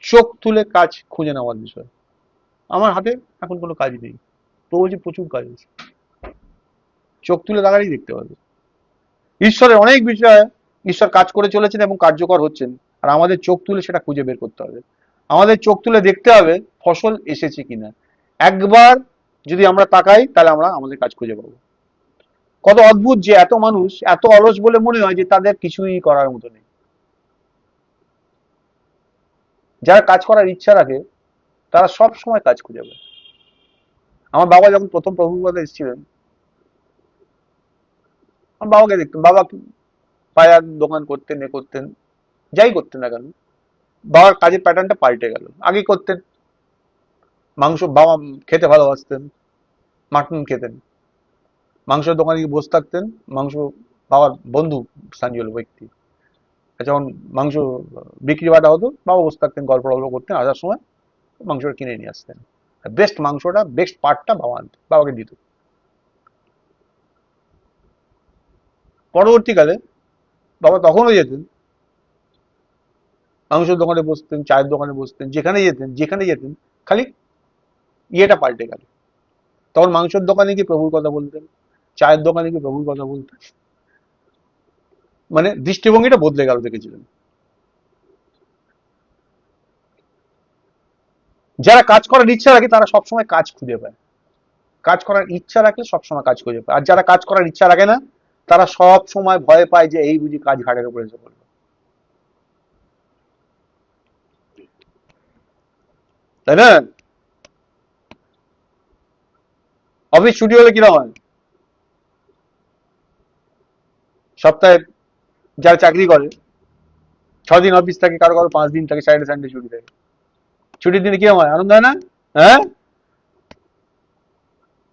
চোখ তুলে কাজ খুঁজে নেওয়ার বিষয়। আমার হাতে এখন কোনো কাজ নেই, তো বলছি প্রচুর কাজ আছে, চোখ তুলে তাকালেই দেখতে পাবে। ঈশ্বরের অনেক বিষয়ে ঈশ্বর কাজ করে চলেছেন এবং কার্যকর হচ্ছেন, আর আমাদের চোখ তুলে সেটা খুঁজে বের করতে হবে। আমাদের চোখ তুলে দেখতে হবে ফসল এসেছে কিনা। একবার যদি আমরা তাকাই তাহলে আমরা আমাদের কাজ খুঁজে পাবো। কত অদ্ভুত যে এত মানুষ এত অলস বলে মনে হয় যে তাদের কিছুই করার মতো নেই। যারা কাজ করার ইচ্ছা রাখে তারা সব সময় কাজ খুঁজে পায়। আমার বাবা যখন প্রথম প্রভুপদে এসেছিলেন, আমার বাবাকে দেখতাম, বাবা পায়ার দোকান করতেন, এ করতেন, যাই করতেন না কেন, বাবার কাজের প্যাটার্নটা পাল্টে গেল। আগে করতেন মাংস, বাবা খেতে ভালোবাসতেন, মাটন খেতেন, মাংসের দোকানে গিয়ে বসে থাকতেন। মাংস বাবার বন্ধু স্থানীয় ব্যক্তি, যখন মাংস বিক্রি বাটা হতো বাবা বসে থাকতেন, গল্প টল্প করতেন, আসার সময় মাংসটা কিনে নিয়ে আসতেন। বেস্ট মাংসটা, বেস্ট পার্টটা বাবা আনতেন, বাবাকে দিত। পরবর্তীকালে বাবা তখনও যেতেন, মাংসের দোকানে বসতেন, চায়ের দোকানে বসতেন, যেখানে যেতেন খালি ইয়েটা পাল্টে গেল। তখন মাংসের দোকানে গিয়ে প্রভুর কথা বলতেন, চায়ের দোকানে গিয়ে প্রভুর কথা বলতেন, মানে দৃষ্টিভঙ্গিটা বদলে গেল, দেখেছিলেন। যারা কাজ করার ইচ্ছা রাখে তারা সবসময় কাজ খুঁজে পায়, কাজ করার ইচ্ছা রাখলে সবসময় কাজ খুঁজে পায়। আর যারা কাজ করার ইচ্ছা রাখে না তারা সব সময় ভয় পায় যে এই বুঝি কাজ ঘাটের উপরে এসে পড়বে, তাই না? অফিস ছুটি হলে কিরকম হয়? সপ্তাহে যারা চাকরি করে 6 দিন অফিস থাকে, কারো কারো 5 দিন থাকে, স্যাটারডে সানডে ছুটি থাকে। ছুটির দিনে কিরকম হয়? আনন্দ হয় না? হ্যাঁ।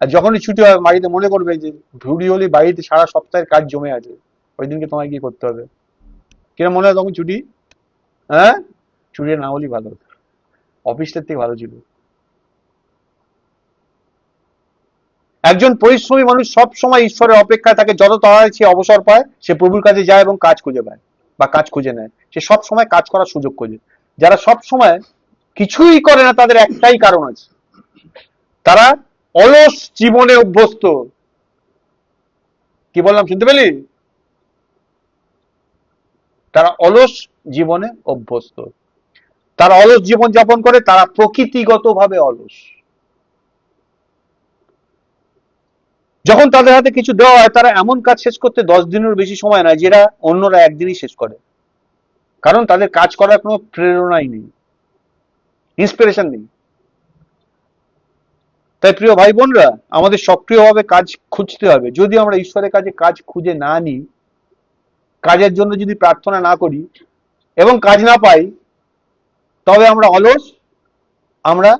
আর যখনই ছুটি হয় বাড়িতে মনে করবে যে ছুটি হলে বাড়িতে সারা সপ্তাহের কাজ জমে আছে, ওই দিনকে তোমায় কি করতে হবে। কিরকম মনে হয় তখন ছুটি? হ্যাঁ, ছুটি না হলেই ভালো হতো, অফিসটার থেকে ভালো ছিল। একজন পরিশ্রমী মানুষ সব সময় ঈশ্বরের অপেক্ষায় থাকে, যত তাড়াতাড়ি সে অবসর পায় সে প্রভুর কাছে যায় এবং কাজ খুঁজে পায় বা কাজ খুঁজে নেয়। সে সব সময় কাজ করার সুযোগ খোঁজে। যারা সব সময় কিছুই করে না তাদের একটাই কারণ আছে, তারা অলস জীবনে অভ্যস্ত। কি বললাম শুনতে পেলি? তারা অলস জীবনে অভ্যস্ত, তারা অলস জীবন যাপন করে, তারা প্রকৃতিগতভাবে অলস। যখন তাদের হাতে কিছু দেওয়া হয় তারা এমন কাজ শেষ করতে 10 দিনের বেশি সময় নেয় যেটা অন্যরা একদিনই শেষ করে, কারণ তাদের কাজ করার কোনো প্রেরণাই নেই, ইন্সপিরেশন নেই। তাই প্রিয় ভাই বোনরা, আমাদের সক্রিয়ভাবে কাজ খুঁজতে হবে। যদি আমরা ঈশ্বরের কাছে কাজ খুঁজে না নিই, কাজের জন্য যদি প্রার্থনা না করি এবং কাজ না পাই, তবে আমরা অলস, আমরা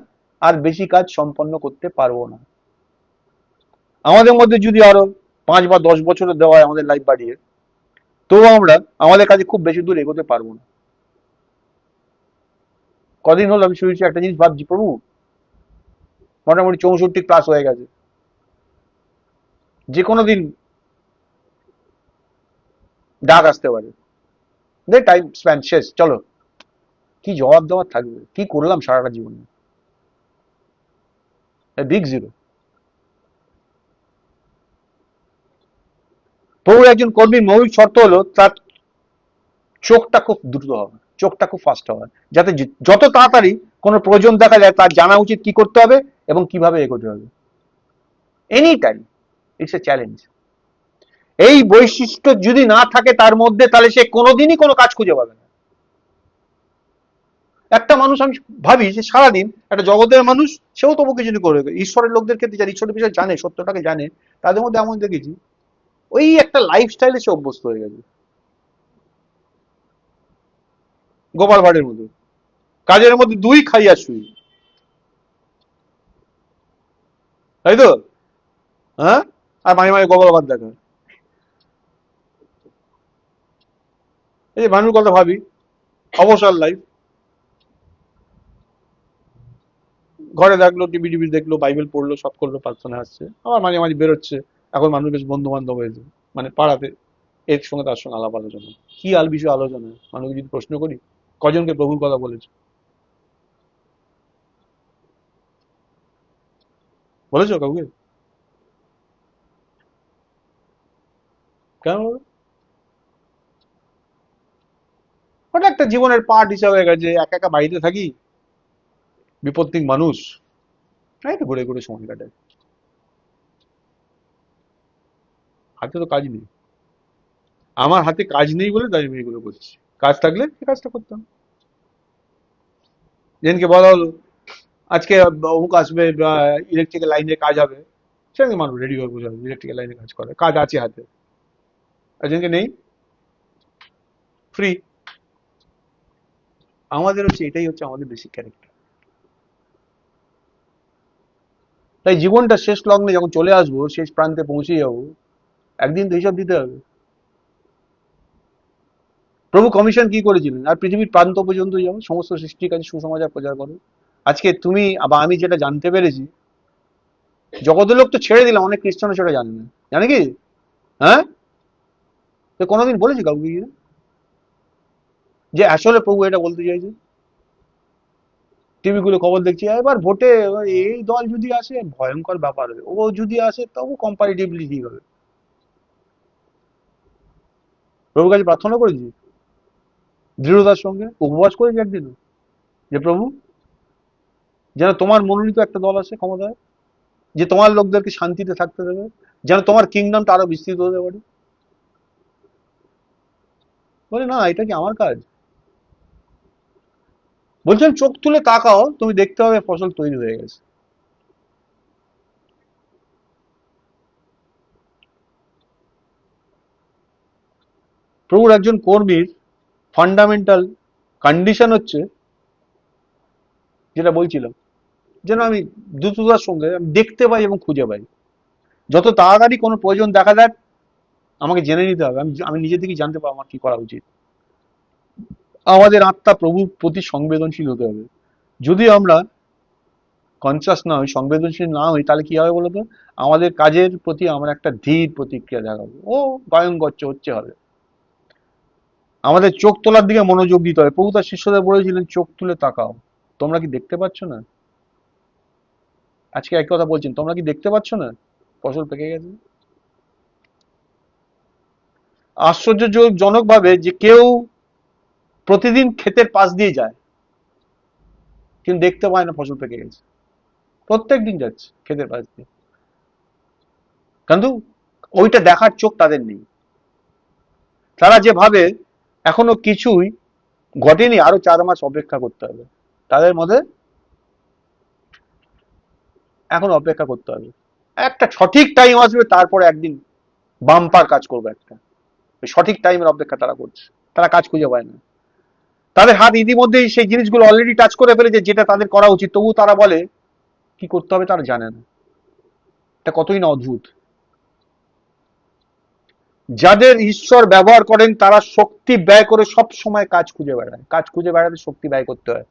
আর বেশি কাজ সম্পন্ন করতে পারবো না। আমাদের মধ্যে যদি আরো 5 বা 10 বছরের দেওয়া হয় আমাদের লাইফ বাড়িয়ে, তো আমরা আমাদের কাছে খুব বেশি দূর এগোতে পারবো না। কদিন হলো আমি শুনেছি একটা জিনিস ভাবছি, প্রভু মোটামুটি 64 ক্লাস হয়ে গেছে, যে কোনো দিন ডাক আসতে পারে, দে টাইম স্প্যান শেষ, চলো। কি জবাব দেওয়ার থাকবে, কি করলাম সারাটা জীবনে? Big zero. প্রভুর একজন কর্মীর মৌলিক শর্ত হলো তার চোখটা খুব দ্রুত হবে, চোখটা খুব ফাস্ট হবে, যাতে যত তাড়াতাড়ি কোনো প্রয়োজন দেখা যায় তার জানা উচিত কি করতে হবে এবং কিভাবে এগোতে হবে। Any time it's a challenge. এই বৈশিষ্ট্য যদি না থাকে তার মধ্যে, তাহলে সে কোনোদিনই কোনো কাজ খুঁজে পাবে না। একটা মানুষ আমি ভাবি যে সারাদিন একটা জগতের মানুষ, সেও তবু কিছু করে, ঈশ্বরের লোকদের ক্ষেত্রে যারা ঈশ্বরের বিষয়ে জানে, সত্যটাকে জানে, তাদের মধ্যে এমন দেখেছি ওই একটা লাইফস্টাইলে সে অভ্যস্ত হয়ে গেছে, গোপাল ভাঁড়ের মতো, কাজের মধ্যে দুই খাইয়া শুই, তাই তো? হ্যাঁ, আর মাঝে মাঝে গোপাল ভাত দেখা। এই যে ভানুর কথা ভাবি, অবসর লাইফ, ঘরে থাকলো, টিভি টিভি দেখলো, বাইবেল পড়লো, সব করলো, প্রার্থনা আসছে, আবার মাঝে মাঝে বেরোচ্ছে। এখন মানুষ বেশ বন্ধু বান্ধব হয়েছে, মানে পাড়াতে, এর সঙ্গে তার সঙ্গে আলাপ আলোচনা। কি বিষয় আলোচনা, মানুষকে যদি প্রশ্ন করি, কজনকে প্রভুর কথা বলেছে? বলেছো কাউকে? কেন? ওটা একটা জীবনের পার্ট হিসাবে হয়ে গেছে, একা একা বাড়িতে থাকি, বিপত্তিক মানুষ, এই তো ঘুরে ঘুরে সময় কাটায়, হাতে তো কাজ নেই। আমার হাতে কাজ নেই বলে তাই আমি এগুলো করছি, কাজ থাকলে এই কাজটা করতাম। যেদিনকে বলা হলো আজকে অমুক আসবে, ইলেকট্রিক্যাল লাইনে কাজ হবে, সেখানে মানুষ রেডি হয়ে বসে ইলেকট্রিক্যাল লাইনে কাজ করে, কাজ আছে হাতে। আর যেদিনকে নেই, ফ্রি। আমাদের হচ্ছে এটাই হচ্ছে আমাদের বেসিক ক্যারেক্টার। তাই জীবনটা শেষ লগ্নে যখন চলে আসবো, শেষ প্রান্তে পৌঁছে যাবো, একদিন তো হিসাব দিতে হবে। প্রভু কমিশন কি করেছিলেন? আর পৃথিবীর প্রান্ত পর্যন্ত যাও, সমস্ত সৃষ্টির কাছে সুসমাচার প্রচার করো। আজকে তুমি বা আমি যেটা জানতে পেরেছি, জগতের লোক তো ছেড়ে দিলাম, অনেক খ্রিস্টানও সেটা জানে না, জানে কি? হ্যাঁ, তো কোনোদিন বলেছি কাউকে গিয়ে যে আসলে প্রভু এটা বলতে চাইছে? টিভি গুলো খবর দেখছি, এবার ভোটে এই দল যদি আসে ভয়ঙ্কর ব্যাপার হবে, ও যদি আসে তবু কম্পারিটিভলি ঠিক হবে। প্রভুর কাছে প্রার্থনা করেছি, দৃঢ়তার সঙ্গে উপবাস করেছি একদিন, যে প্রভু যেন তোমার মনোনীত একটা দল আসে ক্ষমতায়, যে তোমার লোকদেরকে শান্তিতে থাকতে দেবে, যেন তোমার কিংডমটা আরো বিস্তৃত হতে পারে। বলে না, এটা কি আমার কাজ? বলছেন চোখ তুলে তাকাও, তুমি দেখতে হবে ফসল তৈরি হয়ে গেছে। প্রভুর একজন কর্মীর ফান্ডামেন্টাল কন্ডিশন হচ্ছে, যেটা বলছিলাম, যেন আমি দ্রুততার সঙ্গে আমি দেখতে পাই এবং খুঁজে পাই। যত তাড়াতাড়ি কোনো প্রয়োজন দেখা দেয়, আমাকে জেনে নিতে হবে, আমি আমি নিজে থেকেই জানতে পারবো আমার কি করা উচিত। আমাদের আত্মা প্রভুর প্রতি সংবেদনশীল হতে হবে। যদি আমরা কনসাস না হই, সংবেদনশীল না হই, তাহলে কি হবে বলতো? আমাদের কাজের প্রতি আমরা একটা ধীর প্রতিক্রিয়া দেখাবো, ও গায়ন গচ্ছ হচ্ছে হবে। আমাদের চোখ তোলার দিকে মনোযোগ দিতে হবে। প্রভু তার শিষ্যদের বলেছিলেন চোখ তুলে তাকাও, তোমরা কি দেখতে পাচ্ছ না? আজকে এক কথা বলছেন, তোমরা কি দেখতে পাচ্ছ না ফসল পেকে গেছে? আশ্চর্যজনক ভাবে যে কেউ প্রতিদিন ক্ষেতের পাশ দিয়ে যায়, কিন্তু দেখতে পায় না ফসল পেকে গেছে, প্রত্যেক দিন যাচ্ছে ক্ষেতের পাশ দিয়ে, কিন্তু ওইটা দেখার চোখ তাদের নেই। তারা যে ভাবে এখনো কিছুই ঘটেনি, আরো 4 মাস অপেক্ষা করতে হবে, তাদের মধ্যে এখন অপেক্ষা করতে হবে, একটা সঠিক টাইম আসবে, তারপরে একদিন বাম্পার কাজ করবে একটা। ওই সঠিক টাইমের অপেক্ষা তারা করছে, তারা কাজ খুঁজে পায় না। তাদের হাত ইতিমধ্যেই সেই জিনিসগুলো অলরেডি টাচ করে ফেলেছে যেটা তাদের করা উচিত, তবু তারা বলে কি করতে হবে তারা জানে না। এটা কতই না অদ্ভুত। যাদের ঈশ্বর ব্যবহার করেন তারা শক্তি ব্যয় করে সব সময় কাজ খুঁজে বেড়ায়, কাজ খুঁজে বেড়াতে শক্তি ব্যয় করতে হয়।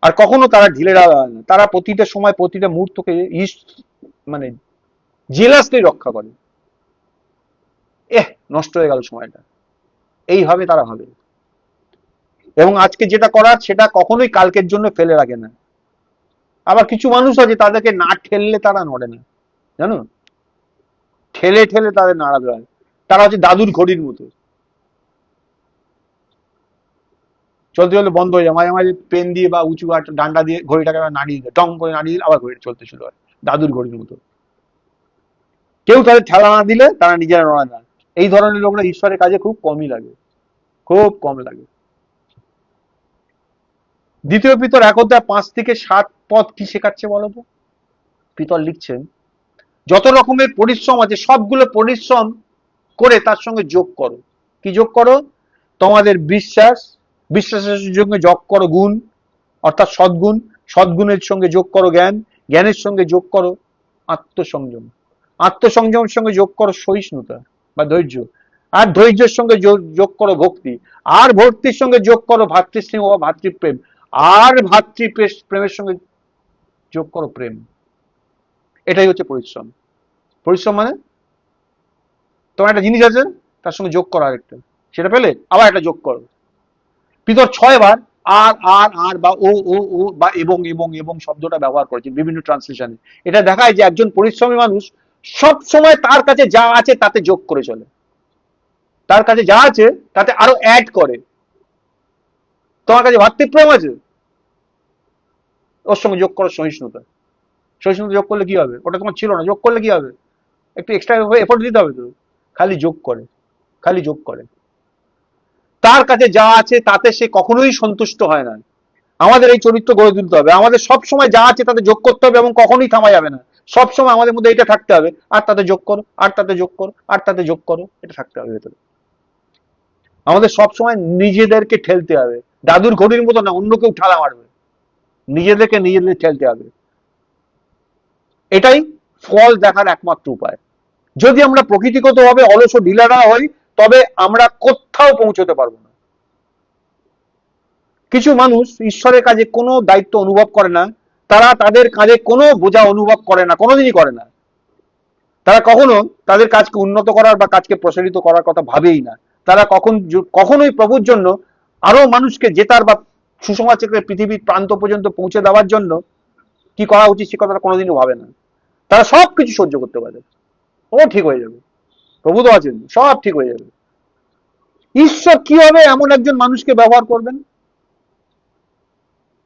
আর কখনো তারা ঢিলে ঢালা হয় না, তারা প্রতিটা সময় প্রতিটা মুহূর্তকে মানে জেলাসলি রক্ষা করে। নষ্ট হয়ে গেল সময়টা, এইভাবে তারা ভাবে। এবং আজকে যেটা করার সেটা কখনোই কালকের জন্য ফেলে রাখে না। আবার কিছু মানুষ আছে তাদেরকে না ঠেললে তারা নড়ে না, জানো, ঠেলে ঠেলে তাদের নাড়াতে হয়। তারা হচ্ছে দাদুর ঘড়ির মতো, চলতে চলতে বন্ধ হয়ে যায়, মাঝে মাঝে পেন দিয়ে বা উঁচু একটা ডান্ডা দিয়ে ঘড়িটাকে নাড়িয়ে দেয়, টং করে নাড়িয়ে দিলে আবার ঘড়ি চলতে শুরু হয়, দাদুর ঘড়ির মতো। কেউ তাদের ঠেলা না দিলে তারা নিজেরা নড়ে না। এই ধরনের লোকরা ঈশ্বরের কাজে খুব কমই লাগে, খুব কম লাগে। দ্বিতীয় পিতর 1:5-7 কি শেখাচ্ছে বলতো? পিতর লিখছেন, যত রকমের পরিশ্রম আছে সবগুলো পরিশ্রম করে তার সঙ্গে যোগ করো। কি যোগ করো? তোমাদের বিশ্বাস, বিশ্বাসের সঙ্গে যোগ করো গুণ, অর্থাৎ সদ্গুণ, সদ্গুণের সঙ্গে যোগ করো জ্ঞান, জ্ঞানের সঙ্গে যোগ করো আত্মসংযম, আত্মসংযমের সঙ্গে যোগ করো সহিষ্ণুতা বা ধৈর্য, আর ধৈর্যের সঙ্গে যোগ করো ভক্তি, আর ভক্তির সঙ্গে যোগ করো ভাতৃস্নেহ বা ভাতৃপ্রেম, আর প্রেমের সঙ্গে যোগ করো প্রেম। এটাই হচ্ছে পরিশ্রম। পরিশ্রম মানে তোমার একটা জিনিস আছে, তার সঙ্গে যোগ করো আরেকটা, সেটা পেলে আবার একটা যোগ করো। পিতর 6 বার আর বা ও বা এবং এবং এবং শব্দটা ব্যবহার করেছে বিভিন্ন ট্রান্সলেশনে। এটা দেখায় যে একজন পরিশ্রমী মানুষ সব সময় তার কাছে যা আছে তাতে যোগ করে চলে, তার কাছে যা আছে তাতে আরো অ্যাড করে। তোমার কাছে ভাতৃপ্রেম আছে, ওর সঙ্গে যোগ করো সহিষ্ণুতা। সহিষ্ণুতা যোগ করলে কি হবে? ওটা তোমার ছিল না, যোগ করলে কি হবে? একটু এক্সট্রা এফোর্ট দিতে হবে তো। খালি যোগ করে, খালি যোগ করে। তার কাছে যা আছে তাতে সে কখনোই সন্তুষ্ট হয় না। আমাদের এই চরিত্র গড়ে তুলতে হবে, আমাদের সব সময় যা আছে তাতে যোগ করতে হবে এবং কখনোই থামা যাবে না। সব সময় আমাদের মধ্যে এটা থাকতে হবে, আর তাতে যোগ করো, আর তাতে যোগ করো, আর তাতে যোগ করো, এটা থাকতে হবে ভেতরে। আমাদের সব সময় নিজেদেরকে ঠেলতে হবে, দাদুর ঘড়ির মতো না অন্য কেউ ঠেলা মারবে, নিজেদেরকে নিজেদের ঠেলতে হবে। এটাই ফল দেখার একমাত্র উপায়। যদি আমরা প্রকৃতিগতভাবে অলস ও ঢিলা না হই তবে আমরা কোথাও পৌঁছতে পারবো না। কিছু মানুষ ঈশ্বরের কাজে কোনো দায়িত্ব অনুভব করে না, তারা তাদের কাজে কোনো বোঝা অনুভব করে না, কোনোদিনই করে না। তারা কখনো তাদের কাজকে উন্নত করার বা কাজকে প্রসারিত করার কথা ভাবেই না। তারা কখনোই প্রভুর জন্য আরো মানুষকে জেতার বা সুসমাচারকে পৃথিবীর প্রান্ত পর্যন্ত পৌঁছে দেওয়ার জন্য কি করা উচিত সে কথা কোনোদিনও ভাবে না। তারা সবকিছু সহ্য করতে পারে, ও ঠিক হয়ে যাবে, প্রভু তো আছেন, সব ঠিক হয়ে যাবে। ঈশ্বর কিভাবে এমন একজন মানুষকে ব্যবহার করবেন?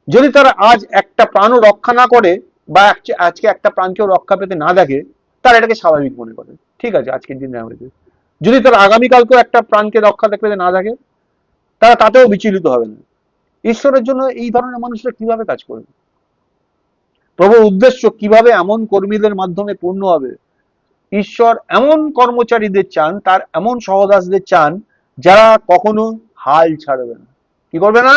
যদি তারা আজ একটা প্রাণও রক্ষা না করে বা আজকে একটা প্রাণকেও রক্ষা পেতে না দেখে, তারা এটাকে স্বাভাবিক মনে করে, ঠিক আছে আজকের দিনে হয়েছে। যদি তারা আগামীকালকেও একটা প্রাণকে রক্ষা পেতে না দেখে, তারা তাতেও বিচলিত হবে না। ঈশ্বরের জন্য এই ধরনের মানুষরা কিভাবে কাজ করবে? প্রভুর উদ্দেশ্য কিভাবে এমন কর্মীদের মাধ্যমে পূর্ণ হবে? ঈশ্বর এমন কর্মচারীদের চান, তার এমন সহদাসদের চান যারা কখনো হাল ছাড়বে না। কি করবে না?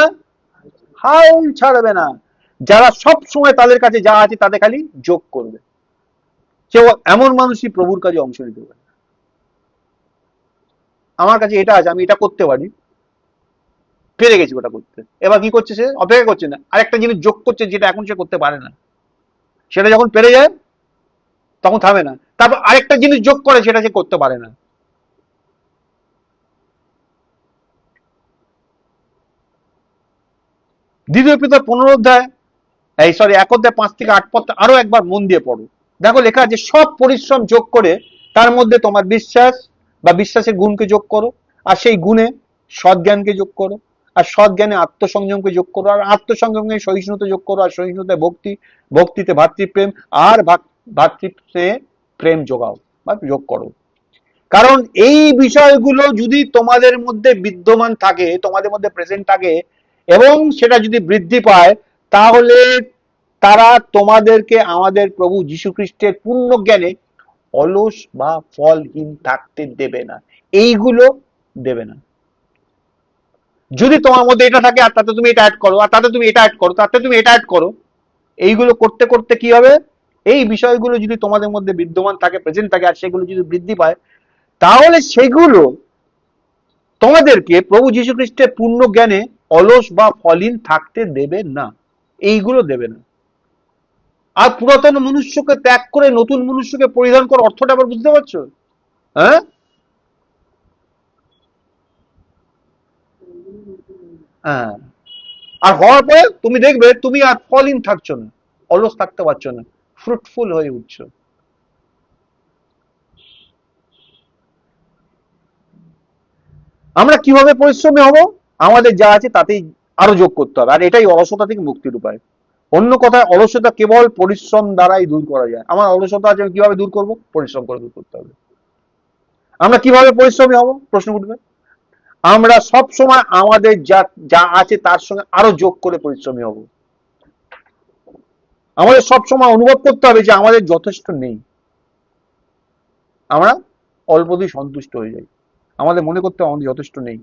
হাল ছাড়বে না। যারা সব সময় তাদের কাছে যা আছে তাতে খালি যোগ করবে। কেউ এমন মানুষই প্রভুর কাজে অংশ নিতে পারে। আমার কাছে এটা আছে, আমি এটা করতে পারি, পেরে গেছি ওটা করতে, এবার কি করছে? সে অপেক্ষা করছে না, আরেকটা জিনিস যোগ করছে যেটা এখন সে করতে পারে না। সেটা যখন পেরে যায় তখন থামে না, তারপর আরেকটা জিনিস যোগ করে, সেটা সে করতে পারে না। দ্বিতীয় পিতর 15 অধ্যায়, 1:5-8 আরো একবার মন দিয়ে পড়ো। দেখো লেখা আছে সব পরিশ্রম যোগ করে তার মধ্যে তোমার বিশ্বাস বা বিশ্বাসের গুণকে যোগ করো, আর সেই গুণে সৎ জ্ঞানকে যোগ করো, আর সৎ জ্ঞানে আত্মসংযমকে যোগ করো, আর আত্মসংযমকে সহিষ্ণুতা যোগ করো, আর সহিষ্ণুতায় ভক্তি, ভক্তিতে ভাতৃপ্রেম, আর ভাতৃত্বে প্রেম যোগাও বা যোগ করো। কারণ এই বিষয়গুলো যদি তোমাদের মধ্যে বিদ্যমান থাকে, তোমাদের মধ্যে প্রেজেন্ট থাকে এবং সেটা যদি বৃদ্ধি পায়, তাহলে তারা তোমাদেরকে আমাদের প্রভু যীশু খ্রিস্টের পূর্ণ জ্ঞানে অলস বা ফলহীন থাকতে দেবে না। এইগুলো দেবে না। যদি তোমার মধ্যে এটা থাকে আর তাতে তুমি এটা অ্যাড করো, আর তাতে তুমি এটা অ্যাড করো, তাতে তুমি এটা অ্যাড করো, এইগুলো করতে করতে কি হবে? এই বিষয়গুলো যদি তোমাদের মধ্যে বিদ্যমান থাকে, প্রেজেন্ট থাকে, আর সেগুলো যদি বৃদ্ধি পায়, তাহলে সেগুলো তোমাদেরকে প্রভু যীশু খ্রিস্টের পূর্ণ জ্ঞানে অলস বা ফলহীন থাকতে দেবে না, এইগুলো দেবে না। আর পুরাতন মনুষ্যকে ত্যাগ করে নতুন মনুষ্যকে পরিধান করার অর্থটা আবার বুঝতে পারছো? হ্যাঁ, হ্যাঁ। আর হওয়ার পরে তুমি দেখবে তুমি আর ফলহীন থাকছো না, অলস থাকতে পারছো না, ফ্রুটফুল হয়ে উঠছো। আমরা কিভাবে পরিশ্রমী হব? আমাদের যা আছে তাতেই আরো যোগ করতে হবে, আর এটাই অলসতা থেকে মুক্তির উপায়। অন্য কথায় অলসতা কেবল পরিশ্রম দ্বারাই দূর করা যায়। আমার অলসতা আছে, আমি কিভাবে দূর করব? পরিশ্রম করে দূর করতে হবে। আমরা কিভাবে পরিশ্রমী হব? প্রশ্ন উঠবে। আমরা সব সময় আমাদের যা যা আছে তার সঙ্গে আরো যোগ করে পরিশ্রমী হব। আমাদের সব সময় অনুভব করতে হবে যে আমাদের যথেষ্ট নেই, আমরা অল্পতেই সন্তুষ্ট হয়ে যাই। আমাদের মনে করতে হবে আমাদের যথেষ্ট নেই,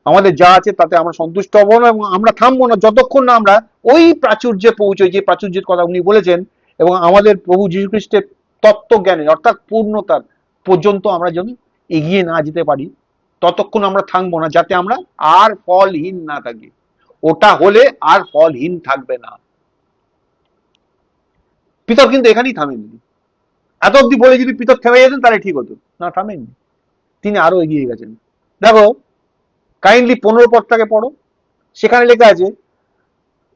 আমাদের যা আছে তাতে আমরা সন্তুষ্ট হবো না, এবং আমরা থামবো না যতক্ষণ না আমরা ওই প্রাচুর্যে পৌঁছই যে প্রাচুর্যের কথা উনি বলেছেন, এবং আমাদের প্রভু যীশু খ্রিস্টের তত্ত্ব জ্ঞানে অর্থাৎ পূর্ণতার পর্যন্ত আমরা যেন এগিয়ে না যেতে পারি, ততক্ষণ আমরা থামবো না, যাতে আমরা আর ফলহীন না থাকি। ওটা হলে আর ফলহীন থাকবে না। পিতর কিন্তু এখানেই থামেননি। এত অব্দি বলে যদি পিতর থেমে যেতেন তাহলে ঠিক হতো, না থামেননি, তিনি আরো এগিয়ে গেছেন। দেখো, কাইন্ডলি 15 পদটাকে পড়ো, সেখানে লেখা আছে,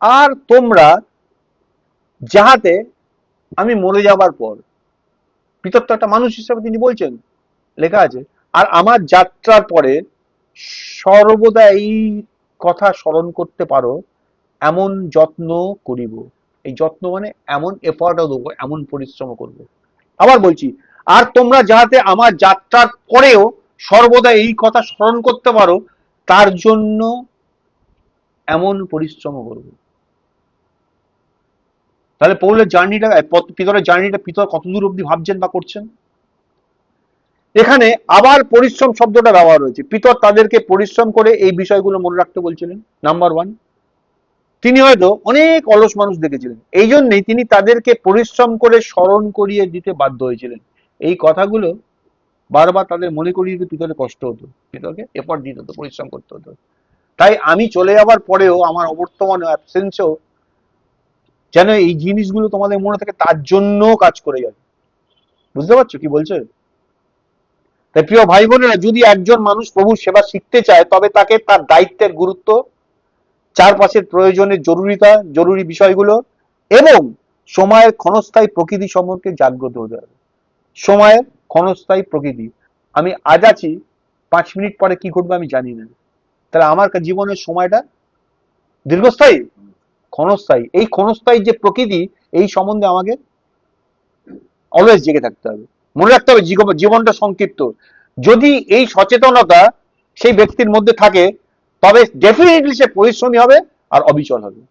আর তোমরা যাহাতে আমি মরে যাবার পর, পিতর তো একটা মানুষ হিসেবে তিনি বলছেন, লেখা আছে, আর আমার যাত্রার পরে সর্বদা এই কথা স্মরণ করতে পারো, এমন যত্ন করিব। এই যত্ন মানে এমন এফর্টও দেবো, এমন পরিশ্রম করব। আবার বলছি, আর তোমরা যাহাতে আমার যাত্রার পরেও সর্বদা এই কথা স্মরণ করতে পারো, তার জন্য এমন পরিশ্রম করব। তাহলে পৌলের জার্নিটা, পিতরের জার্নিটা পিতর কতদূর অব্দি ভাবছেন বা করছেন? এখানে আবার পরিশ্রম শব্দটা ব্যবহার হয়েছে। পিতর তাদেরকে পরিশ্রম করে এই বিষয়গুলো মনে রাখতে বলছিলেন। নাম্বার ওয়ান, তিনি হয়তো অনেক অলস মানুষ দেখেছিলেন, এই জন্যই তিনি তাদেরকে পরিশ্রম করে স্মরণ করিয়ে দিতে বাধ্য হয়েছিলেন। এই কথাগুলো বারবার তাদের মনে করিয়ে দিতে পিতরের কষ্ট হতো, পিতরকে এফর্ট দিতে হতো, পরিশ্রম করতে হতো। তাই আমি চলে যাবার পরেও, আমার অবর্তমান অ্যাবসেন্সেও যেন এই জিনিসগুলো তোমাদের মনে থাকে, তার জন্য কাজ করে যাবে। বুঝতে পারছো কি বলছে? তাই প্রিয় ভাই বোনেরা, যদি একজন মানুষ প্রভুর সেবা শিখতে চায়, তবে তাকে তার দায়িত্বের গুরুত্ব, চারপাশের প্রয়োজনের জরুরি বিষয়গুলো এবং সময়ের ক্ষণস্থায়ী প্রকৃতি সম্পর্কে জাগ্রত হতে হবে। সময়ের ক্ষণস্থায়ী প্রকৃতি, আমি আজ আছি, 5 মিনিট পরে কি ঘটবে আমি জানি না। তাহলে আমার জীবনের সময়টা দীর্ঘস্থায়ী, ক্ষণস্থায়ী। এই ক্ষণস্থায়ী যে প্রকৃতি, এই সম্বন্ধে আমাকে অলওয়েজ জেগে থাকতে হবে, মনে রাখতে হবে জীবনটা সংক্ষিপ্ত। যদি এই সচেতনতা সেই ব্যক্তির মধ্যে থাকে, তবে ডেফিনেটলি সে পরিশ্রমী হবে আর অবিচল হবে।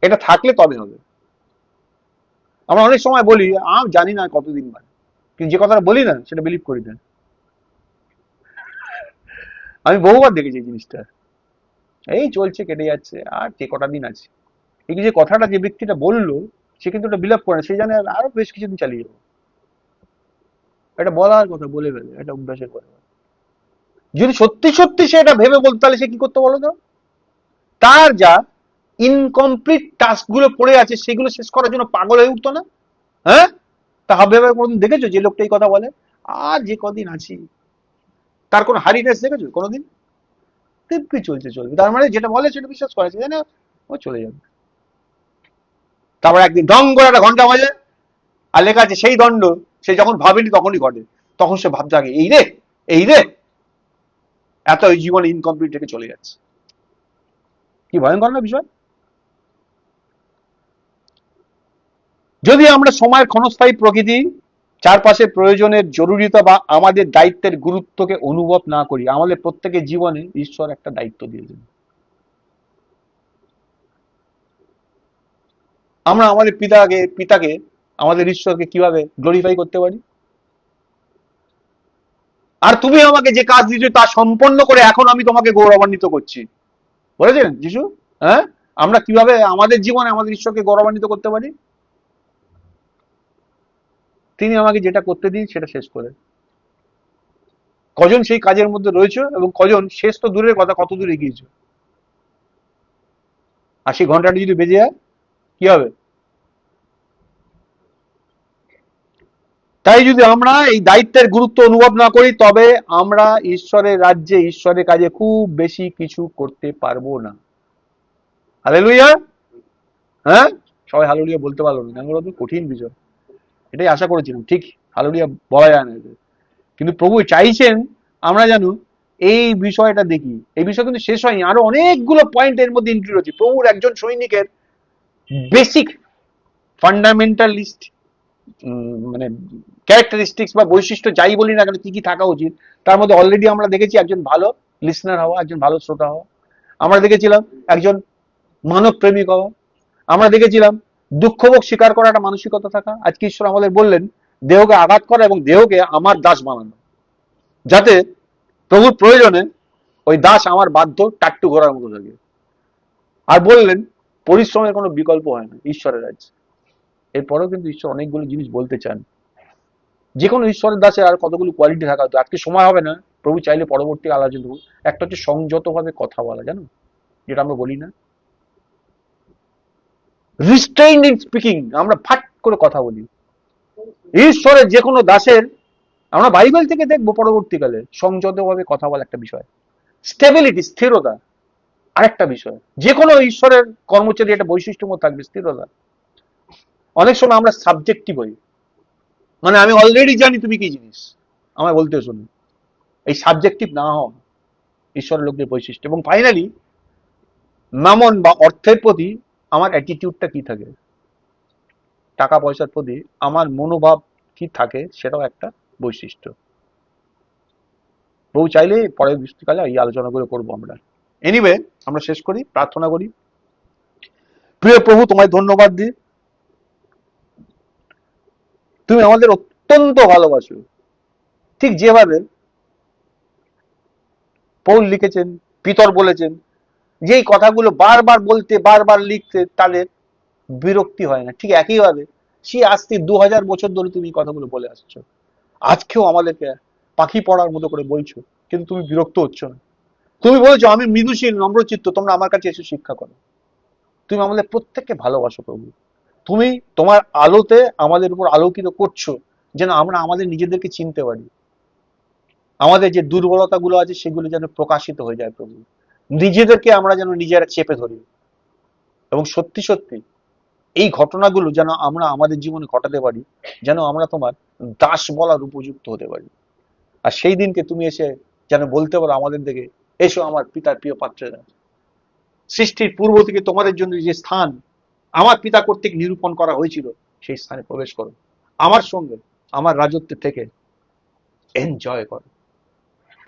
এটা থাকলে তবে হবে। আমরা অনেক সময় বলি আমি জানি না কতদিন বাদে, কিন্তু যে কথাটা বলি না সেটা বিলিভ করি না। আমি বহুবার দেখেছি এই জিনিসটা, এই চলছে কেটে যাচ্ছে আর যে কটা দিন আছে। এই যে কথাটা যে ব্যক্তিটা বললো, সে কিন্তু ওটা বিলিভ করে না, সে জানে আরো বেশ কিছুদিন চালিয়ে যাবো। এটা বলার কথা বলে ফেলে, এটা অভ্যাসের কথা। যদি সত্যি সত্যি সে এটা ভেবে বলতো, তাহলে সে কি করতে বলো তো? তার যা ইনকমপ্লিট টাস্ক গুলো পড়ে আছে সেগুলো শেষ করার জন্য পাগল হয়ে উঠতো না? হ্যাঁ, তা ভাবে কোনোদিন দেখেছো যে লোকটা এই কথা বলে? আর যে কদিন আছি, তার কোনো হারিনেস দেখেছো কোনোদিন? দিব্যি চলছে, চলবে, তার মানে যেটা বলে সেটা বিশ্বাস করে, জানে ও চলে যাবে। তারপর একদিন ঢং করে একটা ঘন্টা বাজে, আর লেখা আছে সেই দণ্ড সে যখন ভাবেনি তখনই ঘটে। তখন সে ভাবতে আগে, এই রে, এই রে, এত এই জীবন ইনকমপ্লিট রেখে চলে যাচ্ছে। কি ভয়ঙ্কর না বিষয়? যদি আমরা সময়ের ক্ষণস্থায়ী প্রকৃতি, চারপাশে প্রয়োজনের জরুরিতা বা আমাদের দায়িত্বের গুরুত্বকে অনুভব না করি, আমাদের প্রত্যেকের জীবনে ঈশ্বর একটা দায়িত্ব দিয়েছেন। আমরা আমাদের পিতাকে আমাদের ঈশ্বরকে কিভাবে গ্লোরিফাই করতে পারি? আর তুমি আমাকে যে কাজ দিয়েছো তা সম্পন্ন করে এখন আমি তোমাকে গৌরবান্বিত করছি, বলেছেন যিশু। হ্যাঁ, আমরা কিভাবে আমাদের জীবনে আমাদের ঈশ্বরকে গৌরবান্বিত করতে পারি? তিনি আমাকে যেটা করতে দিন সেটা শেষ করে, কজন সেই কাজের মধ্যে রয়েছে এবং কজন শেষ তো দূরের কথা, কত দূরে গিয়েছো। 80 ঘন্টাটা যদি বেজে যায় কি হবে? তাই যদি আমরা এই দায়িত্বের গুরুত্ব অনুভব না করি, তবে আমরা ঈশ্বরের রাজ্যে, ঈশ্বরের কাজে খুব বেশি কিছু করতে পারবো না। হালেলুয়া। হ্যাঁ, সবাই হালেলুয়া বলতে পারলো না, কেন বলতো? কঠিন বিষয়। এটাই আশা করেছিলাম, ঠিক হালেলুয়া বলা যায় না এতে। কিন্তু প্রভু চাইছেন আমরা যেন এই বিষয়টা দেখি। এই বিষয় কিন্তু শেষ হয়নি, আরো অনেকগুলো পয়েন্ট এর মধ্যে ইনক্লুড হচ্ছে। প্রভুর একজন সৈনিকের বেসিক ফান্ডামেন্টালিস্ট মানে ক্যারেক্টারিস্টিক্স বা বৈশিষ্ট্য যাই বলি না কেন, কি কি থাকা উচিত, তার মধ্যে অলরেডি আমরা দেখেছি একজন ভালো লিসনার হওয়া, একজন ভালো শ্রোতা হওয়া। আমরা দেখেছিলাম একজন মানব প্রেমিক হওয়া। আমরা দেখেছিলাম দুঃখভোগ স্বীকার করা একটা মানসিকতা থাকা। আজকে ঈশ্বর আমাদের বললেন দেহকে আঘাত করা এবং দেহকে আমার দাস বানানো, যাতে প্রভুর প্রয়োজনে ওই দাস আমার বাধ্য টাট্টু ঘোরার মতো থাকে। আর বললেন পরিশ্রমের কোনো বিকল্প হয় না ঈশ্বরের রাজ্যে। এরপরেও কিন্তু ঈশ্বর অনেকগুলো জিনিস বলতে চান। যে কোনো ঈশ্বরের দাসের আর কতগুলো কোয়ালিটি থাকা হতো, আজকে সময় হবে না, প্রভু চাইলে পরবর্তী আলোচনা দেবো। একটা হচ্ছে সংযত ভাবে কথা বলা, জানো, যেটা আমরা বলি না, রিস্ট্রেইনড ইন স্পিকিং, আমরা ফাট করে কথা বলি। ঈশ্বরের যে কোনো দাসের, আমরা বাইবেল থেকে দেখবো পরবর্তীকালে সংযত ভাবে কথা বলা একটা বিষয়। স্টেবিলিটি, স্থিরতা আরেকটা বিষয়। যে কোনো ঈশ্বরের কর্মচারী একটা বৈশিষ্ট্য মধ্যে থাকবে, স্থিরতা। অনেক সময় আমরা সাবজেক্টিভ হই, মানে আমি অলরেডি জানি তুমি কি জিনিস, আমায় বলতে শোনো। এই সাবজেক্টিভ না হওয়া ঈশ্বরের লোকদের বৈশিষ্ট্য। এবং ফাইনালি মামন বা অর্থের প্রতি আমার অ্যাটিটিউডটা কি থাকে, টাকা পয়সার প্রতি আমার মনোভাব কি থাকে, সেটাও একটা বৈশিষ্ট্য। প্রভু চাইলে পরের বৃষ্টিকালে এই আলোচনাগুলো করবো আমরা। এনিওয়ে, আমরা শেষ করি, প্রার্থনা করি। প্রিয় প্রভু, তোমায় ধন্যবাদ দিই, তুমি আমাদের অত্যন্ত ভালোবাসো। ঠিক যেভাবে পৌল লিখেছেন, পিতর বলেছেন, যে এই কথাগুলো বারবার বলতে, বারবার লিখতে তাদের বিরক্তি হয় না, ঠিক একইভাবে সে আজকে 2000 বছর ধরে তুমি এই কথাগুলো বলে আসছো। আজকেও আমাদেরকে পাখি পড়ার মতো করে বলছো, কিন্তু তুমি বিরক্ত হচ্ছ না। তুমি বলেছো আমি মৃদুশীল নম্রচিত্ত, তোমরা আমার কাছে এসে শিক্ষা করো। তুমি আমাদের প্রত্যেককে ভালোবাসো প্রভু। তুমি তোমার আলোতে আমাদের উপর আলোকিত করছো, যেন আমরা আমাদের নিজেদেরকে চিনতে পারি। আমাদের যে দুর্বলতাগুলো আছে সেগুলো যেন প্রকাশিত হয়ে যায় প্রভু। নিজেদেরকে আমরা যেন নিজেরা চেপে ধরি, এবং সত্যি সত্যি এই ঘটনাগুলো যেন আমরা আমাদের জীবনে ঘটাতে পারি, যেন আমরা তোমার দাস বলার উপযুক্ত হতে পারি। আর সেই দিনকে তুমি এসে যেন বলতে পারো আমাদের দিকে, এসো আমার পিতার প্রিয় পাত্রেরা। সৃষ্টির পূর্ব থেকে তোমাদের জন্য যে স্থান আমার পিতা কর্তৃক নিরূপণ করা হয়েছিল, সেই স্থানে প্রবেশ করো, আমার সঙ্গে আমার রাজত্বে থেকে এনজয় করো।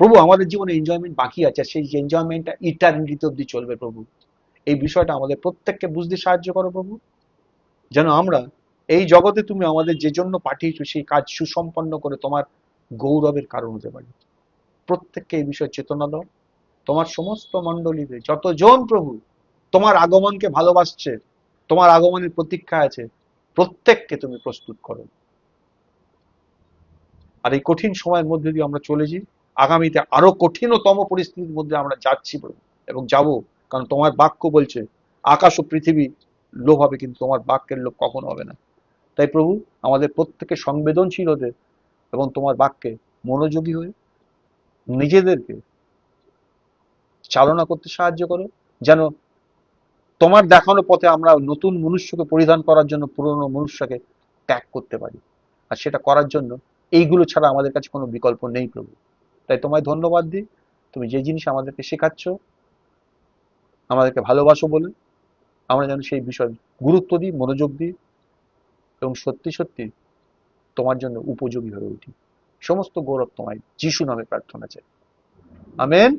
প্রভু, আমাদের জীবনে এনজয়মেন্ট বাকি আছে, সেই এনজয়মেন্টটা ইটারনিটি অব্দি চলবে প্রভু। এই বিষয়টা আমাদের প্রত্যেককে বুঝতে সাহায্য করো প্রভু, যেন আমরা এই জগতে তুমি আমাদের যে জন্য পাঠিয়েছো সেই কাজ সুসম্পন্ন করে তোমার গৌরবের কারণ হতে পারি। প্রত্যেককে এই বিষয়ে চেতনা দাও। তোমার সমস্ত মণ্ডলীতে যতজন প্রভু তোমার আগমনকে ভালোবাসছে, তোমার আগমনের প্রতীক্ষা আছে, প্রত্যেককে তুমি প্রস্তুত করো। আর এই কঠিন সময়ের মধ্যে দিয়ে আমরা চলেছি, আগামীতে আরো কঠিনতম পরিস্থিতির মধ্যে আমরা যাচ্ছি প্রভু, এবং যাব। কারণ তোমার বাক্য বলছে আকাশ ও পৃথিবী লোভ হবে, কিন্তু তোমার বাক্যের লোভ কখনো হবে না। তাই প্রভু, আমাদের প্রত্যেকে সংবেদনশীল হতে এবং তোমার বাক্যে মনোযোগী হয়ে নিজেদেরকে চালনা করতে সাহায্য করো, যেন তোমার দেখানো পথে আমরা নতুন মনুষ্যকে পরিধান করার জন্য পুরনো মনুষ্যকে ত্যাগ করতে পারি। আর সেটা করার জন্য এইগুলো ছাড়া আমাদের কাছে কোনো বিকল্প নেই প্রভু। তাই তোমায় ধন্যবাদ দিই, তুমি যে জিনিস আমাদেরকে শেখাচ্ছ, আমাদেরকে ভালোবাসো বলে আমরা যেন সেই বিষয় গুরুত্ব দিই, মনোযোগ দিই, এবং সত্যি সত্যি তোমার জন্য উপযোগী হয়ে উঠি। সমস্ত গৌরব তোমায়, যিশু নামে প্রার্থনা চাই, আমেন।